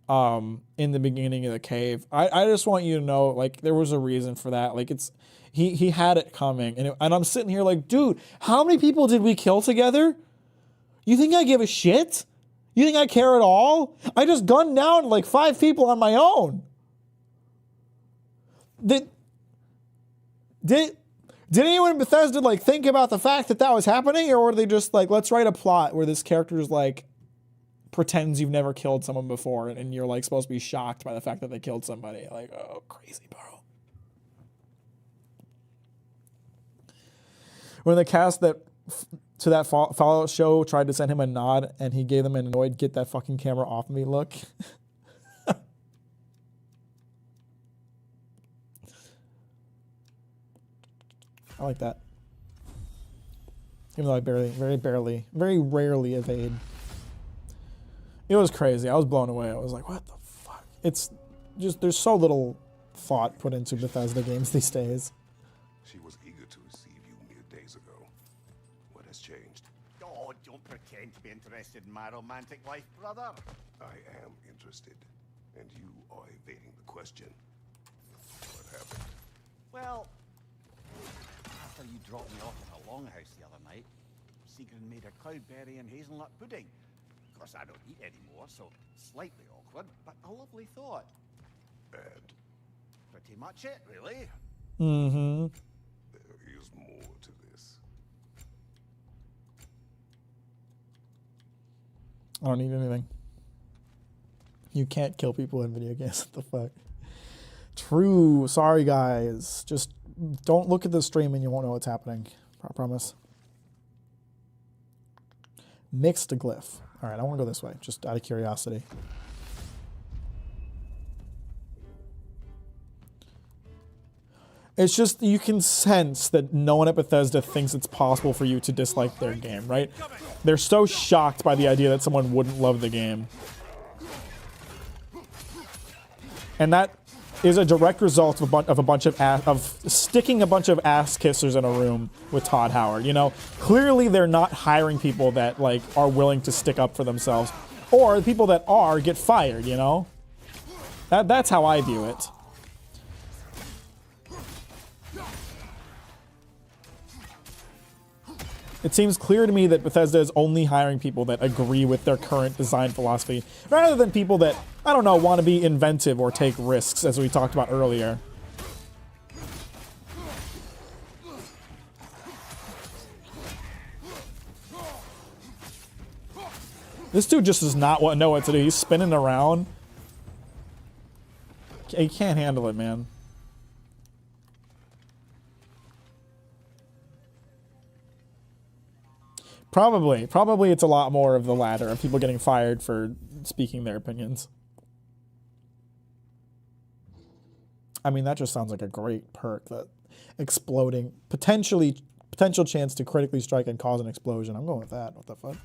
in the beginning of the cave, I just want you to know, like, there was a reason for that. Like, it's he had it coming. And I'm sitting here like, dude, how many people did we kill together? You think I give a shit? You think I care at all? I just gunned down like 5 people on my own. did anyone in Bethesda like think about the fact that that was happening, or were they just like, let's write a plot where this character is like pretends you've never killed someone before and you're like supposed to be shocked by the fact that they killed somebody? Like, oh, crazy, bro. When the cast that to that Fallout show tried to send him a nod and he gave them an annoyed "get that fucking camera off me" look. I like that. Even though I very rarely evade. It was crazy. I was blown away. I was like, what the fuck? It's just, there's so little thought put into Bethesda games these days. She was eager to receive you mere days ago. What has changed? Oh, don't pretend to be interested in my romantic life, brother. I am interested, and you are evading the question. What happened? Well, after you dropped me off at the longhouse the other night, Sigrun made a cloudberry and hazelnut pudding. Of course, I don't eat anymore, so slightly awkward, but a lovely thought. And Pretty much it, really. Mm-hmm. there is more to this. I don't need anything. You can't kill people in video games. What the fuck? True. Sorry, guys. Just don't look at the stream and you won't know what's happening. I promise. Mixed glyph. All right, I want to go this way, just out of curiosity. It's just, you can sense that no one at Bethesda thinks it's possible for you to dislike their game, right? They're so shocked by the idea that someone wouldn't love the game. And that is a direct result of sticking a bunch of ass kissers in a room with Todd Howard. You know, clearly they're not hiring people that like are willing to stick up for themselves, or the people that are get fired. You know, that's how I view it. It seems clear to me that Bethesda is only hiring people that agree with their current design philosophy, rather than people that, I don't know, want to be inventive or take risks, as we talked about earlier. This dude just does not know what to do. He's spinning around. He can't handle it, man. Probably it's a lot more of the latter, of people getting fired for speaking their opinions. I mean, that just sounds like a great perk, that exploding, potential chance to critically strike and cause an explosion. I'm going with that. What the fuck?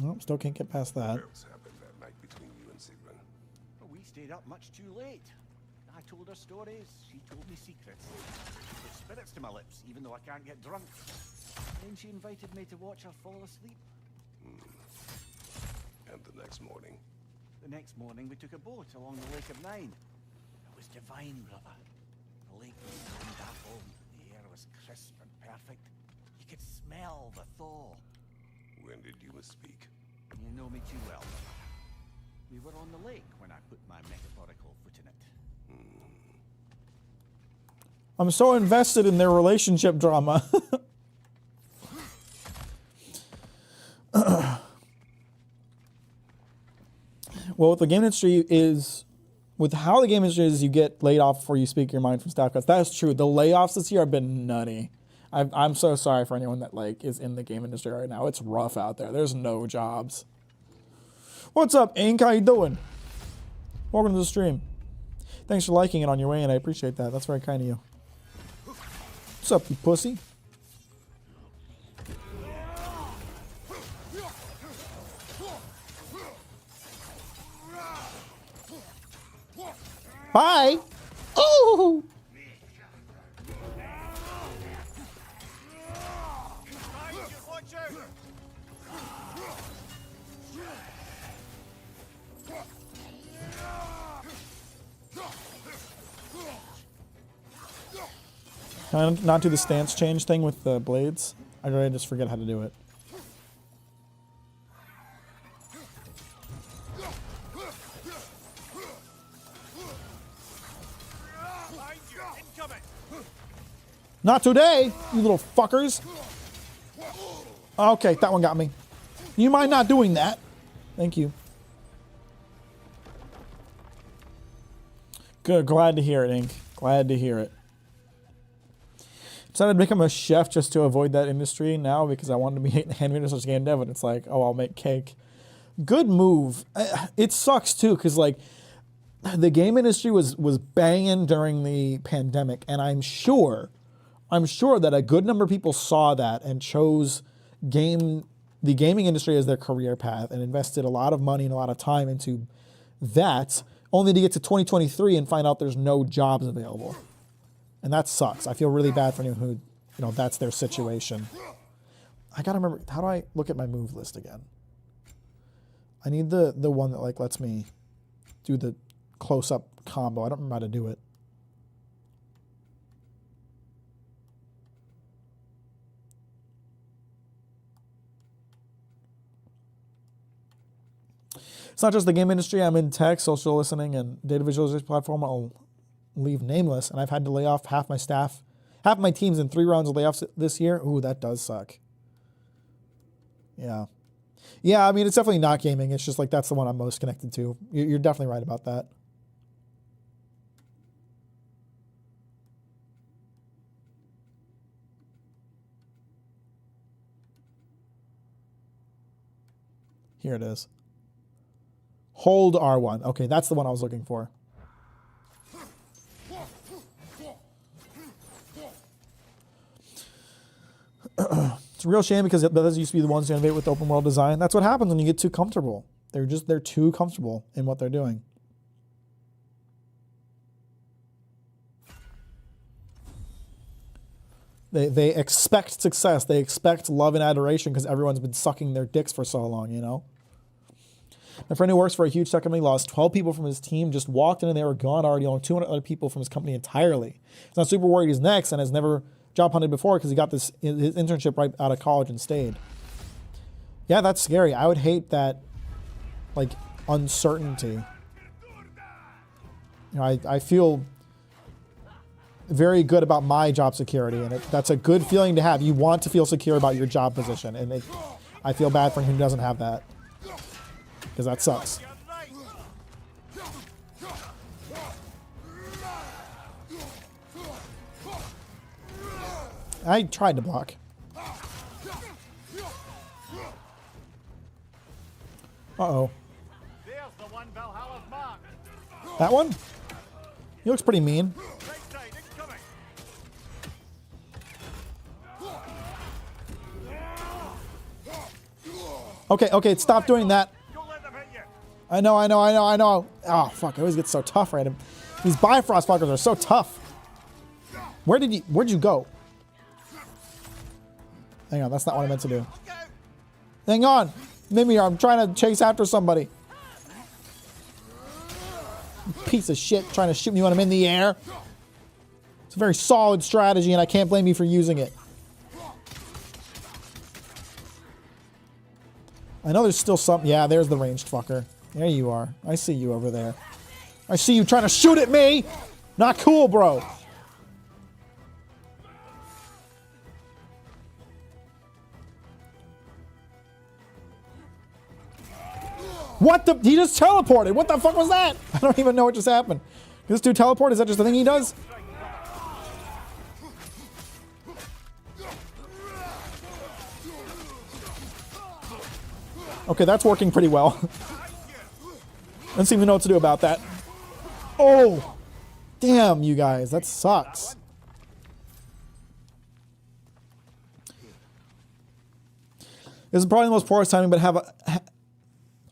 Oh, still can't get past that. What else happened that night between you and Sigrun? Well, we stayed up much too late. I told her stories, she told me secrets. She put spirits to my lips, even though I can't get drunk. Then she invited me to watch her fall asleep. And the next morning? The next morning, we took a boat along the Lake of Nine. It was divine, brother. The lake was sun-dappled, the air was crisp and perfect. You could smell the thaw. When did you misspeak? You know me too well, brother. We were on the lake when I put my metaphorical foot in it. I'm so invested in their relationship drama. Well, with the game industry is, with how the game industry is, you get laid off before you speak your mind from staff cuts. That is true. The layoffs this year have been nutty. I'm so sorry for anyone that like is in the game industry right now. It's rough out there. There's no jobs. What's up, Ink? How you doing? Welcome to the stream. Thanks for liking it on your way in. I appreciate that. That's very kind of you. What's up, you pussy? Hi. Oh. Watch out! Can I not do the stance change thing with the blades? I really just forget how to do it. Not today, you little fuckers. Okay, that one got me. You mind not doing that? Thank you. Good, glad to hear it, Ink. Glad to hear it. Decided to become a chef just to avoid that industry now because I wanted to be a hand such game dev, and it's like, oh, I'll make cake. Good move. It sucks too, because like the game industry was banging during the pandemic, and I'm sure that a good number of people saw that and chose the gaming industry as their career path and invested a lot of money and a lot of time into that, only to get to 2023 and find out there's no jobs available. And that sucks. I feel really bad for anyone who, that's their situation. I gotta remember, how do I look at my move list again? I need the one that like lets me do the close-up combo. I don't remember how to do it. It's not just the game industry. I'm in tech, social listening, and data visualization platform. I'll leave nameless, and I've had to lay off half my staff, half my teams in 3 rounds of layoffs this year. Ooh, that does suck. Yeah. Yeah, I mean, it's definitely not gaming. It's just like that's the one I'm most connected to. You're definitely right about that. Here it is. Hold R1. Okay, that's the one I was looking for. It's a real shame because those used to be the ones who innovate with open world design. That's what happens when you get too comfortable. They're too comfortable in what they're doing. They expect success. They expect love and adoration because everyone's been sucking their dicks for so long, My friend who works for a huge tech company lost 12 people from his team, just walked in and they were gone already, on 200 other people from his company entirely. He's not super worried he's next and has never job hunted before because he got his internship right out of college and stayed. Yeah, that's scary. I would hate that, like, uncertainty. I feel very good about my job security, and that's a good feeling to have. You want to feel secure about your job position, and I feel bad for him who doesn't have that, because that sucks. I tried to block. Uh-oh. There's the one Valhalla's Mack. That one? He looks pretty mean. Right side, incoming. Okay, stop doing that. Don't let them hit you. I know. Oh, fuck, I always get so tough right. These Bifrost fuckers are so tough. Where'd you go? Hang on, that's not what I meant to do. Hang on. Mimir, I'm trying to chase after somebody. Piece of shit, trying to shoot me when I'm in the air. It's a very solid strategy, and I can't blame you for using it. I know there's still some... Yeah, there's the ranged fucker. There you are. I see you over there. I see you trying to shoot at me! Not cool, bro. What the? He just teleported. What the fuck was that? I don't even know what just happened. This dude teleport? Is that just the thing he does? Okay, that's working pretty well. Doesn't seem to know what to do about that. Oh! Damn, you guys. That sucks. This is probably the most poorest timing, but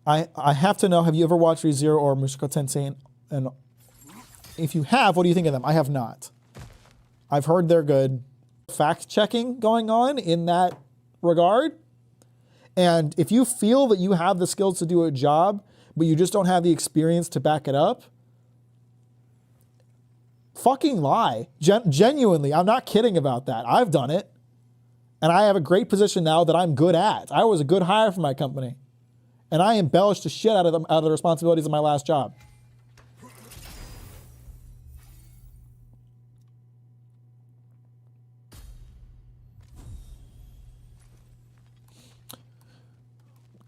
I have to know, have you ever watched ReZero or Mushoku Tensei? And if you have, what do you think of them? I have not. I've heard they're good. Fact-checking going on in that regard. And if you feel that you have the skills to do a job, but you just don't have the experience to back it up, Fucking lie. Genuinely, I'm not kidding about that. I've done it. And I have a great position now that I'm good at. I was a good hire for my company. And I embellished the shit out of the responsibilities of my last job.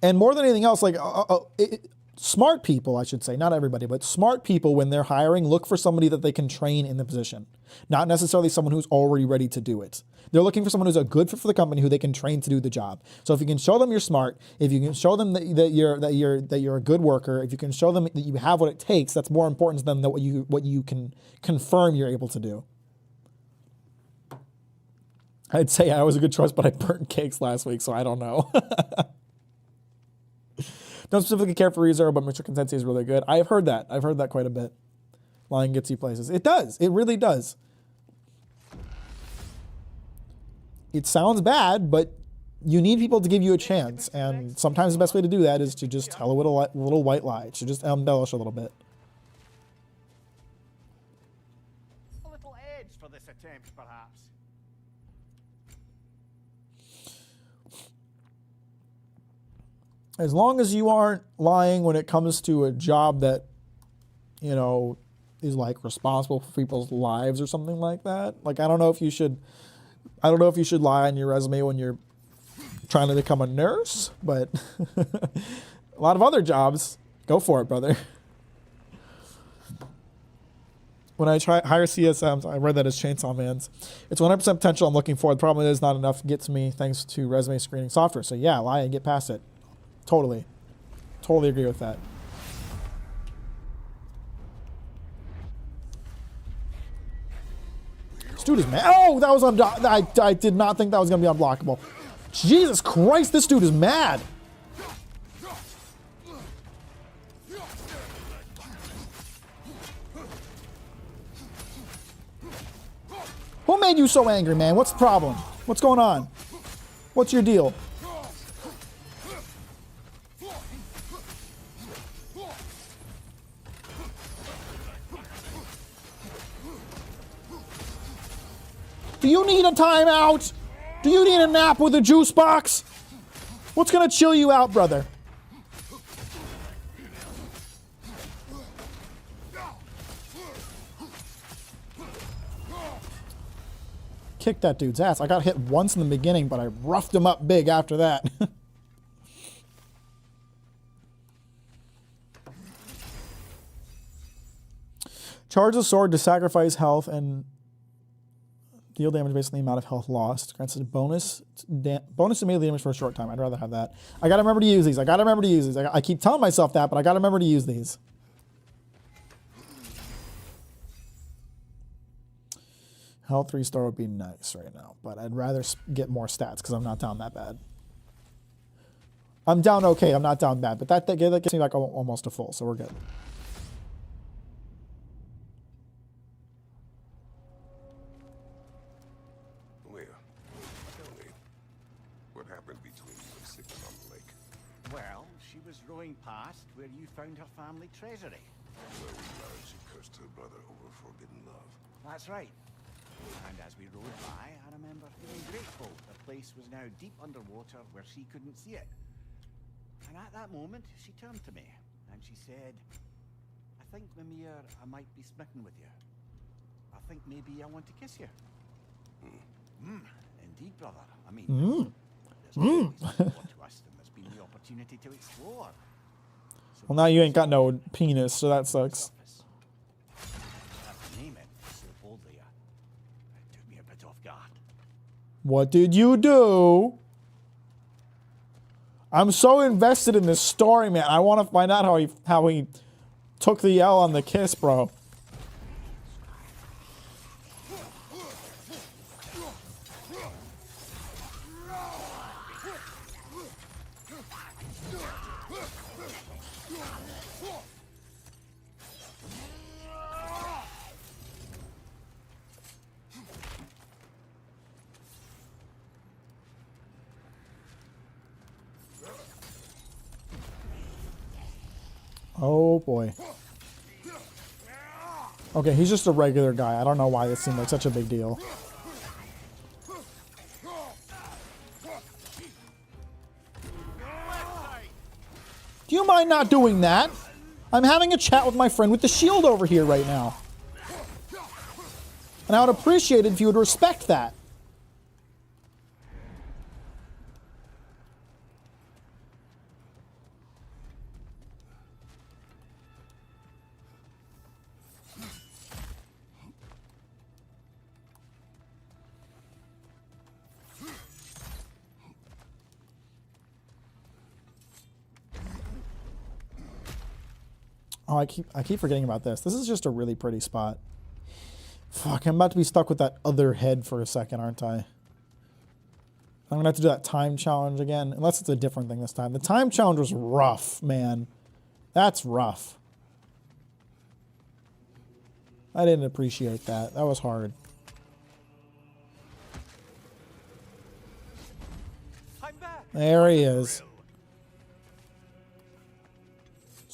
And more than anything else, like smart people, I should say, not everybody, but smart people, when they're hiring, look for somebody that they can train in the position, not necessarily someone who's already ready to do it. They're looking for someone who's a good fit for the company, who they can train to do the job. So if you can show them you're smart, if you can show them that you're a good worker, if you can show them that you have what it takes, that's more important to them than what you can confirm you're able to do. I'd say I was a good choice, but I burnt cakes last week, so I don't know. Don't specifically care for ReZero, but Mr. Consensi is really good. I've heard that. I've heard that quite a bit. Lying gets you places. It does. It really does. It sounds bad, but you need people to give you a chance. And sometimes the best way to do that is to just tell a little white lie. To just embellish a little bit. A little edge for this attempt, perhaps. As long as you aren't lying when it comes to a job that, you know, is like responsible for people's lives or something like that. Like, I don't know if you should lie on your resume when you're trying to become a nurse, but a lot of other jobs, go for it, brother. When I hire CSMs, I read that as Chainsaw Man's. It's 100% potential I'm looking for. The problem is not enough to get to me thanks to resume screening software. So yeah, lie and get past it. Totally agree with that. This dude is mad. Oh, that was I did not think that was going to be unblockable. Jesus Christ, this dude is mad. Who made you so angry, man? What's the problem? What's going on? What's your deal? Do you need a timeout? Do you need a nap with a juice box? What's gonna chill you out, brother? Kick that dude's ass. I got hit once in the beginning, but I roughed him up big after that. Charge the sword to sacrifice health and deal damage based on the amount of health lost. Grants a bonus to melee damage for a short time. I'd rather have that. I gotta remember to use these. I keep telling myself that, but I gotta remember to use these. Health restore would be nice right now, but I'd rather get more stats because I'm not down that bad. I'm down okay. I'm not down bad, but that gets me like almost a full, so we're good. Rowing past where you found her family treasury. Where we learned she cursed her brother over forbidden love. That's right. And as we rode by, I remember feeling grateful the place was now deep underwater where she couldn't see it. And at that moment, she turned to me and she said, I think, Mimir, I might be smitten with you. I think maybe I want to kiss you. Indeed, brother. I mean, there's always more to us than there's been the opportunity to explore. So well, now you ain't got no penis, so that sucks. Name it so boldly. It took me a bit off guard. What did you do? I'm so invested in this story, man. I want to find out how he took the L on the kiss, bro. Oh boy. Okay, he's just a regular guy. I don't know why this seemed like such a big deal. Do you mind not doing that? I'm having a chat with my friend with the shield over here right now. And I would appreciate it if you would respect that. Oh, I keep forgetting about this. This is just a really pretty spot. Fuck, I'm about to be stuck with that other head for a second, aren't I? I'm gonna have to do that time challenge again, unless it's a different thing this time. The time challenge was rough, man. That's rough. I didn't appreciate that. That was hard. I'm back. There he is.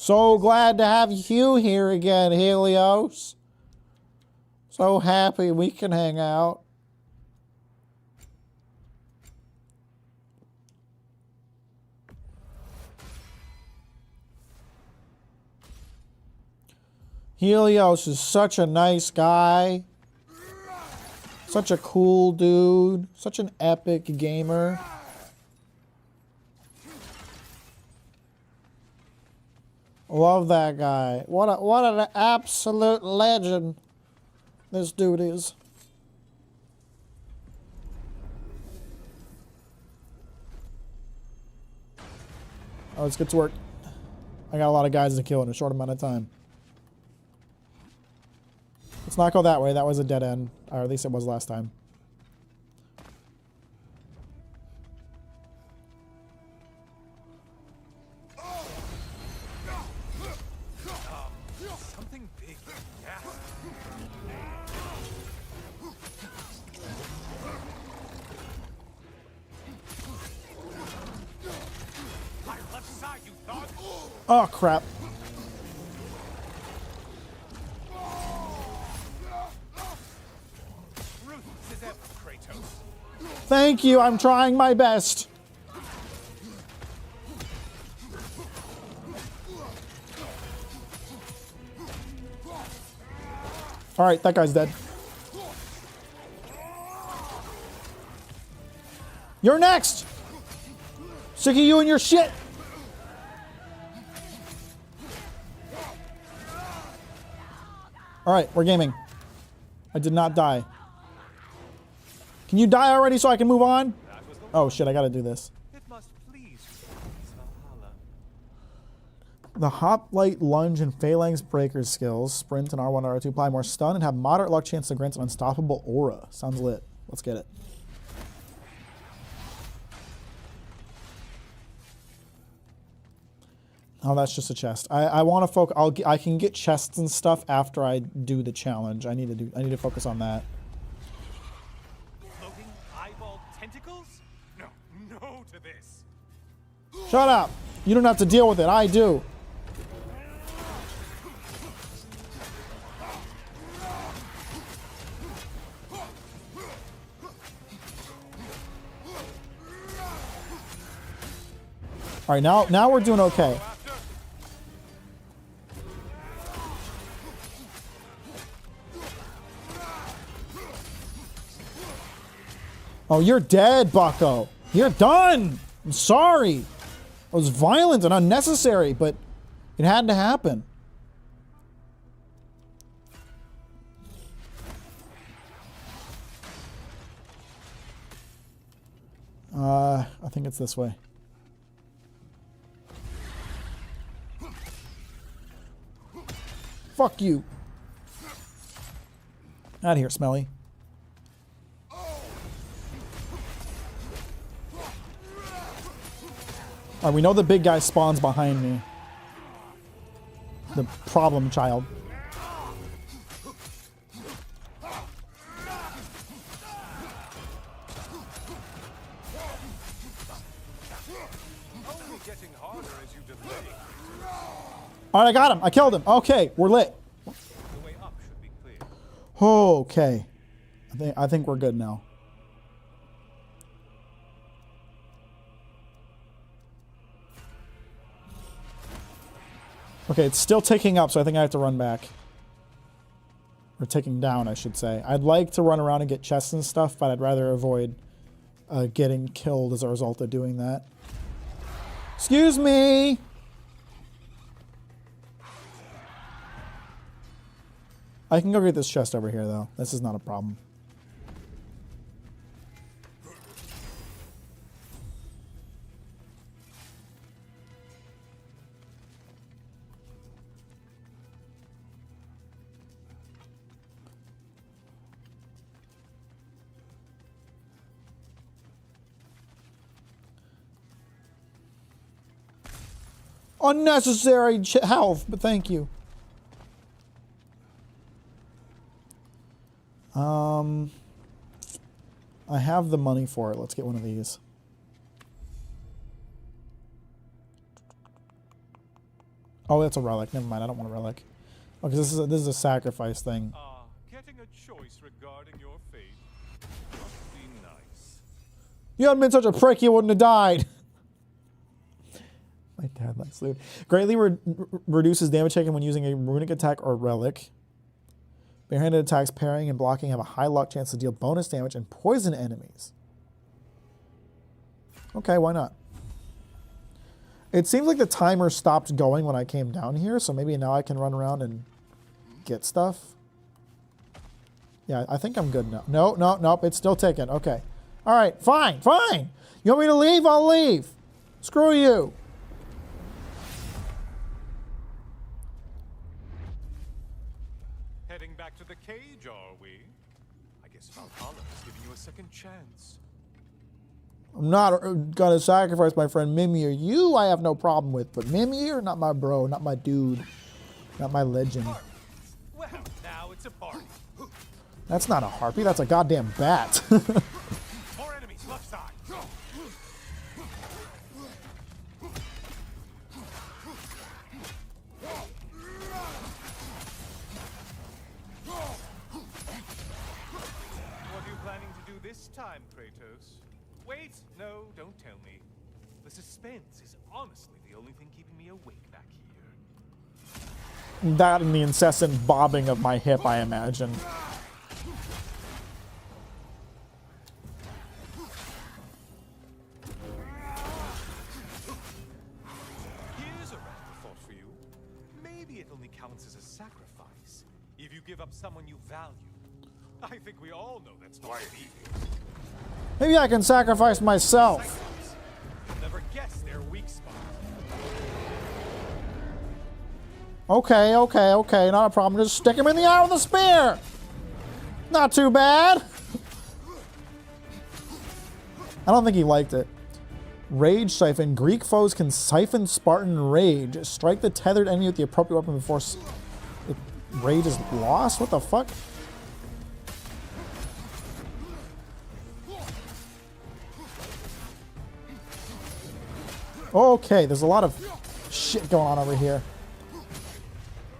So glad to have you here again, Helios. So happy we can hang out. Helios is such a nice guy. Such a cool dude. Such an epic gamer. Love that guy. What an absolute legend this dude is. Oh, let's get to work. I got a lot of guys to kill in a short amount of time. Let's not go that way. That was a dead end. Or at least it was last time. Something big. Yeah. My left side, you thought? Oh, crap. Ruthless as ever, Kratos. Thank you. I'm trying my best. All right, that guy's dead. You're next. Sick of you and your shit. All right, we're gaming. I did not die. Can you die already so I can move on? Oh shit, I gotta do this. It must please Valhalla. The Hop, Light, Lunge, and Phalanx Breaker skills, Sprint and R1, R2, apply more stun and have moderate luck chance to grant an unstoppable aura. Sounds lit. Let's get it. Oh, that's just a chest. I want to focus. I can get chests and stuff after I do the challenge. I need to focus on that. Floating eyeball tentacles? No, no to this. Shut up. You don't have to deal with it. I do. All right, now we're doing okay. Oh, you're dead, Bucko. You're done. I'm sorry. It was violent and unnecessary, but it had to happen. I think it's this way. Fuck you. Out of here, Smelly. Alright, we know the big guy spawns behind me. The problem child. Only getting harder as you delay. Alright, I got him. I killed him. Okay, we're lit. The way up should be Okay. I think we're good now. Okay, it's still ticking up, so I think I have to run back. Or ticking down, I should say. I'd like to run around and get chests and stuff, but I'd rather avoid getting killed as a result of doing that. Excuse me! I can go get this chest over here, though. This is not a problem. Unnecessary health, but thank you. I have the money for it. Let's get one of these. Oh, that's a relic. Never mind. I don't want a relic. Oh, because this is a sacrifice thing. Getting a choice regarding your fate must be nice. You hadn't been such a prick, you wouldn't have died. My dad likes loot. Greatly reduces damage taken when using a runic attack or relic. Barehanded attacks, parrying, and blocking have a high luck chance to deal bonus damage and poison enemies. Okay, why not? It seems like the timer stopped going when I came down here, so maybe now I can run around and get stuff. Yeah, I think I'm good now. Nope, it's still ticking. Okay. All right, fine. You want me to leave? I'll leave. Screw you. Heading back to the cage, are we? I guess Valhalla is giving you a second chance. I'm not gonna sacrifice my friend Mimir. You, I have no problem with, but Mimir, not my bro, not my dude, not my legend. Well, now it's a party. That's not a harpy. That's a goddamn bat. More enemies left side. What are you planning to do this time, Kratos? Wait, no, don't tell me. The suspense is honestly the only thing keeping me awake back here. That and the incessant bobbing of my hip, I imagine. Here's a radical thought for you. Maybe it only counts as a sacrifice if you give up someone you value. I think we all know that's not easy. Maybe I can sacrifice myself. You'll never guess their weak spot. Okay, not a problem. Just stick him in the eye with a spear. Not too bad. I don't think he liked it. Rage siphon. Greek foes can siphon Spartan rage. Strike the tethered enemy with the appropriate weapon before rage is lost? What the fuck? Okay, there's a lot of shit going on over here.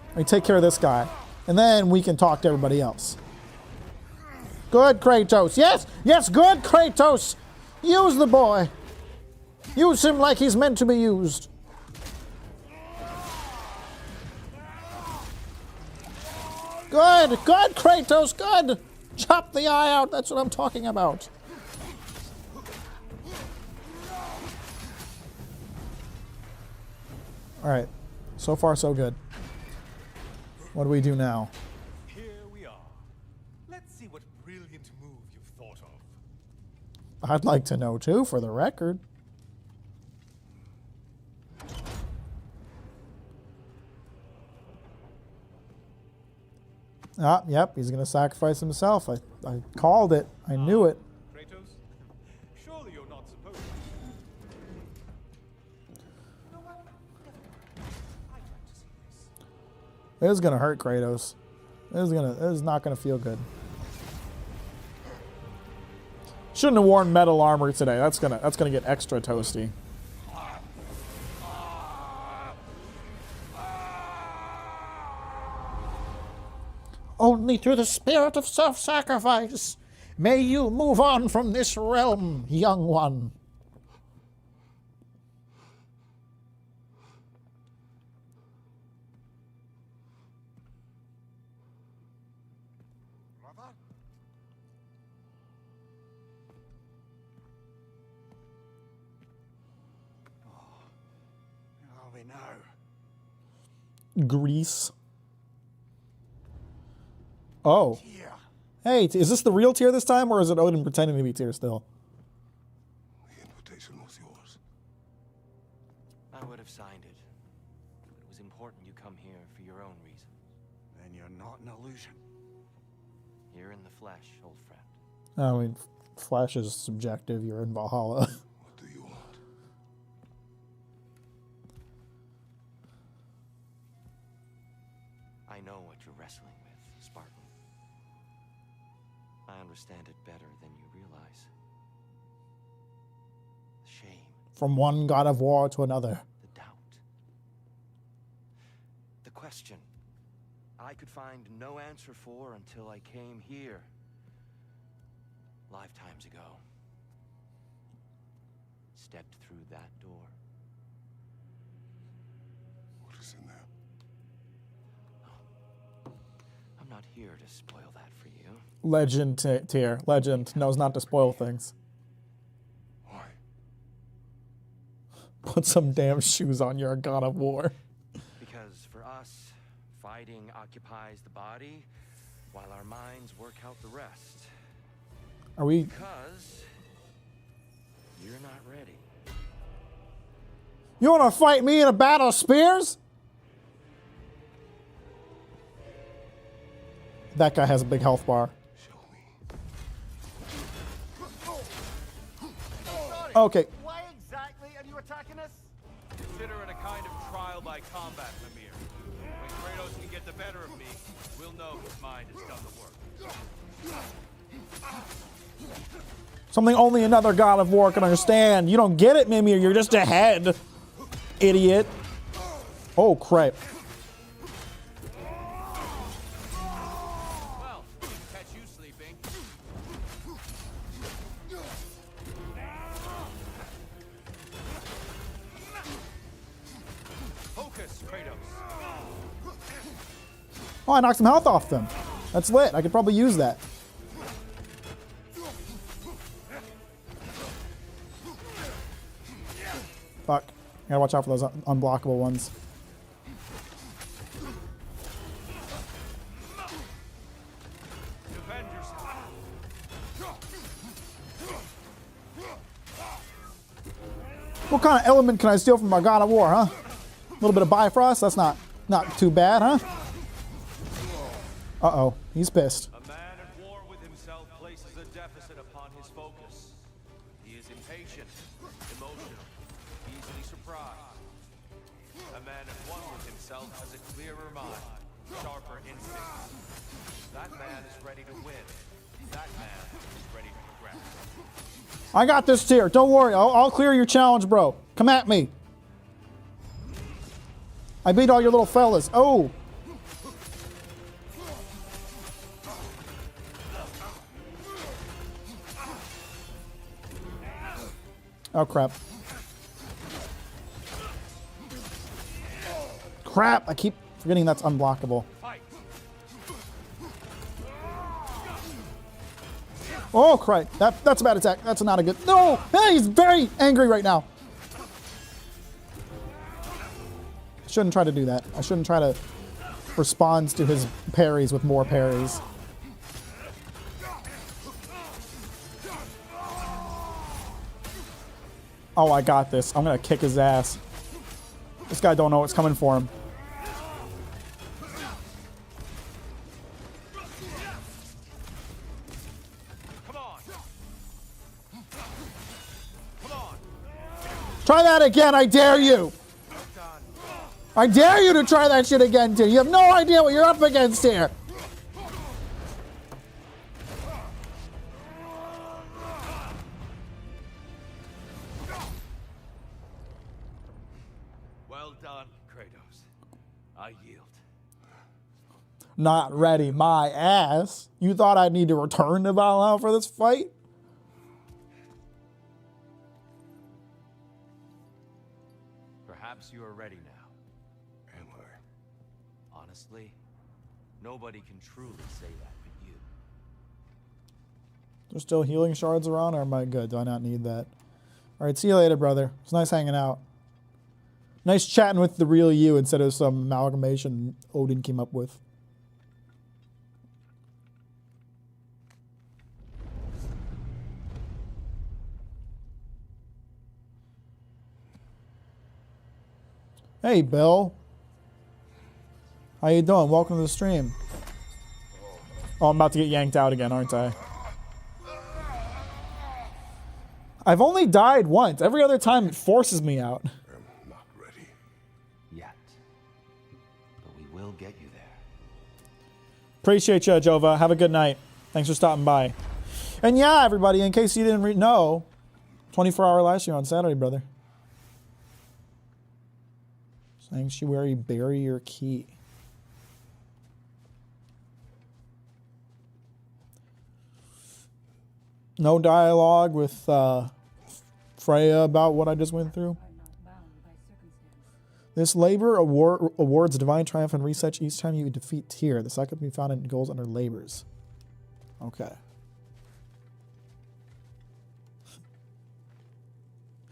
Let me take care of this guy. And then we can talk to everybody else. Good, Kratos. Yes, good, Kratos. Use the boy. Use him like he's meant to be used. Good, Kratos, good. Chop the eye out. That's what I'm talking about. All right. So far, so good. What do we do now? Here we are. Let's see what brilliant move you've thought of. I'd like to know, too, for the record. Ah, yep, he's going to sacrifice himself. I called it. I knew it. Kratos, surely you're not supposed to. You know what? I'd like to see this. This is going to hurt Kratos. This is not going to feel good. Shouldn't have worn metal armor today. That's gonna get extra toasty. Only through the spirit of self-sacrifice may you move on from this realm, young one. Brother? Oh, where are we now? Greece. Oh. Here. Hey, is this the real Tyr this time, or is it Odin pretending to be Tyr still? The invitation was yours. I would have signed it. But it was important you come here for your own reasons. Then you're not an illusion. You're in the flesh, old friend. I mean, flesh is subjective. You're in Valhalla. What do you want? I know what you're wrestling with, Spartan. I understand it better than you realize. The shame, From one god of war to another. the doubt. The question I could find no answer for until I came here. Lifetimes ago. Stepped through that door. What is in there? I'm not here to spoil that for you. Legend Tyr. Legend knows not to spoil things. Why? Put some damn shoes on. You're a god of war. Because for us, fighting occupies the body, while our minds work out the rest. Are we... Because you're not ready. You want to fight me in a battle of spears? That guy has a big health bar. Show me. Sorry. Okay. Why exactly are you attacking us? Consider it a kind of trial by combat, Mimir. When Kratos can get the better of me, we'll know his mind has done the work. Something only another god of war can understand. You don't get it, Mimir. You're just a head. Idiot. Oh, crap. Well, catch you sleeping. Focus, Kratos. Oh, I knocked some health off them. That's lit. I could probably use that. Fuck. Gotta watch out for those unblockable ones. Defend yourself. What kind of element can I steal from our god of war, huh? A little bit of Bifrost? That's not too bad, huh? Uh-oh. He's pissed. A man at war with himself places a deficit upon his focus. He is impatient, emotional, easily surprised. A man at one with himself has a clearer mind, sharper instincts. That man is ready to win. That man is ready to progress. I got this Tyr. Don't worry. I'll clear your challenge, bro. Come at me. I beat all your little fellas. Oh. Oh, crap. Crap. I keep forgetting that's unblockable. Oh, crap. That's a bad attack. That's not a good... No! Hey, he's very angry right now. I shouldn't try to do that. I shouldn't try to respond to his parries with more parries. Oh, I got this. I'm going to kick his ass. This guy don't know what's coming for him. Try that again, I dare you! I dare you to try that shit again, dude. You have no idea what you're up against here. Well done, Kratos. I yield. Not ready, my ass. You thought I'd need to return to Valhalla for this fight? Perhaps you are ready now. Am I? Honestly, nobody can truly say that but you. There's still healing shards around, or am I good? Do I not need that? Alright, see you later, brother. It's nice hanging out. Nice chatting with the real you instead of some amalgamation Odin came up with. Hey, Bill. How you doing? Welcome to the stream. Oh, I'm about to get yanked out again, aren't I? I've only died once. Every other time it forces me out. I'm not ready. Yet. But we will get you there. Appreciate you, Jova. Have a good night. Thanks for stopping by. And yeah, everybody, in case you didn't know, 24-hour live stream on Saturday, brother. Sanctuary barrier key. No dialogue with Freya about what I just went through. This labor awards divine triumph and research each time you defeat Tyr. The cycle can be found in goals under labors. Okay.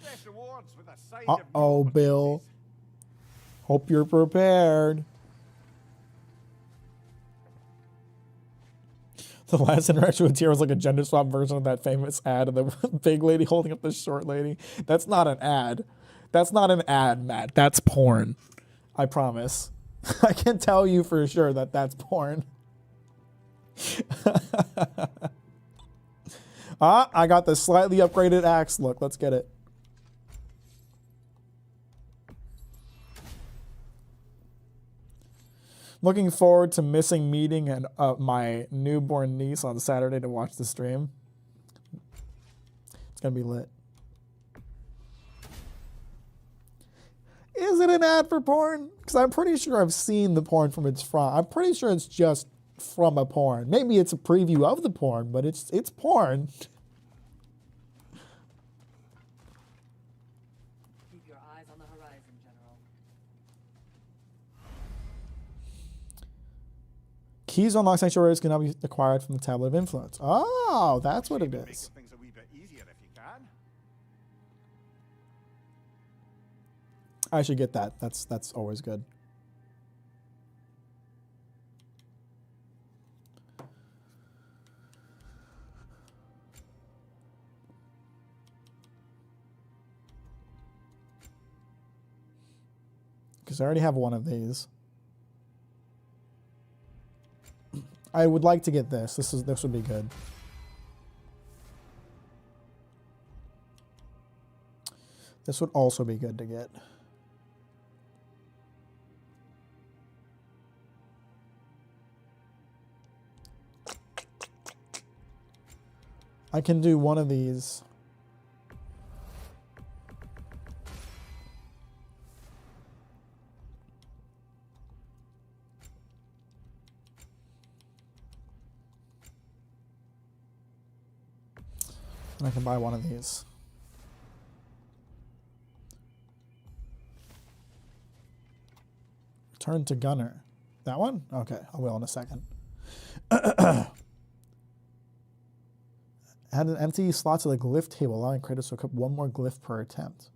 Best rewards with a side of Uh-oh, new Bill. opportunities. Hope you're prepared. The last interaction with Tyr was like a gender swap version of that famous ad of the big lady holding up the short lady. That's not an ad. That's not an ad, Matt. That's porn. I promise. I can tell you for sure that that's porn. I got the slightly upgraded axe look. Let's get it. Looking forward to missing meeting and my newborn niece on Saturday to watch the stream. It's gonna be lit. Is it an ad for porn? Because I'm pretty sure I've seen the porn from its front. I'm pretty sure it's just from a porn. Maybe it's a preview of the porn, but it's porn. Keep your eyes on the horizon, General. Keys to unlock sanctuaries can now be acquired from the Tablet of Influence. Oh, that's what it Making is. things a wee bit easier if you can. I should get that. That's always good. Because I already have one of these. I would like to get this. This would be good. This would also be good to get. I can do one of these. And I can buy one of these. Return to Gunner. That one? Okay, I will in a second. Add an empty slot to the glyph table, allowing Kratos to equip one more glyph per attempt.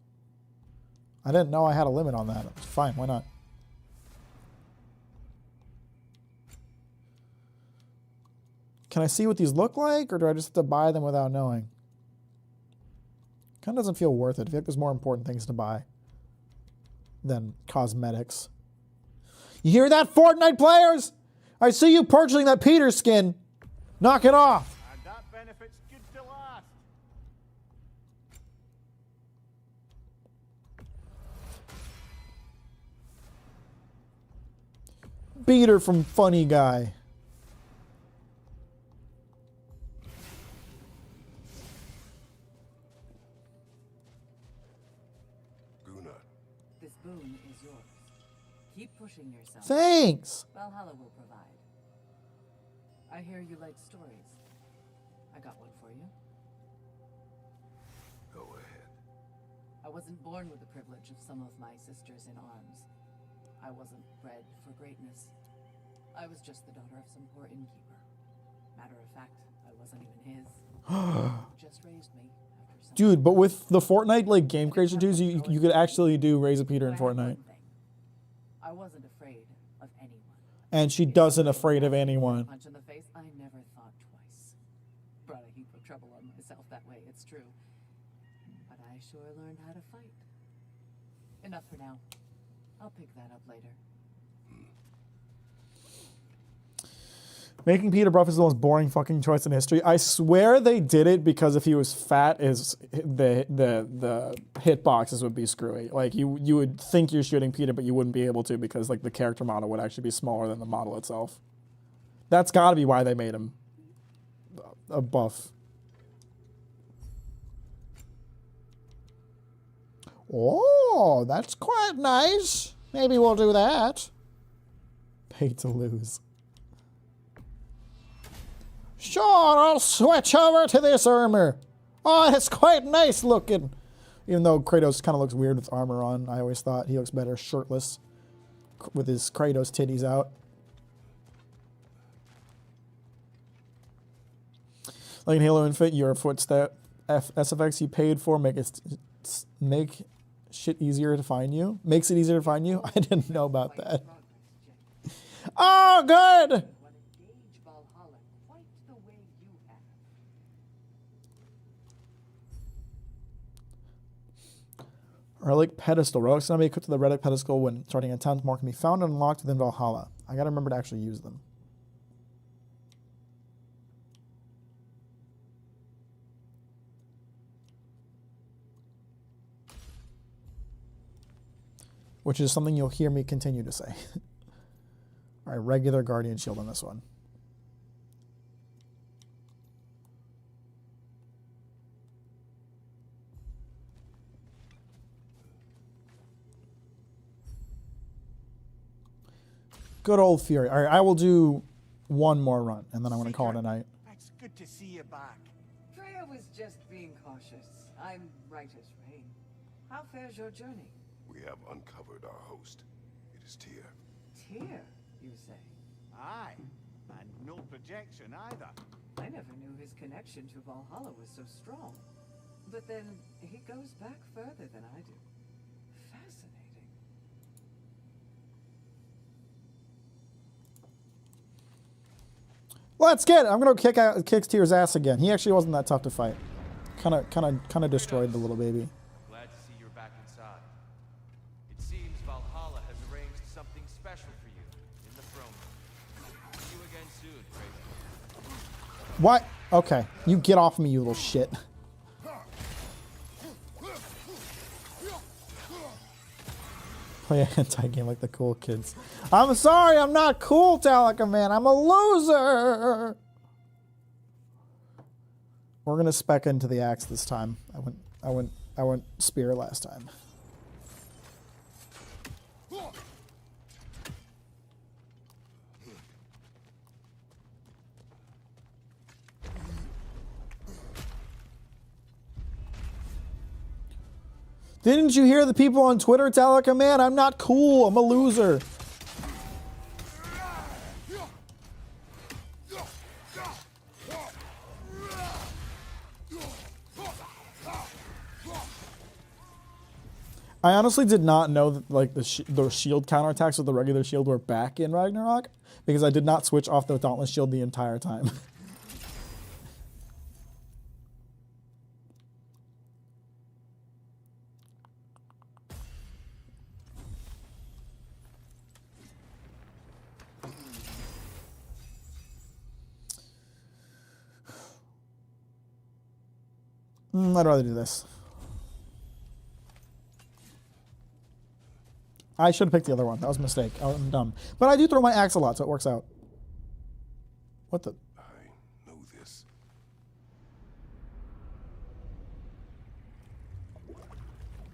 I didn't know I had a limit on that. It's fine, why not? Can I see what these look like, or do I just have to buy them without knowing? Kind of doesn't feel worth it. I feel like there's more important things to buy than cosmetics. You hear that, Fortnite players? I see you purchasing that Peter skin. Knock it off. And that benefit's good to last. Peter from Funny Guy. This boon is yours. Keep pushing yourself. Thanks. Valhalla will provide. I hear you like stories. I got one for you. Go ahead. I wasn't born with the privilege of some of my sisters in arms. I wasn't bred for greatness. I was just the daughter of some poor innkeeper. Matter of fact, I wasn't even his. He just raised me after some. Dude, but with the Fortnite like game creation tools, you could actually do Raise a Peter in Fortnite. I wasn't afraid of anyone. And she doesn't afraid of anyone. Punch in the face, I never thought twice. Brought a heap of trouble on myself that way, it's true. But I sure learned how to fight. Enough for now. I'll pick that up later. Making Peter buff is the most boring fucking choice in history. I swear they did it because if he was fat, the hitboxes would be screwy. Like you would think you're shooting Peter, but you wouldn't be able to because like the character model would actually be smaller than the model itself. That's got to be why they made him a buff. Oh, that's quite nice. Maybe we'll do that. Pay to lose. Sure, I'll switch over to this armor. Oh, it's quite nice looking. Even though Kratos kind of looks weird with armor on, I always thought he looks better shirtless with his Kratos titties out. Like in Halo Infinite, your footstep SFX you paid for make shit easier to find you. Makes it easier to find you. I didn't know about that. Oh, good. Relic Pedestal. Relics can be equipped to the Relic Pedestal when starting a 10th more can be found and unlocked within Valhalla. I gotta remember to actually use them. Which is something you'll hear me continue to say. Alright, regular Guardian Shield on this one. Good old Fury. All right, I will do one more run, and then I'm going to call it a night. It's good to see you back. Freya was just being cautious. I'm right as rain. How fares your journey? We have uncovered our host. It is Tyr. Tyr, you say? Aye, and no projection either. I never knew his connection to Valhalla was so strong. But then, he goes back further than I do. Fascinating. Let's get it. I'm gonna kick Tyr's ass again. He actually wasn't that tough to fight. Kind of destroyed the little baby. Glad to see you're back inside. It seems Valhalla has arranged something special for you in the throne room. See you again soon, Kratos. What? Okay, you get off me, you little shit. Play an anti-game like the cool kids. I'm sorry, I'm not cool, Talika Man. I'm a loser. We're gonna spec into the axe this time. I went spear last time. Didn't you hear the people on Twitter, Talika Man? I'm not cool. I'm a loser. I honestly did not know that like the shield counterattacks with the regular shield were back in Ragnarok because I did not switch off the Dauntless shield the entire time. I'd rather do this. I should have picked the other one. That was a mistake. I'm dumb. But I do throw my axe a lot, so it works out. What the? I know this.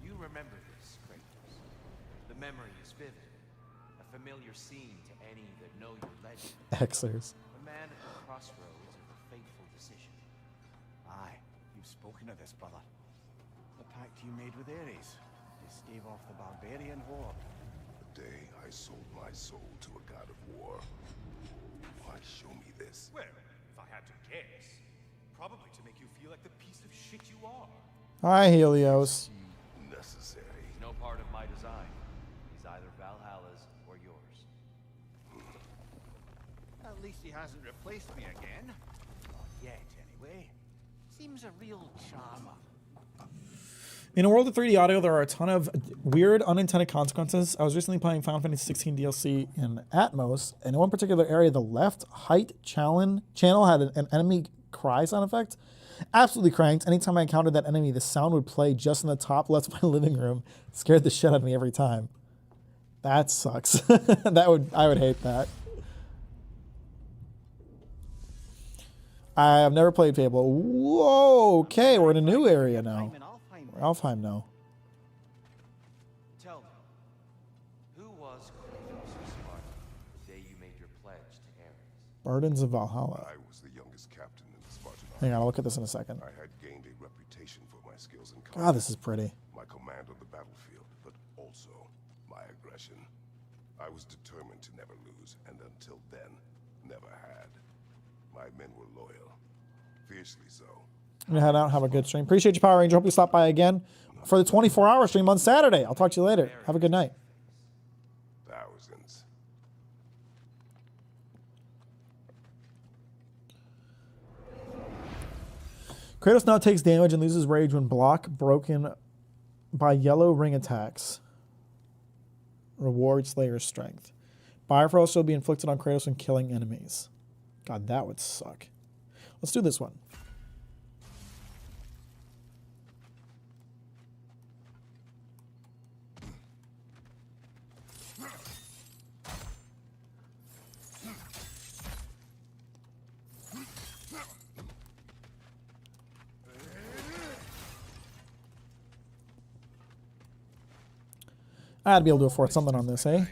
You remember this, Kratos. The memory is vivid. A familiar scene to any that know your legend. Xers. A man at the of this, brother. The pact you made with Ares to stave off the barbarian horde. The day I sold my soul to a god of war. Why show me this? Well, if I had to guess, probably to make you feel like the piece of shit you are. Hi, Helios. Necessary. He's no part of my design. He's either Valhalla's or yours. At least he hasn't replaced me again. Not yet, anyway. Seems a real charmer. In a world of 3D audio, there are a ton of weird, unintended consequences. I was recently playing Final Fantasy 16 DLC in Atmos, and in one particular area, the left height channel had an enemy cry sound effect. Absolutely cranked. Anytime I encountered that enemy, the sound would play just in the top left of my living room. It scared the shit out of me every time. That sucks. I would hate that. I have never played Fable. Whoa, okay, we're in a new area now. We're Alfheim now. Tell me, who was Kratos' Spartan the day you made your pledge to Ares? Burdens of Valhalla. I was the youngest captain in the Spartan Hang army. on, I'll look at this in a second. I had gained a reputation for my skills in God, this is pretty. my command on the battlefield, but also my aggression. I was determined to never lose, and until then, never had. My men were loyal, fiercely so. I'm gonna head out, have a good stream. Appreciate you, Power Ranger. Hope you stop by again for the 24-hour stream on Saturday. I'll talk to you later. Have a good night. Thousands. Kratos now takes damage and loses rage when broken by yellow ring attacks. Reward Slayer's strength. Fire will also be inflicted on Kratos when killing enemies. God, that would suck. Let's do this one. I'd be able to afford something on this, eh?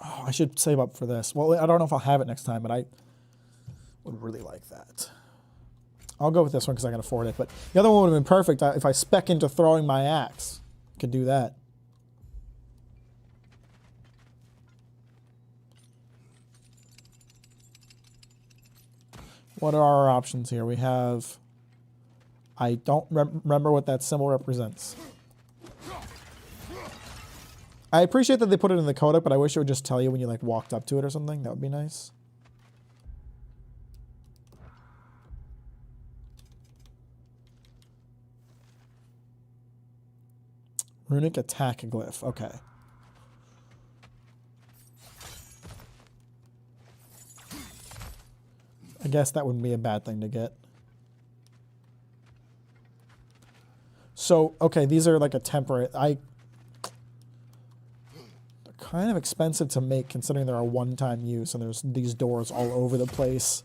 Oh, I should save up for this. Well, I don't know if I'll have it next time, but I would really like that. I'll go with this one because I can afford it. But the other one would have been perfect if I spec into throwing my axe. Could do that. What are our options here? We have... I don't remember what that symbol represents. I appreciate that they put it in the codec, but I wish it would just tell you when you like walked up to it or something. That would be nice. Runic attack glyph. Okay. I guess that wouldn't be a bad thing to get. So, okay, these are like a temporary... They're kind of expensive to make considering they're a one-time use and there's these doors all over the place.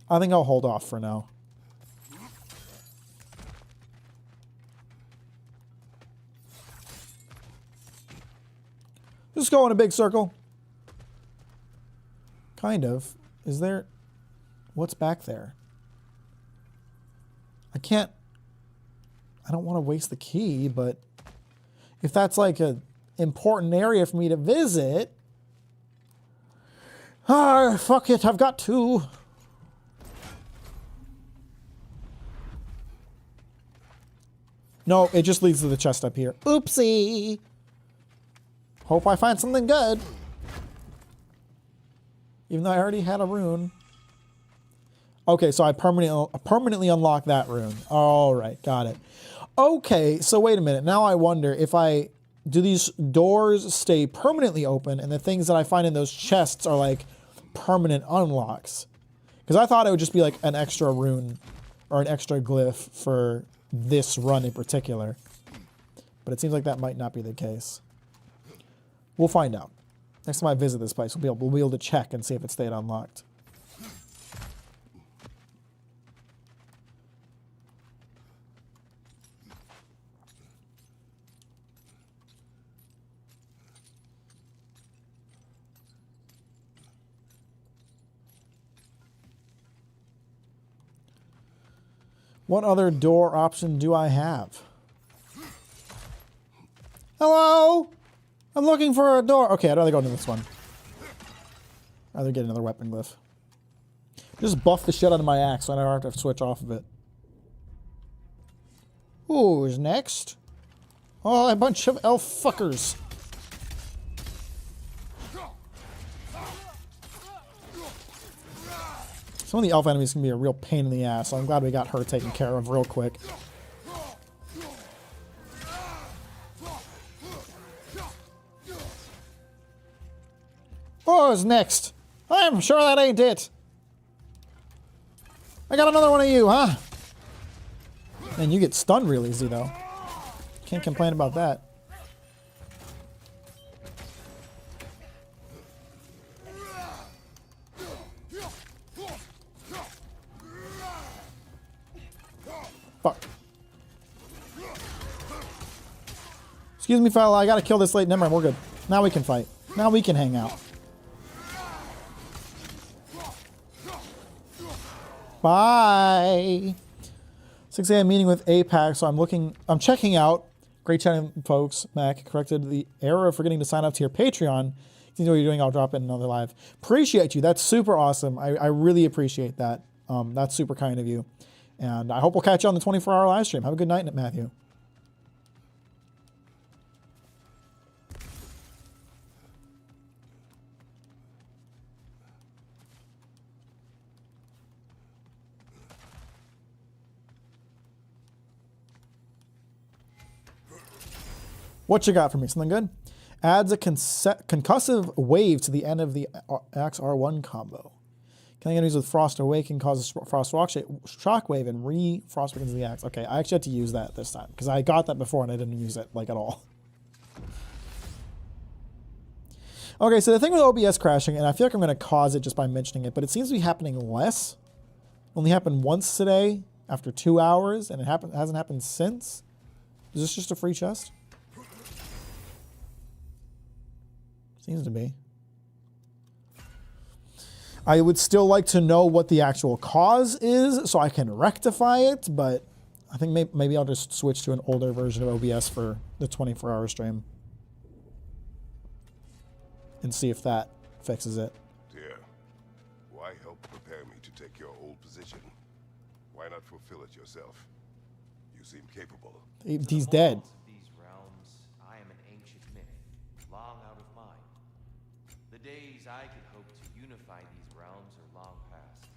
I think I'll hold off for now. Just go in a big circle. Kind of. Is there... What's back there? I can't... I don't want to waste the key, but if that's like a important area for me to visit, fuck it, I've got to. No, it just leads to the chest up here. Oopsie. Hope I find something good. Even though I already had a rune. Okay, so I permanently unlock that rune. All right, got it. Okay, so wait a minute. Now I wonder if do these doors stay permanently open and the things that I find in those chests are like permanent unlocks? Because I thought it would just be like an extra rune or an extra glyph for this run in particular. But it seems like that might not be the case. We'll find out. Next time I visit this place, we'll be able to check and see if it stayed unlocked. What other door option do I have? Hello? I'm looking for a door. Okay, I'd rather go into this one. I'd rather get another weapon glyph. Just buff the shit out of my axe so I don't have to switch off of it. Who's next? Oh, a bunch of elf fuckers. Some of the elf enemies can be a real pain in the ass, so I'm glad we got her taken care of real quick. Who's next? I'm sure that ain't it. I got another one of you, huh? Man, you get stunned real easy, though. Can't complain about that. Fuck. Excuse me, fella. I gotta kill this late. Never mind, we're good. Now we can fight. Now we can hang out. Bye. 6 a.m. meeting with APAC, so I'm checking out. Great chatting, folks. Mac corrected the error of forgetting to sign up to your Patreon. If you know what you're doing, I'll drop it in another live. Appreciate you. That's super awesome. I really appreciate that. That's super kind of you. And I hope we'll catch you on the 24-hour live stream. Have a good night, Matthew. What you got for me? Something good? Adds a concussive wave to the end of the Axe R1 combo. Killing enemies with Frost Awaken causes Frost Shockwave and re-Frost Awakens the Axe. Okay, I actually had to use that this time because I got that before and I didn't use it like at all. Okay, so the thing with OBS crashing, and I feel like I'm going to cause it just by mentioning it, but it seems to be happening less. Only happened once today after 2 hours, and it hasn't happened since. Is this just a free chest? Seems to be. I would still like to know what the actual cause is so I can rectify it, but I think maybe I'll just switch to an older version of OBS for the 24-hour stream and see if that fixes it. Dear, why help prepare me to take your old position? Why not fulfill it yourself? You seem capable. He's dead. These realms, I am an ancient myth, long out of mind. The days I could hope to unify these realms are long past.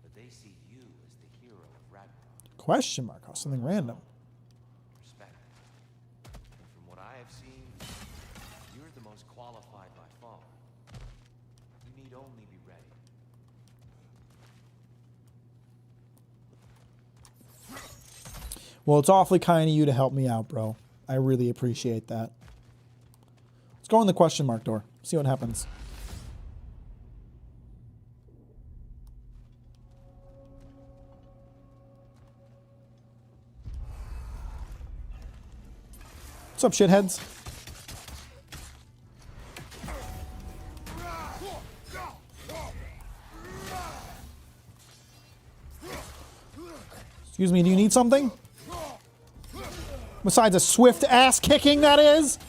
But they see you as the hero of Ragnarök. Question mark. Or something random. Respect. And from what I have seen, you're the most qualified by far. You need only be ready. Well, it's awfully kind of you to help me out, bro. I really appreciate that. Let's go in the question mark door. See what happens. What's up, shitheads? Excuse me, do you need something? Besides a swift ass kicking, that is?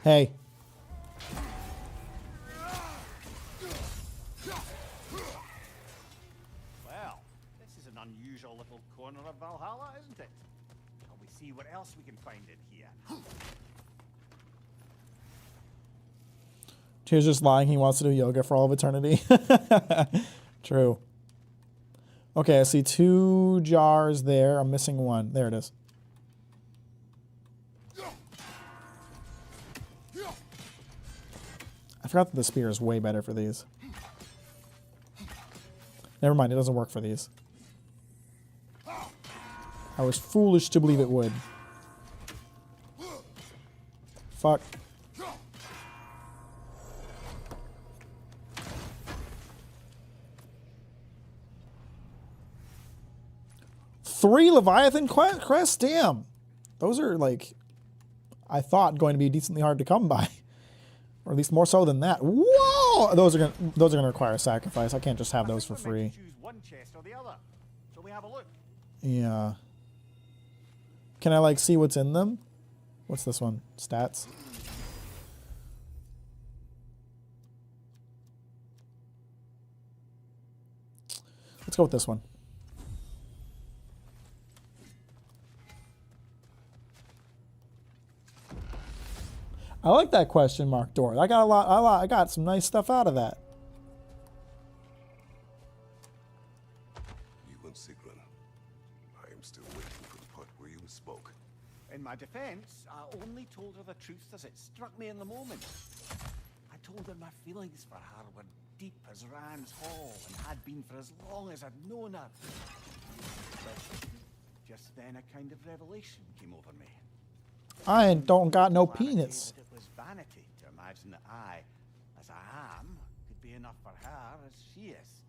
Hey. Well, this is an unusual little corner of Valhalla, isn't it? Shall we see what else we can find in here? Tyr's just lying. He wants to do yoga for all of eternity. True. Okay, I see 2 jars there. I'm missing 1. There it is. I forgot that the spear is way better for these. Never mind, it doesn't work for these. I was foolish to believe it would. Fuck. Three Leviathan crests? Damn. Those are, like, I thought going to be decently hard to come by. Or at least more so than that. Whoa! Those are gonna require a sacrifice. I can't just have those for free. Choose one chest or the other. Shall we have a look? Yeah. Can I like see what's in them? What's this one? Stats. Let's go with this one. I like that question mark door. I got I got some nice stuff out of that. You and Sigrun. I am still waiting for the part where you spoke. In my defense, I only told her the truth as it struck me in the moment. I told her my feelings for her were deep as Rand's Hall and had been for as long as I'd known her. But just then a kind of revelation came over me. I don't got no Clarity penis. that it was vanity to imagine that I, as I am, could be enough for her as she is.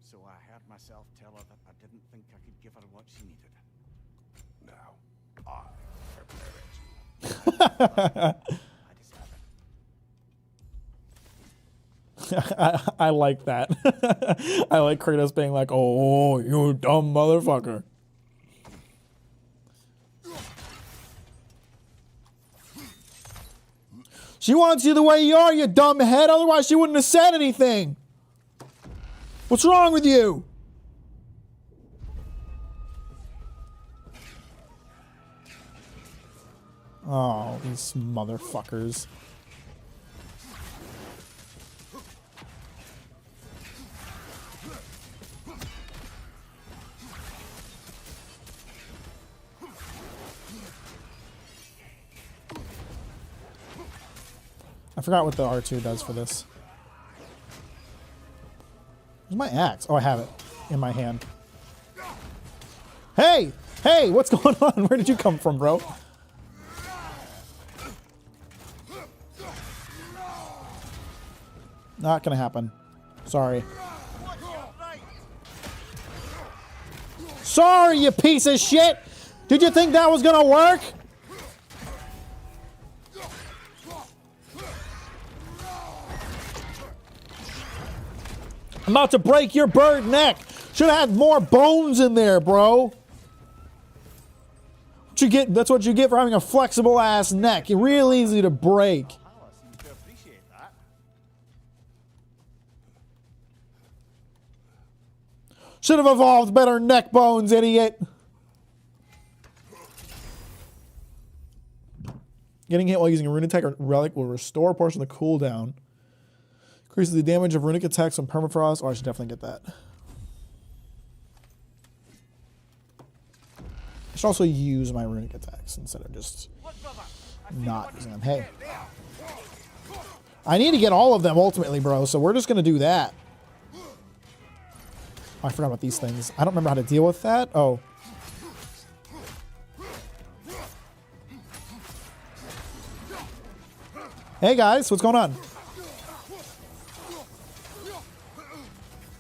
So I heard myself tell her that I didn't think I could give her what she needed. Now, I have mad at you. I deserve it. I like that. I like Kratos being like, "Oh, you dumb motherfucker." She wants you the way you are, you dumb head. Otherwise, she wouldn't have said anything. What's wrong with you? Oh, these motherfuckers. I forgot what the R2 does for this. Where's my axe? Oh, I have it in my hand. Hey! Hey, what's going on? Where did you come from, bro? Not gonna happen. Sorry. Sorry, you piece of shit! Did you think that was gonna work? I'm about to break your bird neck. Should have had more bones in there, bro. What you get? That's what you get for having a flexible ass neck. You're real easy to break. Valhalla seems to appreciate that. Should have evolved better neck bones, idiot. Getting hit while using a rune attack or relic will restore a portion of the cooldown. Increases the damage of runic attacks on permafrost. Oh, I should definitely get that. I should also use my runic attacks instead of just not using them. Hey. I need to get all of them ultimately, bro, so we're just going to do that. Oh, I forgot about these things. I don't remember how to deal with that. Oh. Hey, guys. What's going on?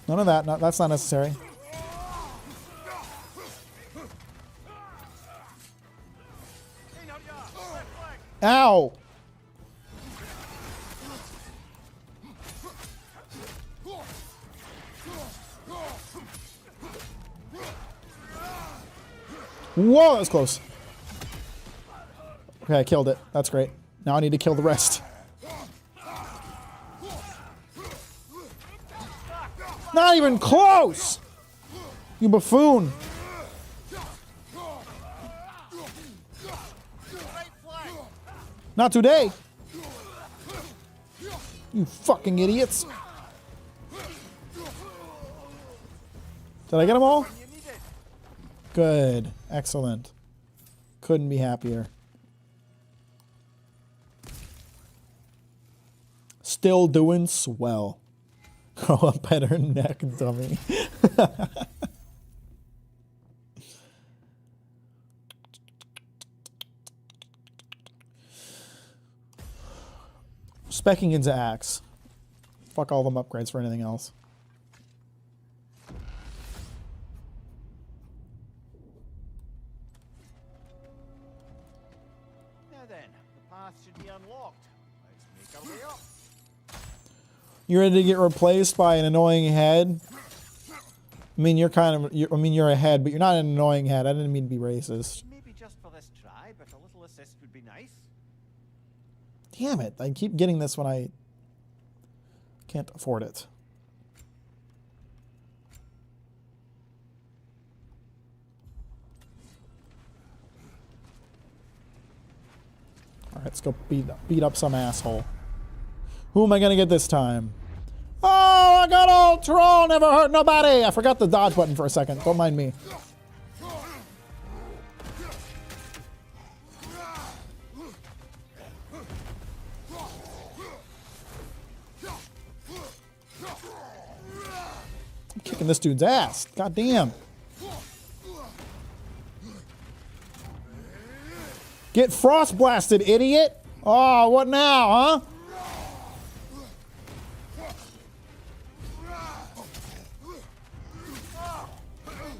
None of that. No, that's not necessary. Ow! Whoa, that was close. Okay, I killed it. That's great. Now I need to kill the rest. Not even close! You buffoon. Not today. You fucking idiots. Did I get them all? Good. Excellent. Couldn't be happier. Still doing swell. Grow a better neck, dummy. Specking into axe. Fuck all them upgrades for anything else. Now then, the path should be unlocked. Let's make our way up. You're ready to get replaced by an annoying head? I mean, you're a head, but you're not an annoying head. I didn't mean to be racist. Maybe just for this try, but a little assist would be nice. Damn it. I keep getting this when I can't afford it. Alright, let's go beat up some asshole. Who am I gonna get this time? Oh, I got old troll, never hurt nobody! I forgot the dodge button for a second. Don't mind me. I'm kicking this dude's ass. God damn. Get frost blasted, idiot! Oh, what now, huh?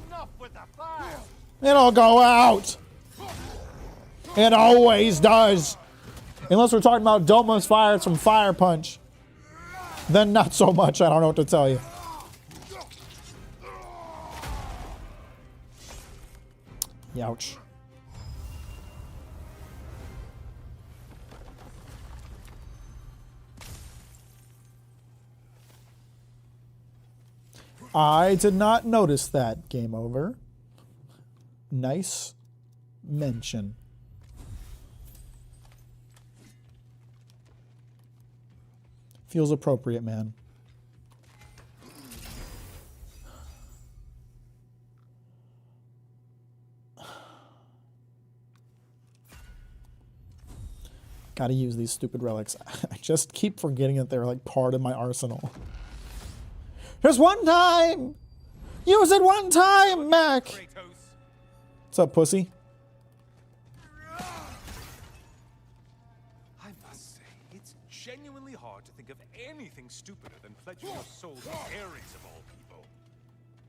Enough with the fire. It'll go out. It always does. Unless we're talking about Doma's fires from Fire Punch. Then not so much, I don't know what to tell you. Youch. I did not notice that. Game over. Nice mention. Feels appropriate, man. Gotta use these stupid relics. I just keep forgetting that they're like part of my arsenal. Just one time! Use it one time, Mack! What's up, pussy? I must say, it's genuinely hard to think of anything stupider than pledging your soul to Ares of all people.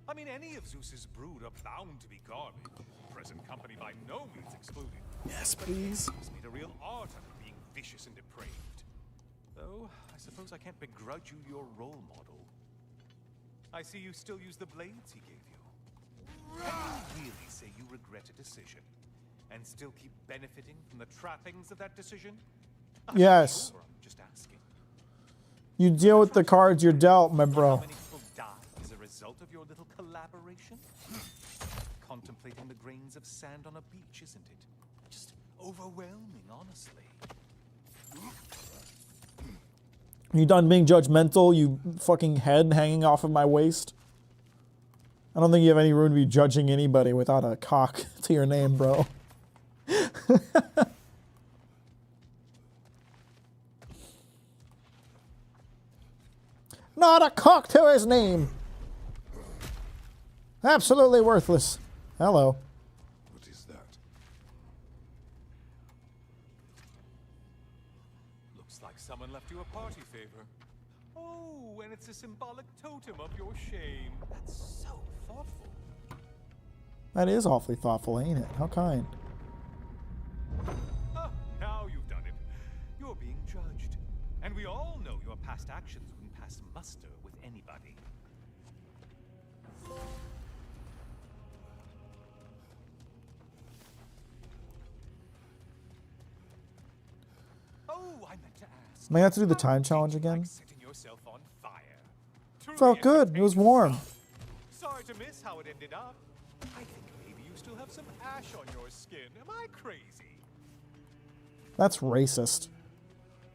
I mean, any of Zeus's brood are bound to be garbage. Present company by no means excluded. Yes, please. He's made a real art out of being vicious and depraved. Though, I suppose I can't begrudge you your role model. I see you still use the blades he gave you. Can you really say you regret a decision and still keep benefiting from the trappings of that decision? Yes. Sure, I'm just asking. You deal with the cards you're dealt, my How bro. many people die as a result of your little collaboration? Contemplating the grains of sand on a beach, isn't it? Just overwhelming, honestly. You done being judgmental, you fucking head hanging off of my waist? I don't think you have any room to be judging anybody without a cock to your name, bro. Not a cock to his name! Absolutely worthless. Hello. What is that? Looks like someone left you a party favor. Oh, and it's a symbolic totem of your shame. That's so thoughtful. That is awfully thoughtful, ain't it? How kind. Ah, now you've done it. You're being judged. And we all know your past actions wouldn't pass muster with anybody. Oh, I meant to ask. Am I gonna have to do the time How challenge did you again? like setting yourself on fire? Truly Felt good. It was warm. Sorry to miss how it ended up. I think maybe you still have some ash on your skin. Am I crazy? That's racist.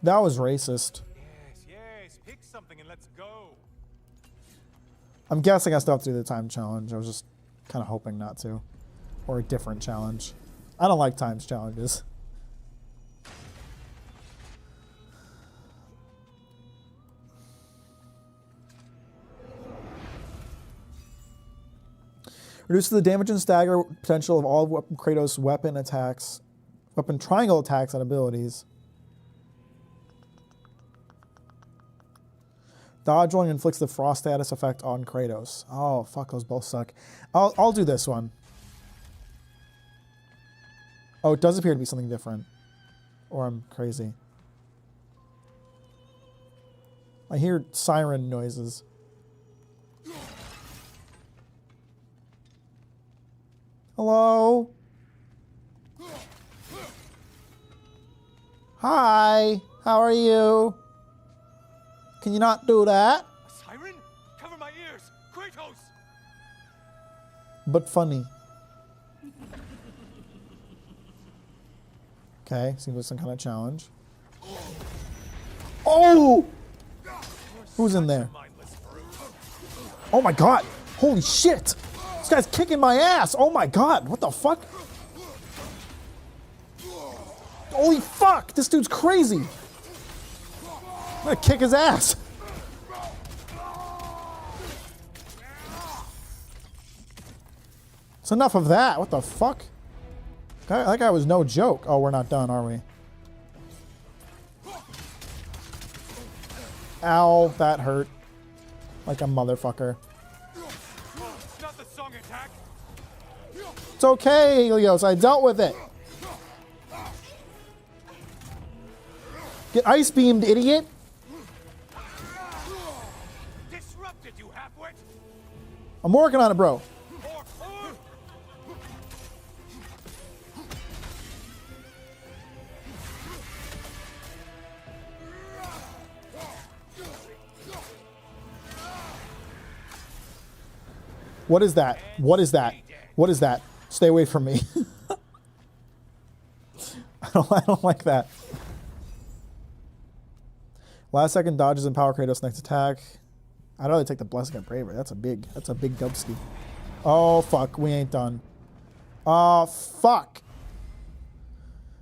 That was racist. Yes, yes. Pick something and let's go. I'm guessing I still have to do the time challenge. I was just kind of hoping not to. Or a different challenge. I don't like times challenges. Reduces the damage and stagger potential of all Kratos' weapon attacks, weapon triangle attacks and abilities. Dodge rolling inflicts the frost status effect on Kratos. Oh, fuck, those both suck. I'll do this one. Oh, it does appear to be something different. Or I'm crazy. I hear siren noises. Hello? Hi, how are you? Can you not do that? A siren? Cover my ears! Kratos! But funny. Okay, seems like some kind of challenge. Oh! Who's in there? Oh my god! Holy shit! This guy's kicking my ass! Oh my god! What the fuck? Holy fuck! This dude's crazy! I'm gonna kick his ass! It's enough of that. What the fuck? That guy was no joke. Oh, we're not done, are we? Ow, that hurt. Like a motherfucker. Not the song attack! It's okay, Helios. I dealt with it. Get ice beamed, idiot. Disrupted, you halfwit! I'm working on it, bro. What is that? What is that? What is that? Stay away from me. I don't like that. Last second dodges and power Kratos next attack. I'd rather take the blessing of bravery. That's a big dubski. Oh fuck, we ain't done. Oh fuck.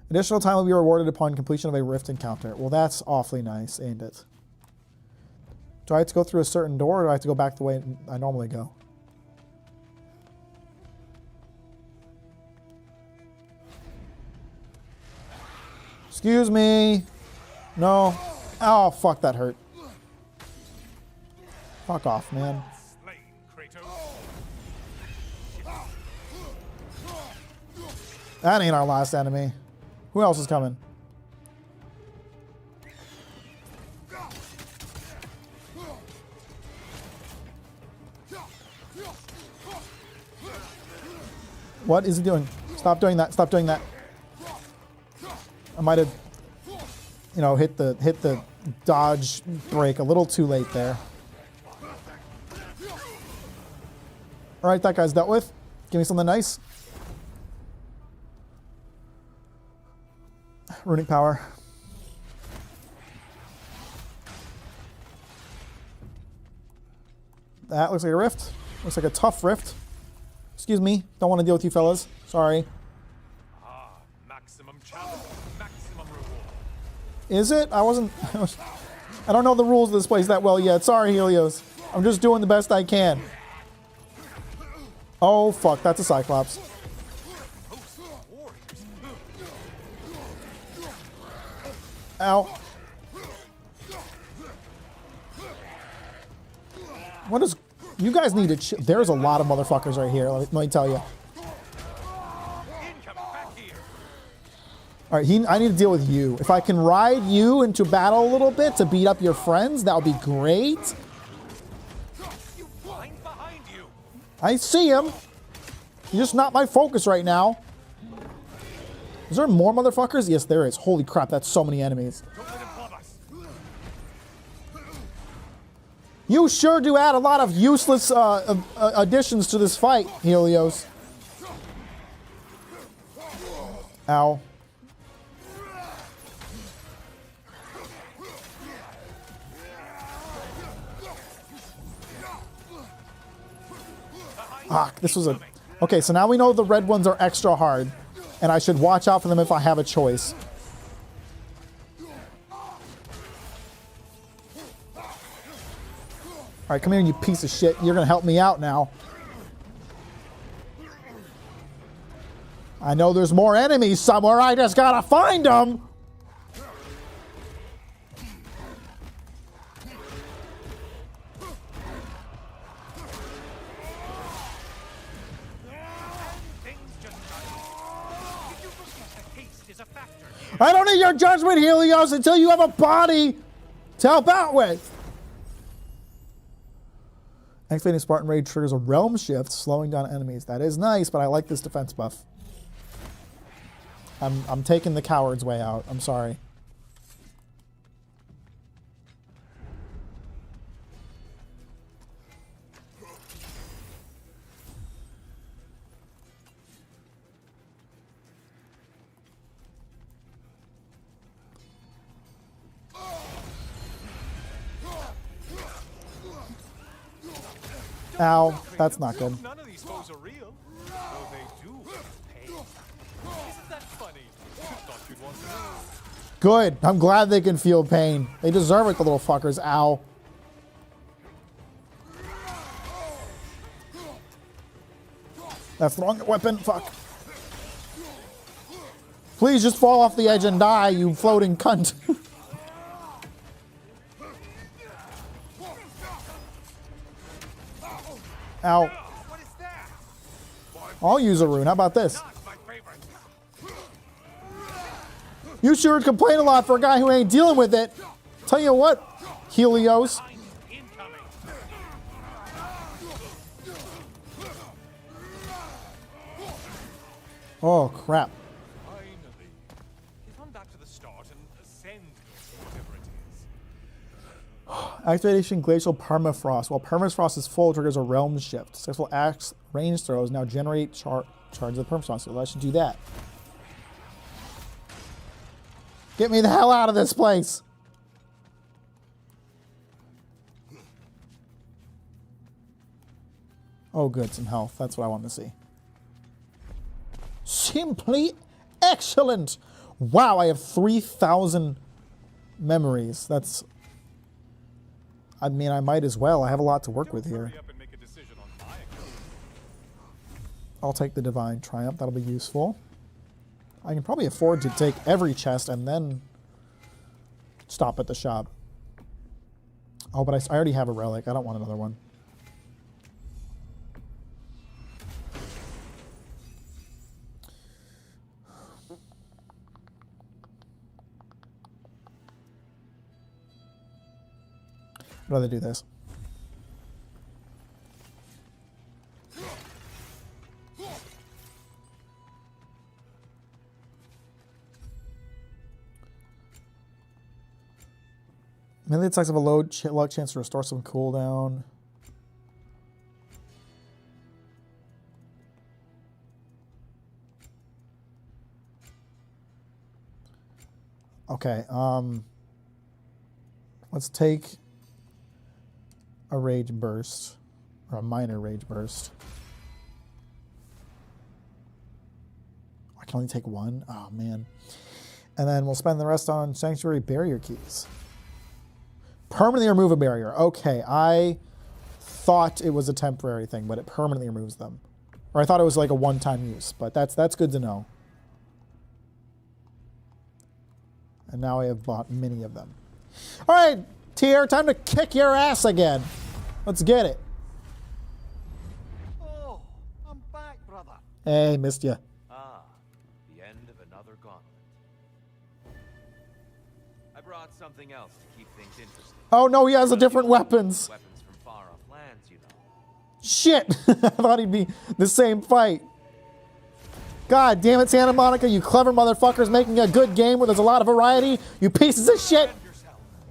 Additional time will be rewarded upon completion of a rift encounter. Well, that's awfully nice, ain't it? Do I have to go through a certain door, or do I have to go back the way I normally go? Excuse me. No. Oh, fuck, that hurt. Fuck off, man. Slain, Kratos. That ain't our last enemy. Who else is coming? What is he doing? Stop doing that. Stop doing that. I might have, you know, hit the dodge break a little too late there. All right, that guy's dealt with. Give me something nice. Runic power. That looks like a rift. Looks like a tough rift. Excuse me. Don't want to deal with you fellas. Sorry. Maximum challenge, maximum reward. Is it? I don't know the rules of this place that well yet. Sorry, Helios. I'm just doing the best I can. Oh, fuck. That's a Cyclops. Ow. What is... You guys need to... There's a lot of motherfuckers right here. Let me tell you. All right, I need to deal with you. If I can ride you into battle a little bit to beat up your friends, that would be great. I see him. He's just not my focus right now. Is there more motherfuckers? Yes, there is. Holy crap, that's so many enemies. You sure do add a lot of useless additions to this fight, Helios. Ow. Ah, this was a... Okay, so now we know the red ones are extra hard, and I should watch out for them if I have a choice. All right, come here, you piece of shit. You're gonna help me out now. I know there's more enemies somewhere. I just gotta find them. I don't need your judgment, Helios, until you have a body to help out with. Activating Spartan Raid triggers a realm shift, slowing down enemies. That is nice, but I like this defense buff. I'm taking the coward's way out. I'm sorry. Ow, that's not good. None of these foes are real. Though they do pay. Isn't that funny? Thought you'd want to know. Good. I'm glad they can feel pain. They deserve it, the little fuckers. Ow. That's the wrong weapon. Fuck. Please just fall off the edge and die, you floating cunt. Ow. What is that? I'll use a rune. How about this? Not my favorite. You sure complain a lot for a guy who ain't dealing with it. Tell you what, Helios. Incoming. Oh, crap. Finally. Get on back to the start and ascend whatever it is. Activation Glacial Permafrost. While Permafrost is full, triggers a realm shift. Successful axe range throws now generate charges of Permafrost. So let's do that. Get me the hell out of this place. Oh, good. Some health. That's what I want to see. Simply excellent. Wow, I have 3,000 memories. That's... I mean, I might as well. I have a lot to work with here. Hurry up and make a decision on my account. I'll take the Divine Triumph. That'll be useful. I can probably afford to take every chest and then stop at the shop. Oh, but I already have a relic. I don't want another one. I'd rather do this. Melee attacks have a low luck chance to restore some cooldown. Okay, let's take a rage burst, or a minor rage burst. I can only take one? Oh, man. And then we'll spend the rest on Sanctuary Barrier Keys. Permanently remove a barrier. Okay, I thought it was a temporary thing, but it permanently removes them. Or I thought it was like a one-time use, but that's good to know. And now I have bought many of them. All right, Tyr, time to kick your ass again. Let's get it. Oh, I'm back, brother. Hey, missed ya. Ah, the end of another gauntlet. I brought something else to keep things interesting. Oh no, he has a different weapons. Weapons from far off lands, you know. Shit, I thought he'd be the same fight. God damn it, Santa Monica, you clever motherfuckers making a good game where there's a lot of variety. You pieces of shit.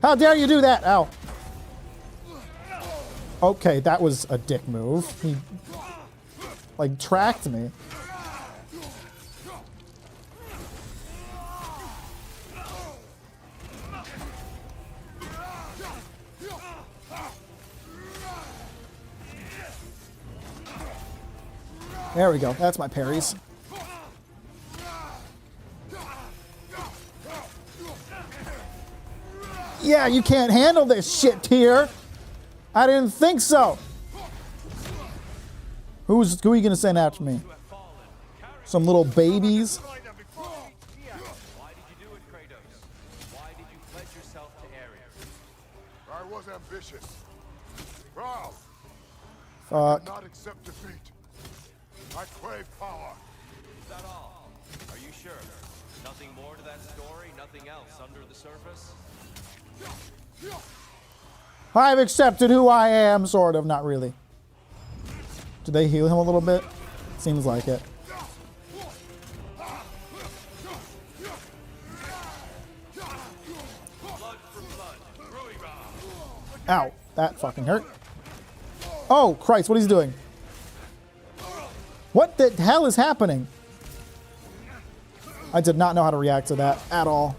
How dare you do that? Ow. Okay, that was a dick move. He, like, tracked me. There we go. That's my parries. Yeah, you can't handle this shit here. I didn't think so. Who are you gonna send after me? Some little babies? Why did you do it, Kratos? Why did you pledge yourself to Ares? I was ambitious. Proud. Fuck. Not accept defeat. I crave power. Is that all? Are you sure? Nothing more to that story? Nothing else under the surface? I've accepted who I am, sort of, not really. Did they heal him a little bit? Seems like it. Ow, that fucking hurt. Oh, Christ, what he's doing? What the hell is happening? I did not know how to react to that at all.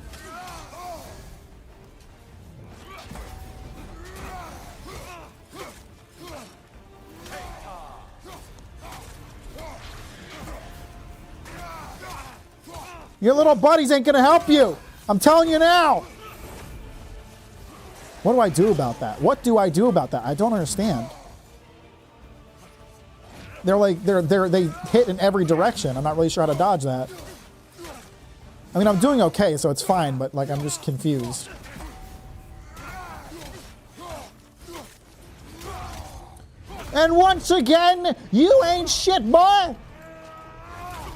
Your little buddies ain't gonna help you. I'm telling you now. What do I do about that? What do I do about that? I don't understand. They're like they hit in every direction. I'm not really sure how to dodge that. I mean, I'm doing okay, so it's fine, but like I'm just confused. And once again, you ain't shit, boy.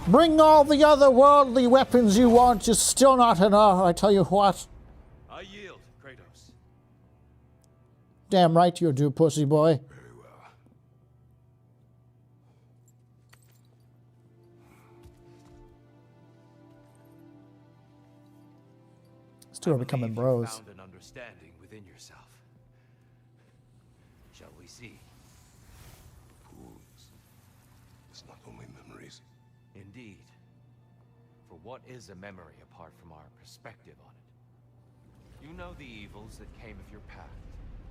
Bring all the other worldly weapons you want, you're still not enough, I tell you what. I yield, Kratos. Damn right you do, pussy boy. Very well. These two are becoming bros. Found an understanding within yourself. Shall we see? Fools. It's not only memories. Indeed. For what is a memory apart from our perspective on it? You know the evils that came of your path.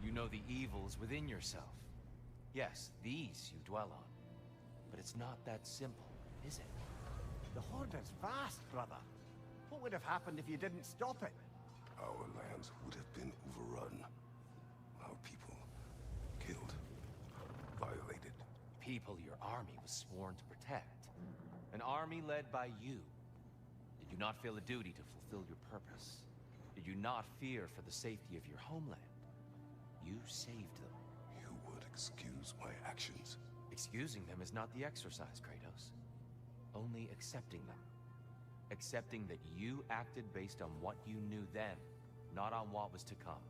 You know the evils within yourself. Yes, these you dwell on. But it's not that simple, is it? The Horde is vast, brother. What would have happened if you didn't stop it? Our lands would have been overrun. Our people killed, violated. People your army was sworn to protect. An army led by you. Did you not feel a duty to fulfill your purpose? Did you not fear for the safety of your homeland? You saved them. You would excuse my actions. Excusing them is not the exercise, Kratos. Only accepting them. Accepting that you acted based on what you knew then, not on what was to come.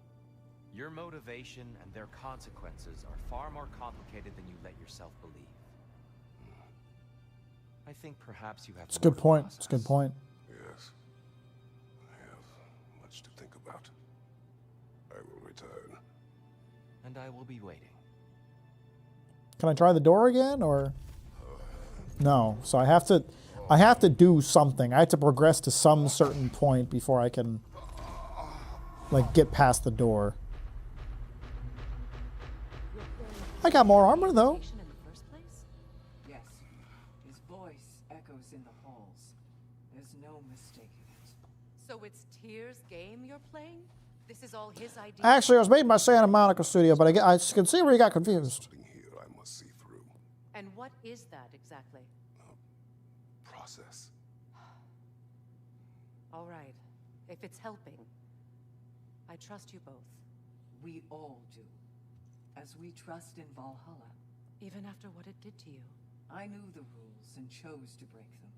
Your motivation and their consequences are far more complicated than you let yourself believe. I think perhaps you have. It's a good point. It's a good point. Yes. I have much to think about. I will return. And I will be waiting. Can I try the door again, or no? So I have to do something. I have to progress to some certain point before I can like get past the door. I got more armor though. In the first place? Yes. His voice echoes in the halls. There's no mistaking it. So it's Tyr's game you're playing? This is all his idea? Actually, it was made by Santa Monica Studio, but I can see where you got confused. Something here I must see through. And what is that exactly? Process. All right. If it's helping, I trust you both. We all do. As we trust in Valhalla. Even after what it did to you. I knew the rules and chose to break them.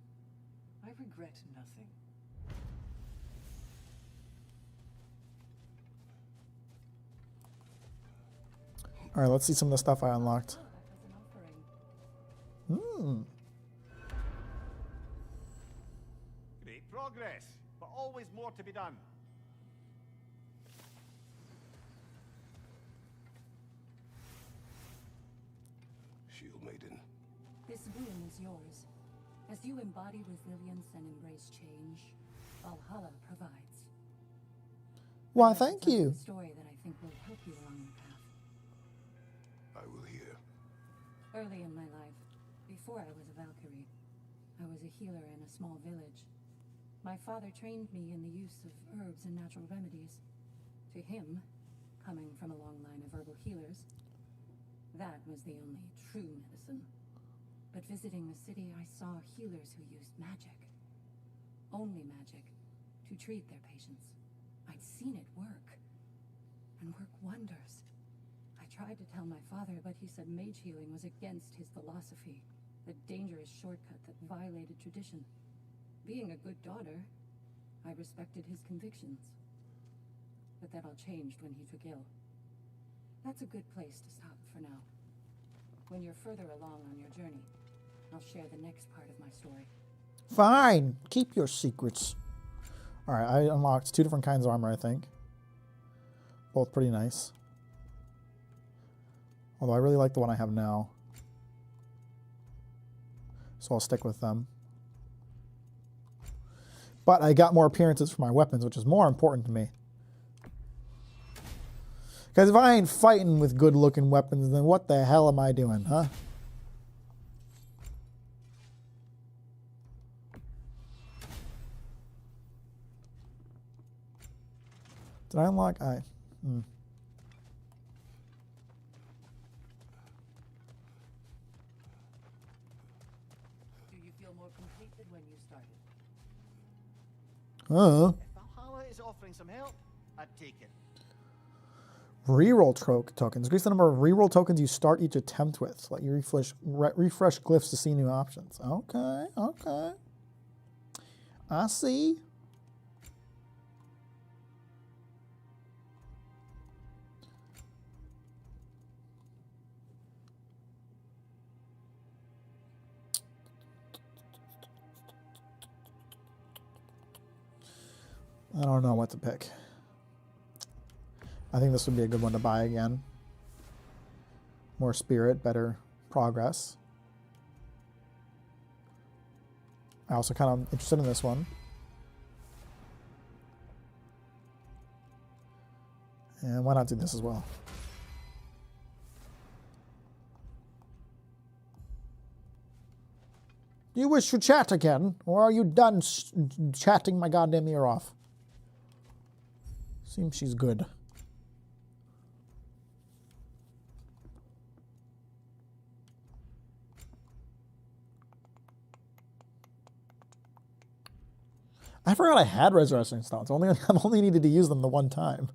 I regret nothing. All right, let's see some of the stuff I unlocked. Great progress, but always more to be done. Shield Maiden. This boon is yours. As you embody resilience and embrace change, Valhalla provides. Why, I'd like to thank tell you. A story that I think will help you along your path. I will hear. Early in my life, before I was a Valkyrie, I was a healer in a small village. My father trained me in the use of herbs and natural remedies. To him, coming from a long line of herbal healers, that was the only true medicine. But visiting the city, I saw healers who used magic. Only magic, to treat their patients. I'd seen it work. And work wonders. I tried to tell my father, but he said mage healing was against his philosophy. The dangerous shortcut that violated tradition. Being a good daughter, I respected his convictions. But that all changed when he took ill. That's a good place to stop for now. When you're further along on your journey, I'll share the next part of my story. Fine. Keep your secrets. All right, I unlocked 2 different kinds of armor, I think. Both pretty nice. Although I really like the one I have now. So I'll stick with them. But I got more appearances for my weapons, which is more important to me. Because if I ain't fighting with good-looking weapons, then what the hell am I doing, huh? Did I unlock? Do you feel more complete than when you started? If Valhalla is offering some help, I'd take it. Reroll tokens. Increase the number of reroll tokens you start each attempt with. Let you refresh glyphs to see new options. Okay, okay. I see. I don't know what to pick. I think this would be a good one to buy again. More spirit, better progress. I also kind of interested in this one. And why not do this as well? You wish to chat again, or are you done chatting my goddamn ear off? Seems she's good. I forgot I had resurrection stones. I've only needed to use them the one time.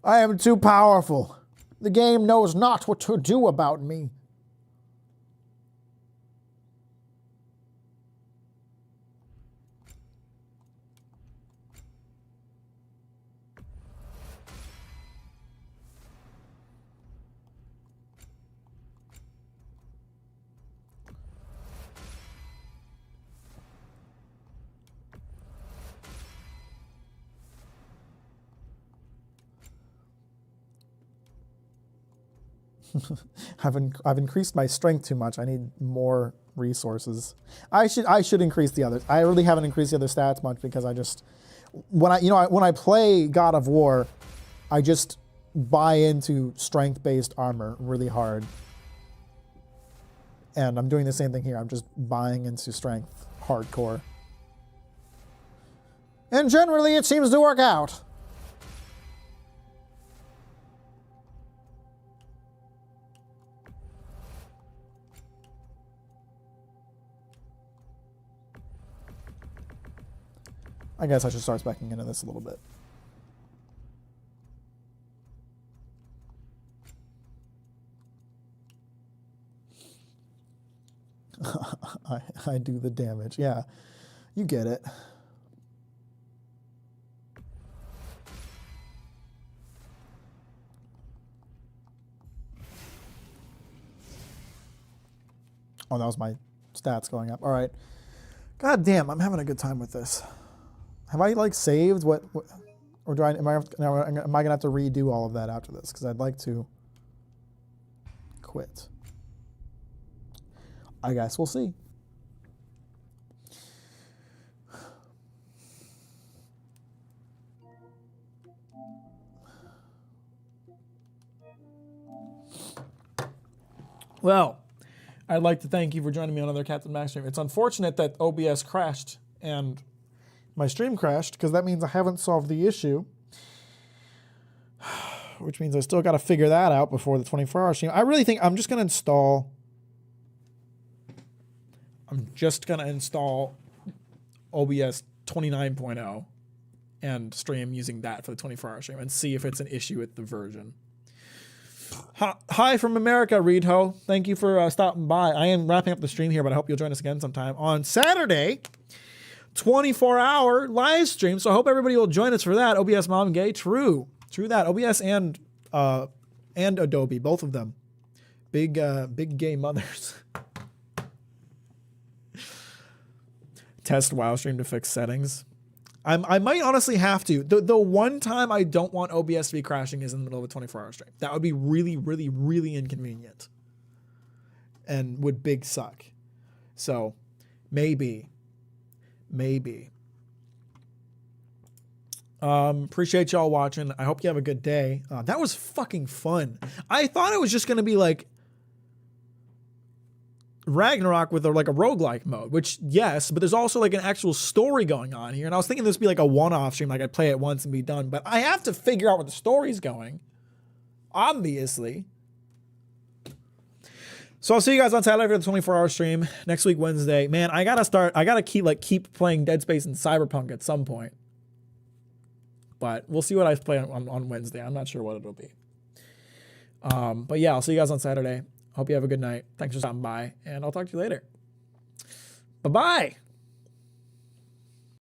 I am too powerful. The game knows not what to do about me. I've increased my strength too much. I need more resources. I should increase the others. I really haven't increased the other stats much because I just when I play God of War, I just buy into strength-based armor really hard. And I'm doing the same thing here. I'm just buying into strength hardcore. And generally it seems to work out. I guess I should start speccing into this a little bit. I do the damage. Yeah, you get it. Oh, that was my stats going up. All right. God damn, I'm having a good time with this. Have I like saved what or do am I gonna have to redo all of that after this? Because I'd like to quit. I guess we'll see. Well, I'd like to thank you for joining me on another Captain Mack stream. It's unfortunate that OBS crashed and my stream crashed because that means I haven't solved the issue, which means I still got to figure that out before the 24-hour stream. I really think I'm just going to install OBS 29.0 and stream using that for the 24-hour stream and see if it's an issue with the version. Hi from America, Reedho. Thank you for stopping by. I am wrapping up the stream here, but I hope you'll join us again sometime on Saturday. 24-hour live stream. So I hope everybody will join us for that. OBS Mom Gay. True that. OBS and Adobe, both of them. Big gay mothers. Test WoW stream to fix settings. I might honestly have to. The one time I don't want OBS to be crashing is in the middle of a 24-hour stream. That would be really, really, really inconvenient. And would big suck. So, maybe. Appreciate y'all watching. I hope you have a good day. That was fucking fun. I thought it was just going to be like Ragnarok with like a roguelike mode, which yes, but there's also like an actual story going on here. And I was thinking this would be like a one-off stream, like I'd play it once and be done, but I have to figure out where the story's going. Obviously. So I'll see you guys on Saturday for the 24-hour stream. Next week, Wednesday. Man, I gotta keep playing Dead Space and Cyberpunk at some point. But we'll see what I play on Wednesday. I'm not sure what it'll be. But yeah, I'll see you guys on Saturday. Hope you have a good night. Thanks for stopping by, and I'll talk to you later. Bye-bye.